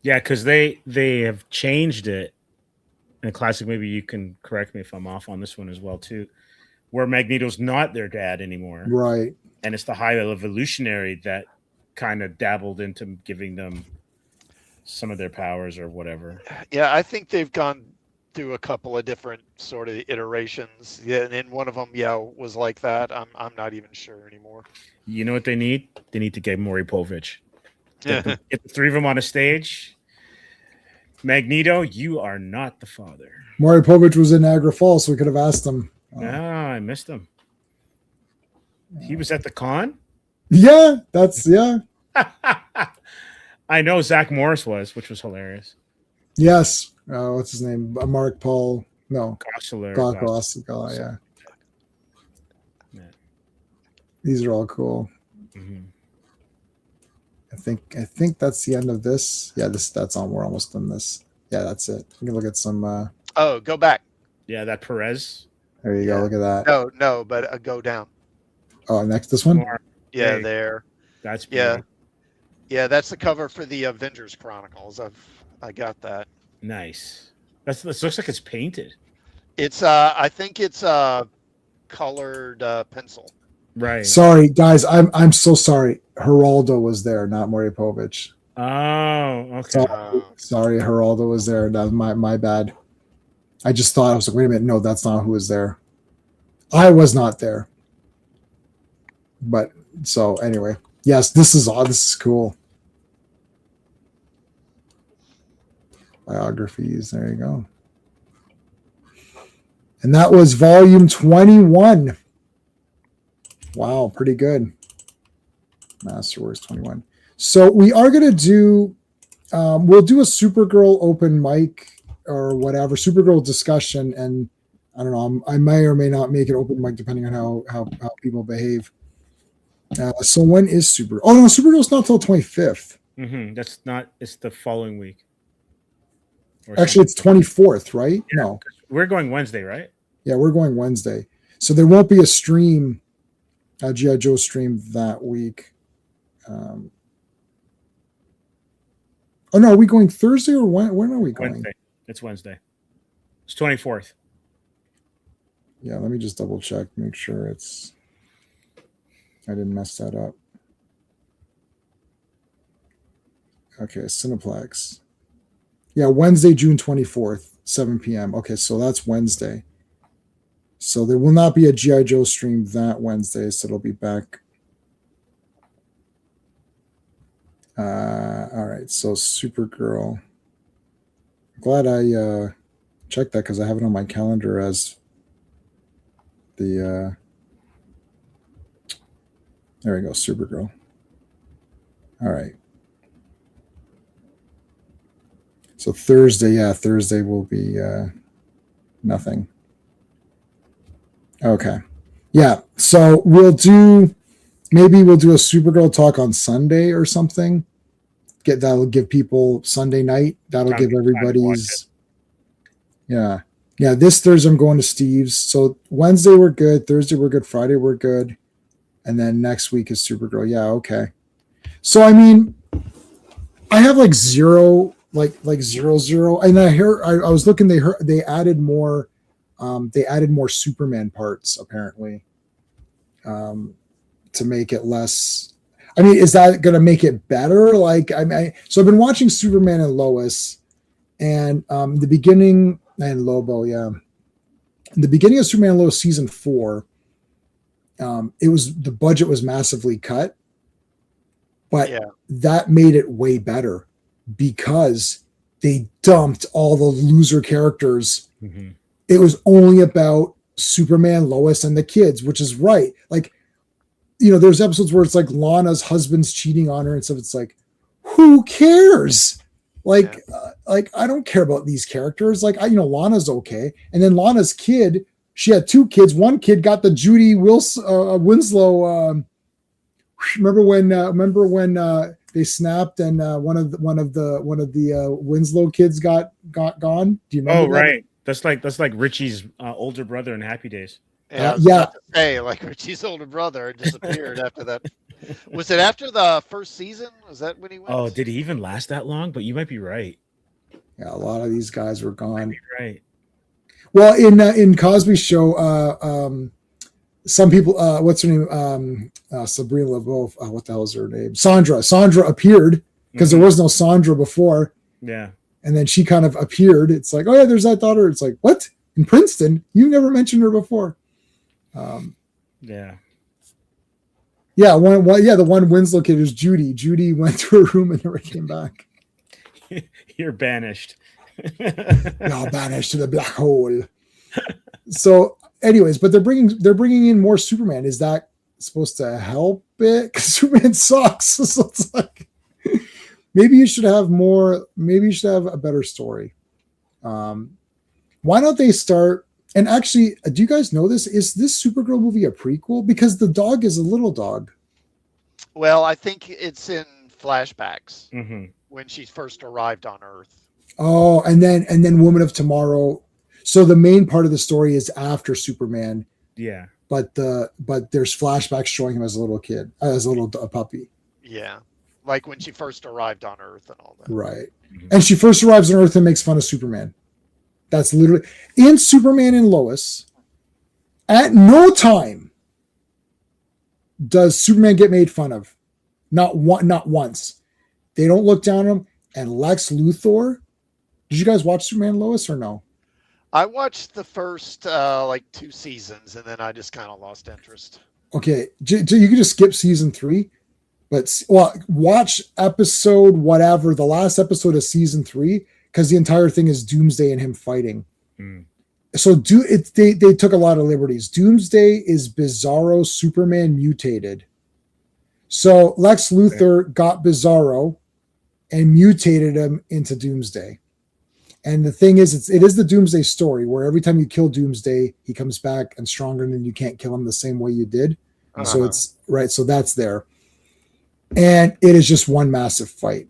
because they have changed it. And Classic, maybe you can correct me if I'm off on this one as well too, where Magneto's not their dad anymore. Right. And it's the High Evolutionary that kind of dabbled into giving them some of their powers or whatever. Yeah, I think they've gone through a couple of different sort of iterations. Yeah, and one of them, was like that. I'm not even sure anymore. You know what they need? They need to get Maury Povich. Get the three of them on a stage. Magneto, you are not the father. Maury Povich was in Niagara Falls, so we could have asked him. I missed him. He was at the con? Yeah. I know Zach Morris was, which was hilarious. Yes. What's his name? Mark Paul. No. Gosselaar. Yeah. These are all cool. Mm-hmm. I think that's the end of this. Yeah, that's on. We're almost done this. Yeah, that's it. We can look at some. Go back. Yeah, that Perez. There you go. Look at that. No, but go down. Oh, next this one. Yeah, there. That's beautiful. Yeah. That's the cover for the Avengers Chronicles. I got that. Nice. This looks like it's painted. It's I think it's colored pencil. Right. Sorry, guys. I'm so sorry. Geraldo was there, not Maury Povich. Oh, okay. Sorry, Geraldo was there. That's my bad. I just thought, I was like, wait a minute. No, that's not who was there. I was not there. But so anyway, yes, this is cool. Biographies. There you go. And that was volume 21. Wow, pretty good. Masterworks 21. So we are going to do, we'll do a Supergirl open mic or whatever, Supergirl discussion. And I don't know, I may or may not make it open mic depending on how people behave. So when is Supergirl? Oh no, Supergirl's not till 25th. Mm-hmm. That's not, it's the following week. Actually, it's 24th, right? Yeah, no. We're going Wednesday, right? Yeah, we're going Wednesday. So there won't be a stream, a G.I. Joe stream that week. Oh no, are we going Thursday or when are we going? Wednesday. It's Wednesday. It's 24th. Yeah, let me just double check, make sure I didn't mess that up. Okay, Cineplex. Yeah, Wednesday, June 24th, 7 p.m. Okay, so that's Wednesday. So there will not be a G.I. Joe stream that Wednesday, so it'll be back. All right, so Supergirl. Glad I checked that because I have it on my calendar as the there we go, Supergirl. All right. So Thursday will be nothing. Okay. Yeah, so maybe we'll do a Supergirl talk on Sunday or something. That'll give people Sunday night. That'll give everybody's. Yeah. This Thursday I'm going to Steve's. So Wednesday we're good. Thursday we're good. Friday we're good. And then next week is Supergirl. Yeah. Okay. So, I mean, I have like zero. And I was looking, they added more Superman parts apparently. To make it less. I mean, is that going to make it better? So I've been watching Superman and Lois, and the beginning and Lobo, yeah. In the beginning of Superman and Lois season 4, the budget was massively cut, but that made it way better because they dumped all the loser characters. Mm-hmm. It was only about Superman, Lois, and the kids, which is right. Like, there's episodes where it's like Lana's husband's cheating on her and stuff. It's like, who cares? I don't care about these characters. Lana's okay. And then Lana's kid, she had 2 kids. One kid got the Judy Winslow. Remember when they snapped and one of the Winslow kids got gone? Do you remember? Oh, right. That's like Richie's older brother in Happy Days. Hey, like Richie's older brother disappeared after that. Was it after the first season? Was that when he went? Oh, did he even last that long? But you might be right. Yeah, a lot of these guys were gone. Right. Well, in Cosby's show, some people, what's her name? Sabrina LaBeouf. What the hell is her name? Sandra. Sandra appeared because there was no Sandra before. Yeah. And then she kind of appeared. It's like, oh yeah, there's that daughter. It's like, what? In Princeton? You never mentioned her before. Yeah. The one Winslow kid is Judy. Judy went to her room and never came back. You're banished. You're banished to the black hole. So, anyways, but they're bringing in more Superman. Is that supposed to help it? Because Superman sucks. So it's like, maybe you should have more. Maybe you should have a better story. Why don't they start? And actually, do you guys know this? Is this Supergirl movie a prequel? Because the dog is a little dog. Well, I think it's in flashbacks when she first arrived on Earth. Oh, and then Woman of Tomorrow. So the main part of the story is after Superman. Yeah. But there's flashbacks showing him as a little kid, as a puppy. Yeah. Like when she first arrived on Earth and all that. Right. Mm-hmm. And she first arrives on Earth and makes fun of Superman. That's literally in Superman and Lois. At no time does Superman get made fun of. Not once. They don't look down on him. And Lex Luthor. Did you guys watch Superman and Lois or no? I watched the first 2 seasons and then I just kind of lost interest. Okay, you can just skip season 3, but watch episode whatever, the last episode of season 3, because the entire thing is Doomsday and him fighting. So they took a lot of liberties. Doomsday is Bizarro Superman mutated. So Lex Luthor got Bizarro and mutated him into Doomsday. And the thing is, it is the Doomsday story where every time you kill Doomsday, he comes back and stronger, and then you can't kill him the same way you did. And so it's right. So that's there. And it is just one massive fight.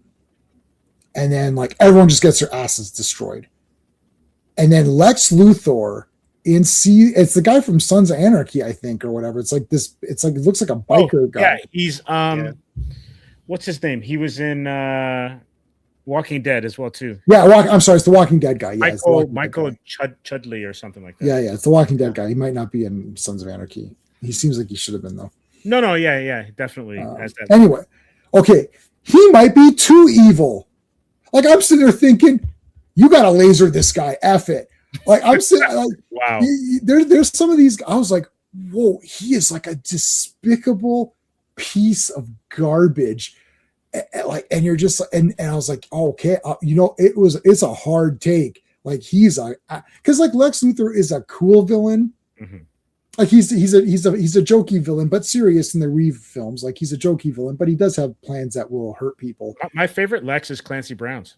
And then everyone just gets their asses destroyed. And then Lex Luthor it's the guy from Sons of Anarchy, I think, or whatever. It's like this. It's like, it looks like a biker guy. Yeah. He's, what's his name? He was in, Walking Dead as well too. Yeah, I'm sorry, it's the Walking Dead guy. Yeah, Michael Chudley or something like that. Yeah, it's the Walking Dead guy. He might not be in Sons of Anarchy. He seems like he should have been though. No, yeah, definitely has that. Anyway, okay, he might be too evil. I'm sitting there thinking, you got to laser this guy. F it. Like I'm saying, like, Wow. There's some of these. I was like, whoa, he is like a despicable piece of garbage. And you're just and I was like, oh, okay, it's a hard take. Like he's because like Lex Luthor is a cool villain. Mm-hmm. Like he's a jokey villain, but serious in the Reeve films. Like he's a jokey villain, but he does have plans that will hurt people. My favorite Lex is Clancy Brown's.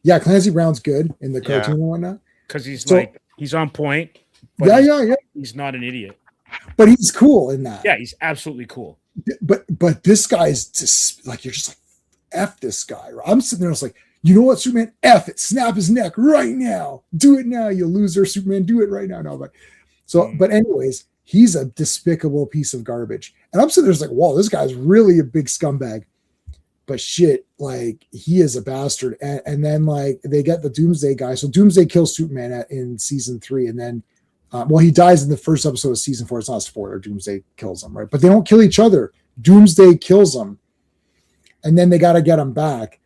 Yeah, Clancy Brown's good in the cartoon and whatnot. Because he's on point. Yeah. He's not an idiot. But he's cool in that. Yeah, he's absolutely cool. But this guy's just like, you're just like, F this guy. I'm sitting there, I was like, you know what, Superman? F it. Snap his neck right now. Do it now, you loser, Superman. Do it right now. No, but anyways, he's a despicable piece of garbage. And I'm sitting there like, whoa, this guy's really a big scumbag. But shit, like he is a bastard. And then like they get the Doomsday guy. So Doomsday kills Superman in season 3. And then, he dies in the first episode of season 4. It's not a spoiler. Doomsday kills him, right? But they don't kill each other. Doomsday kills him. And then they got to get him back.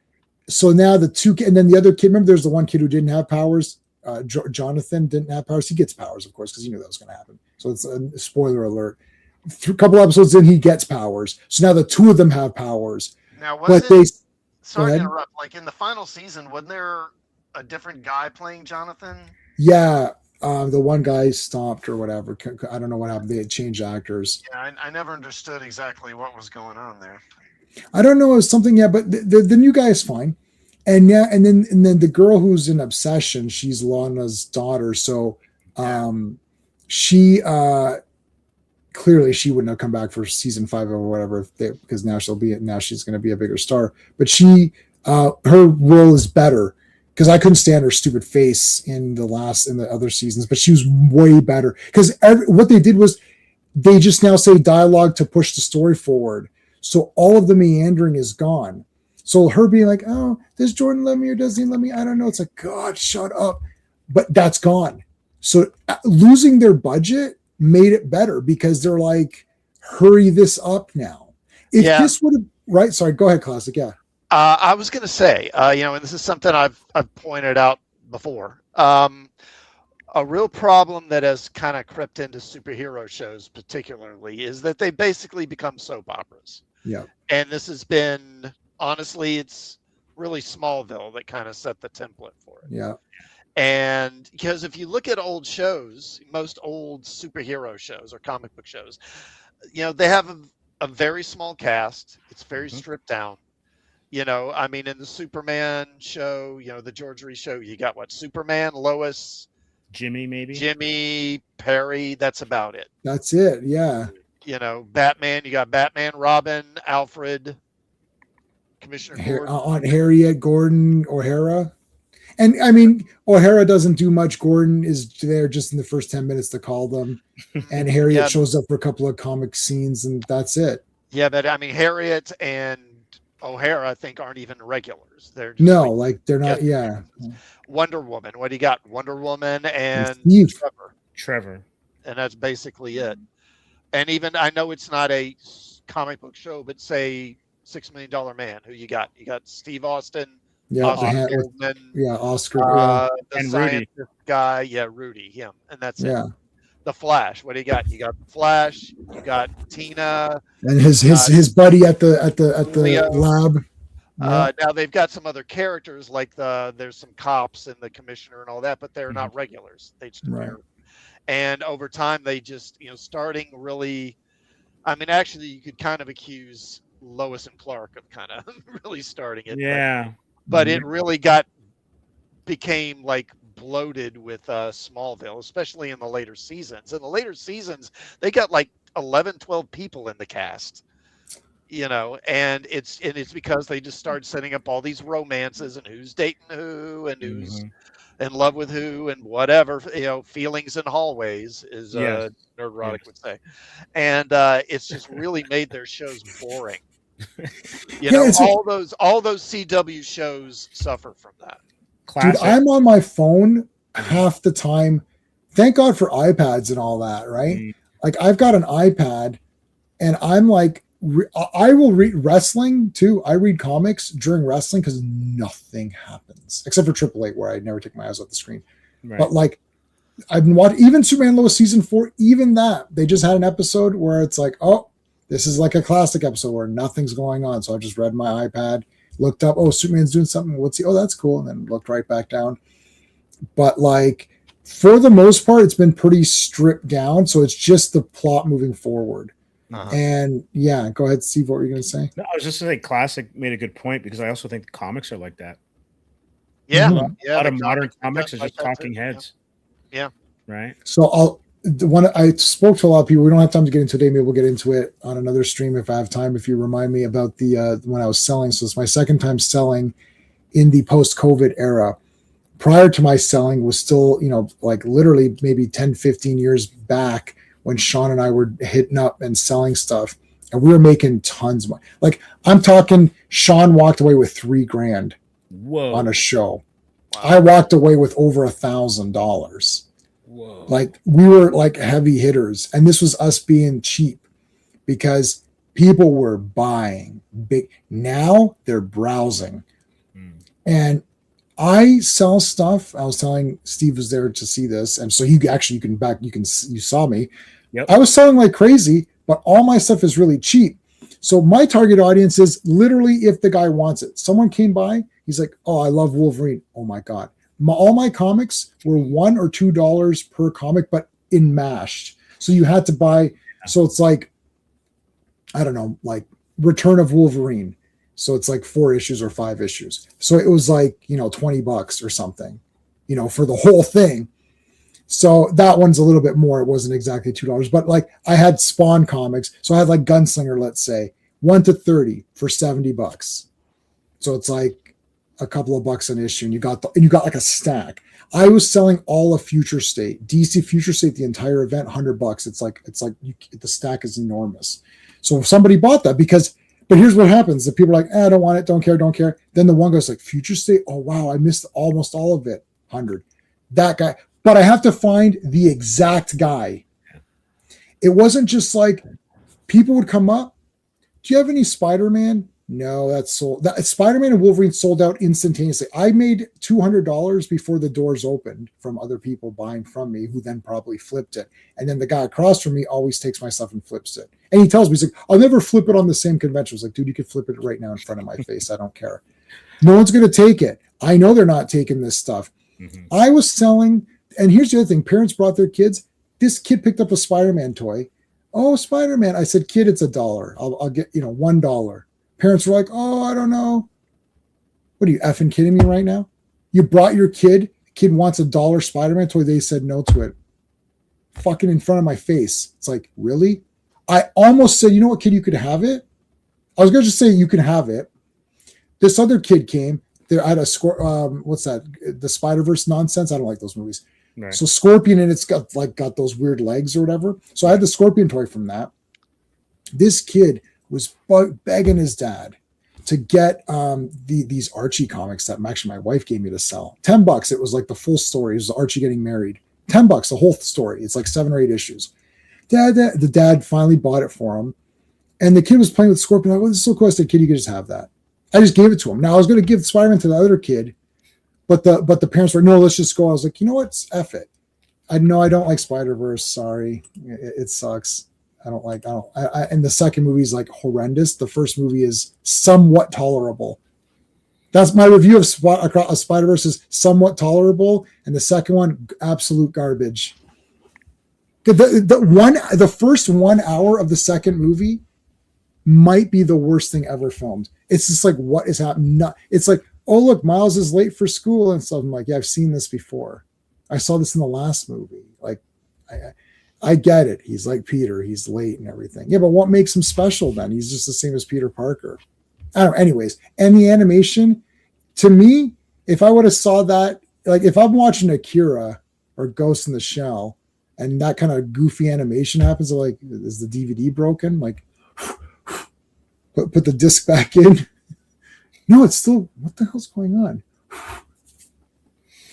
So now the two, and then the other kid, remember there's the one kid who didn't have powers. Jonathan didn't have powers. He gets powers, of course, because he knew that was going to happen. So it's a spoiler alert. A couple episodes in, he gets powers. So now the two of them have powers. Now, sorry to interrupt. Like in the final season, wasn't there a different guy playing Jonathan? Yeah, the one guy stopped or whatever. I don't know what happened. They had changed actors. Yeah, I never understood exactly what was going on there. I don't know. It was something. Yeah, but the new guy is fine. And then the girl who's in Obsession, she's Lana's daughter. So she clearly she wouldn't have come back for season 5 or whatever because now she's going to be a bigger star. But her role is better because I couldn't stand her stupid face in the other seasons, but she was way better because what they did was they just now say dialogue to push the story forward. So all of the meandering is gone. So her being like, oh, does Jordan love me or does he love me? I don't know. It's like, God, shut up. But that's gone. So losing their budget made it better because they're like, hurry this up now. If this would have, right? Sorry, go ahead, Classic. Yeah. I was going to say, and this is something I've pointed out before. A real problem that has kind of crept into superhero shows particularly is that they basically become soap operas. Yeah. And this has been, honestly, it's really Smallville that kind of set the template for it. Yeah. And because if you look at old shows, most old superhero shows or comic book shows, they have a very small cast. It's very stripped down. I mean, in the Superman show, the George Reese show, you got what? Superman, Lois, Jimmy, Perry. That's about it. That's it. Yeah. Batman, you got Batman, Robin, Alfred, Commissioner Gordon. Aunt Harriet, Gordon, O'Hara. And I mean, O'Hara doesn't do much. Gordon is there just in the first 10 minutes to call them. And Harriet shows up for a couple of comic scenes and that's it. Yeah, but I mean, Harriet and O'Hara, I think, aren't even regulars. They're just they're not. Yeah. Wonder Woman. What do you got? Wonder Woman and Trevor. And that's basically it. And even, I know it's not a comic book show, but say $6 Million Man, who you got? You got Steve Austin. Yeah, Oscar. Oscar. The and scientist Rudy. guy. Yeah, Rudy, him. And that's it. Yeah. The Flash. What do you got? You got the Flash. You got Tina. And his buddy at the Leo. lab. Yeah. Now they've got some other characters like there's some cops and the commissioner and all that, but they're not regulars. They just appear. And over time, they just, starting really, I mean, actually, you could kind of accuse Lois and Clark of kind of really starting it. Yeah. But it really became like bloated with Smallville, especially in the later seasons. In the later seasons, they got like 11, 12 people in the cast. And it's because they just started setting up all these romances and who's dating who and who's in love with who and whatever, feelings in hallways, is Nerd Roddick would say. And it's just really made their shows boring. All those CW shows suffer from that. Classic. Dude, I'm on my phone half the time. Thank God for iPads and all that, right? Like I've got an iPad and I'm like, I will read wrestling too. I read comics during wrestling because nothing happens except for Triple H, where I never take my eyes off the screen. Right. But like I've been watching even Superman Lois season 4. Even that they just had an episode where it's like, oh, this is like a classic episode where nothing's going on. So I just read my iPad, looked up, oh, Superman's doing something. What's he? Oh, that's cool, and then looked right back down. But like for the most part, it's been pretty stripped down. So it's just the plot moving forward. Uh-huh. And yeah, go ahead, Steve. What were you going to say? No, I was just saying, classic made a good point because I also think the comics are like that. Yeah, Mhm. yeah. A lot the of modern comics comics are like just that talking too. heads. Yeah. Right. So I spoke to a lot of people. We don't have time to get into it today. Maybe we'll get into it on another stream if I have time. If you remind me about the when I was selling. So it's my second time selling in the post-COVID era. Prior to my selling was still, like literally maybe 10, 15 years back when Sean and I were hitting up and selling stuff, and we were making tons of money. Like I'm talking, Sean walked away with $3,000 Whoa. on a show. Wow. I walked away with over $1,000. Whoa. Like we were like heavy hitters, and this was us being cheap because people were buying big. Now they're browsing, and I sell stuff. I was telling Steve was there to see this, and so you saw me. Yep. I was selling like crazy, but all my stuff is really cheap. So my target audience is literally if the guy wants it. Someone came by, he's like, "Oh, I love Wolverine." Oh my god. All my comics were $1 or $2 per comic, but in mashed. So you had to buy. So it's like, I don't know, like Return of Wolverine. So it's like 4 issues or 5 issues. So it was like, $20 or something, for the whole thing. So that one's a little bit more. It wasn't exactly $2, but like I had Spawn comics. So I had like Gunslinger, let's say 1 to 30 for $70. So it's like a couple of bucks an issue, and you got like a stack. I was selling all of Future State, DC Future State, the entire event, $100. It's like the stack is enormous. So if somebody bought that but here's what happens: the people are like, I don't want it, don't care. Then the one goes like, Future State, oh wow, I missed almost all of it, 100. That guy, but I have to find the exact guy. It wasn't just like people would come up. Do you have any Spider-Man? No, that's sold. Spider-Man and Wolverine sold out instantaneously. I made $200 before the doors opened from other people buying from me, who then probably flipped it. And then the guy across from me always takes my stuff and flips it. And he tells me, he's like, I'll never flip it on the same convention. I was like, dude, you could flip it right now in front of my face. I don't care. No one's going to take it. I know they're not taking this stuff. Mm-hmm. I was selling, and here's the other thing. Parents brought their kids. This kid picked up a Spider-Man toy. Oh, Spider-Man. I said, kid, it's $1. I'll get, $1. Parents were like, oh, I don't know. What are you effing kidding me right now? You brought your kid wants $1 Spider-Man toy. They said no to it. Fucking in front of my face. It's like, really? I almost said, you know what, kid, you could have it. I was going to just say you can have it. This other kid came. There, I had what's that? The Spider-Verse nonsense. I don't like those movies. Right. So Scorpion, and it's got those weird legs or whatever. So I had the Scorpion toy from that. This kid was begging his dad to get these Archie comics that actually my wife gave me to sell. $10. It was like the full story. It was Archie getting married. $10, the whole story. It's like 7 or 8 issues. The dad finally bought it for him. And the kid was playing with Scorpion. Like, well, this is so cool. I said, kid, you could just have that. I just gave it to him. Now I was going to give Spider-Man to the other kid, but the parents were, no, let's just go. I was like, you know what? F it. I don't like Spider-Verse. Sorry. It sucks. And the second movie is like horrendous. The first movie is somewhat tolerable. That's my review of Spider-Verse is somewhat tolerable. And the second one, absolute garbage. The first 1 hour of the second movie might be the worst thing ever filmed. It's just like, what is happening? It's like, oh, look, Miles is late for school and stuff. I'm like, yeah, I've seen this before. I saw this in the last movie. Like, I get it. He's like Peter. He's late and everything. Yeah, but what makes him special then? He's just the same as Peter Parker. I don't know. Anyways, and the animation, to me, if I would have saw that, like if I'm watching Akira or Ghost in the Shell and that kind of goofy animation happens, like, is the DVD broken? Like, put the disc back in. No, it's still, what the hell's going on?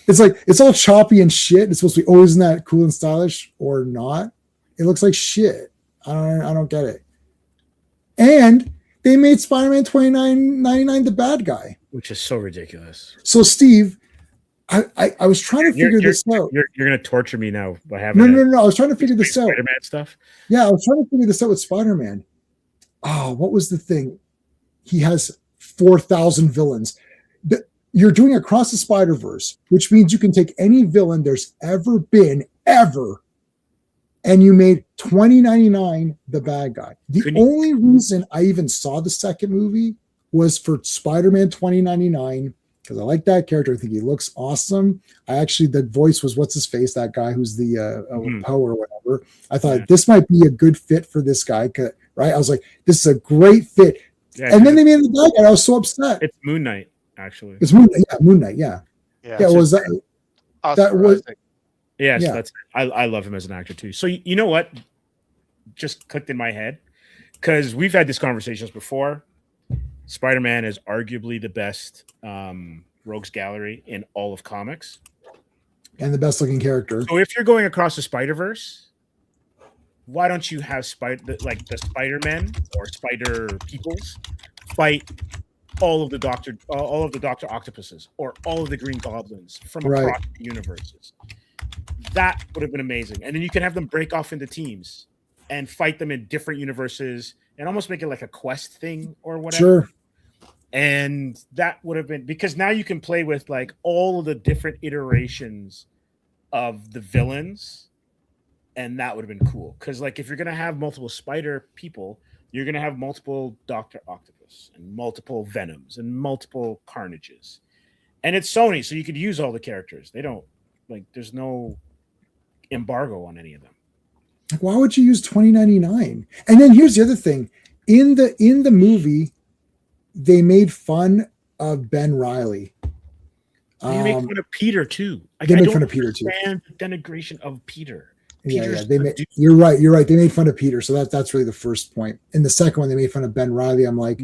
It's like, it's all choppy and shit. It's supposed to be, oh, isn't that cool and stylish or not? It looks like shit. I don't get it. And they made Spider-Man $29.99 the bad guy. Which is so ridiculous. So Steve, I was trying to figure this out. You're gonna torture me now by having no. I was trying to figure this out. Spider-Man stuff. Yeah, I was trying to figure this out with Spider-Man. Oh, what was the thing? He has 4,000 villains. You're doing Across the Spider-Verse, which means you can take any villain there's ever been, ever, and you made 2099 the bad guy. The only reason I even saw the second movie was for Spider-Man 2099, because I like that character. I think he looks awesome. The voice was what's his face, that guy who's the Poe or whatever. I thought this might be a good fit for this guy, right? I was like, this is a great fit. Yeah, and then they made the bad guy. I was so upset. It's Moon Knight, actually. It's Moon Knight. Yeah. It was that was. Yes, yeah. I love him as an actor too. So you know what? Just clicked in my head because we've had these conversations before. Spider-Man is arguably the best rogues gallery in all of comics, and the best looking character. So if you're going across the Spider-Verse, why don't you have the Spider-Men or Spider Peoples fight all of the Doctor Octopuses or all of the Green Goblins from across the universes? That would have been amazing. And then you can have them break off into teams and fight them in different universes and almost make it like a quest thing or whatever. Sure. And that would have been, because now you can play with like all of the different iterations of the villains. And that would have been cool. Because like if you're going to have multiple Spider people, you're going to have multiple Dr. Octopus and multiple Venoms and multiple Carnages. And it's Sony, so you could use all the characters. They don't, like, there's no embargo on any of them. Like, why would you use 2099? And then here's the other thing. In the movie, they made fun of Ben Reilly. They make fun of Peter too. Like, they made fun of Peter too. The denigration of Peter. Yeah. You're right. They made fun of Peter. So that's really the first point. In the second one, they made fun of Ben Reilly. I'm like,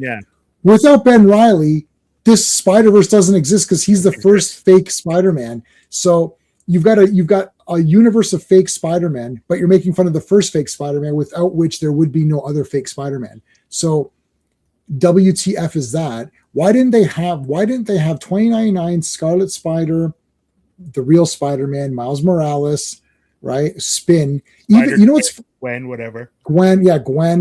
without Ben Reilly, this Spider-Verse doesn't exist because he's the first fake Spider-Man. So you've got a universe of fake Spider-Man, but you're making fun of the first fake Spider-Man, without which there would be no other fake Spider-Man. So WTF is that? Why didn't they have 2099 Scarlet Spider, the real Spider-Man, Miles Morales, right? Spin. Even you know what's Gwen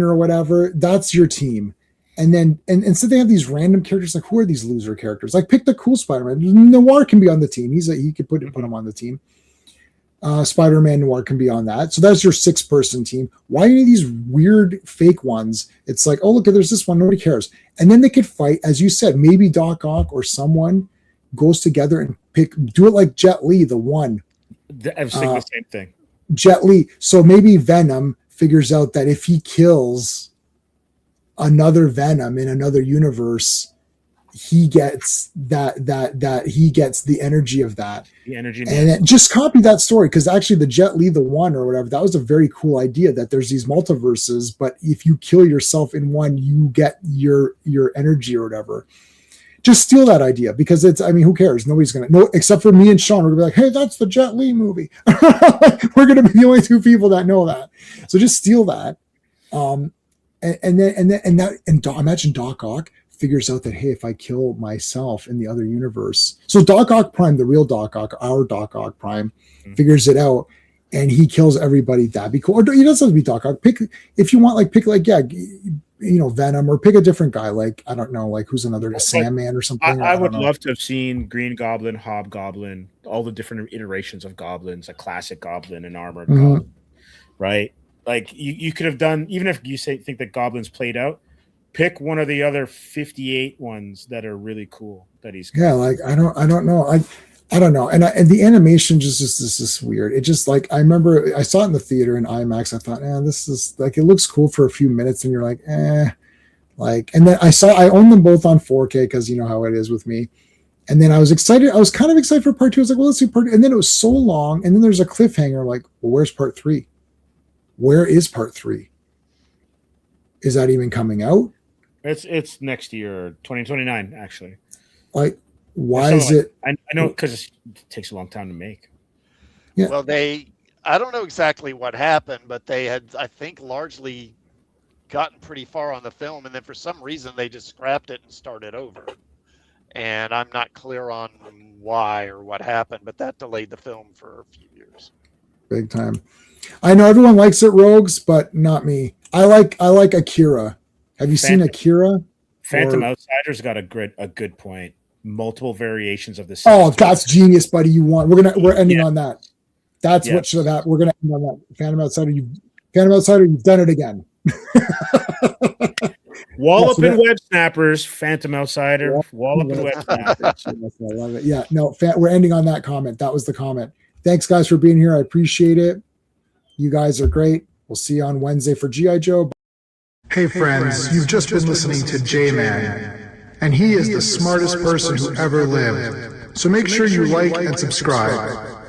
or whatever. That's your team. And then instead they have these random characters. Like, who are these loser characters? Like, pick the cool Spider-Man. Noir can be on the team. He could put him on the team. Spider-Man Noir can be on that. So that's your 6-person team. Why any of these weird fake ones? It's like, oh, look, there's this one. Nobody cares. And then they could fight, as you said, maybe Doc Ock or someone goes together and do it like Jet Li, the one. I was thinking the same thing. Jet Li. So maybe Venom figures out that if he kills another Venom in another universe, he gets he gets the energy of that. The energy. And then just copy that story, because actually the Jet Li, the one or whatever, that was a very cool idea, that there's these multiverses, but if you kill yourself in one, you get your energy or whatever. Just steal that idea, because who cares? Nobody's going to know, except for me and Sean. We're going to be like, hey, that's the Jet Li movie. We're going to be the only 2 people that know that. So just steal that. Imagine Doc Ock figures out that, hey, if I kill myself in the other universe. So Doc Ock Prime, the real Doc Ock, our Doc Ock Prime, figures it out and he kills everybody. That'd be cool. Or he doesn't have to be Doc Ock. If you want, pick Venom, or pick a different guy. Like, I don't know, like who's another, Sandman or something. I would love to have seen Green Goblin, Hobgoblin, all the different iterations of goblins, a classic goblin, an armored goblin, right? Like you could have done, even if you think that goblins played out, pick one of the other 58 ones that are really cool that he's got. Yeah, like I don't know. I don't know. And the animation just is weird. It just, like, I remember I saw it in the theater in IMAX. I thought, this is like, it looks cool for a few minutes, and you're like, like, and then I own them both on 4K, because you know how it is with me. And then I was excited. I was kind of excited for part 2. I was like, well, let's do part 2. And then it was so long. And then there's a cliffhanger. Like, well, where's part 3? Where is part 3? Is that even coming out? It's next year, 2029, actually. Like, why is it? I know, because it takes a long time to make. Yeah. Well, I don't know exactly what happened, but they had, I think, largely gotten pretty far on the film, and then for some reason they just scrapped it and started over. and I'm not clear on why or what happened, but that delayed the film for a few years. Big time. I know everyone likes it, Rogues, but not me. I like Akira. Have you seen Akira? Phantom Outsider's got a good point. Multiple variations of this. Oh, that's genius, buddy. We're ending on that. That's what should have happened. We're gonna end on that. Phantom Outsider, you've done it again. Wallop and Web Snappers, Phantom Outsider, Wallop and Web Snappers. I love it. Yeah, no, we're ending on that comment. That was the comment. Thanks, guys, for being here. I appreciate it. You guys are great. We'll see you on Wednesday for G.I. Joe. Hey friends, you've just been listening to J-Man, and he is the smartest person who ever lived. So make sure you like and subscribe.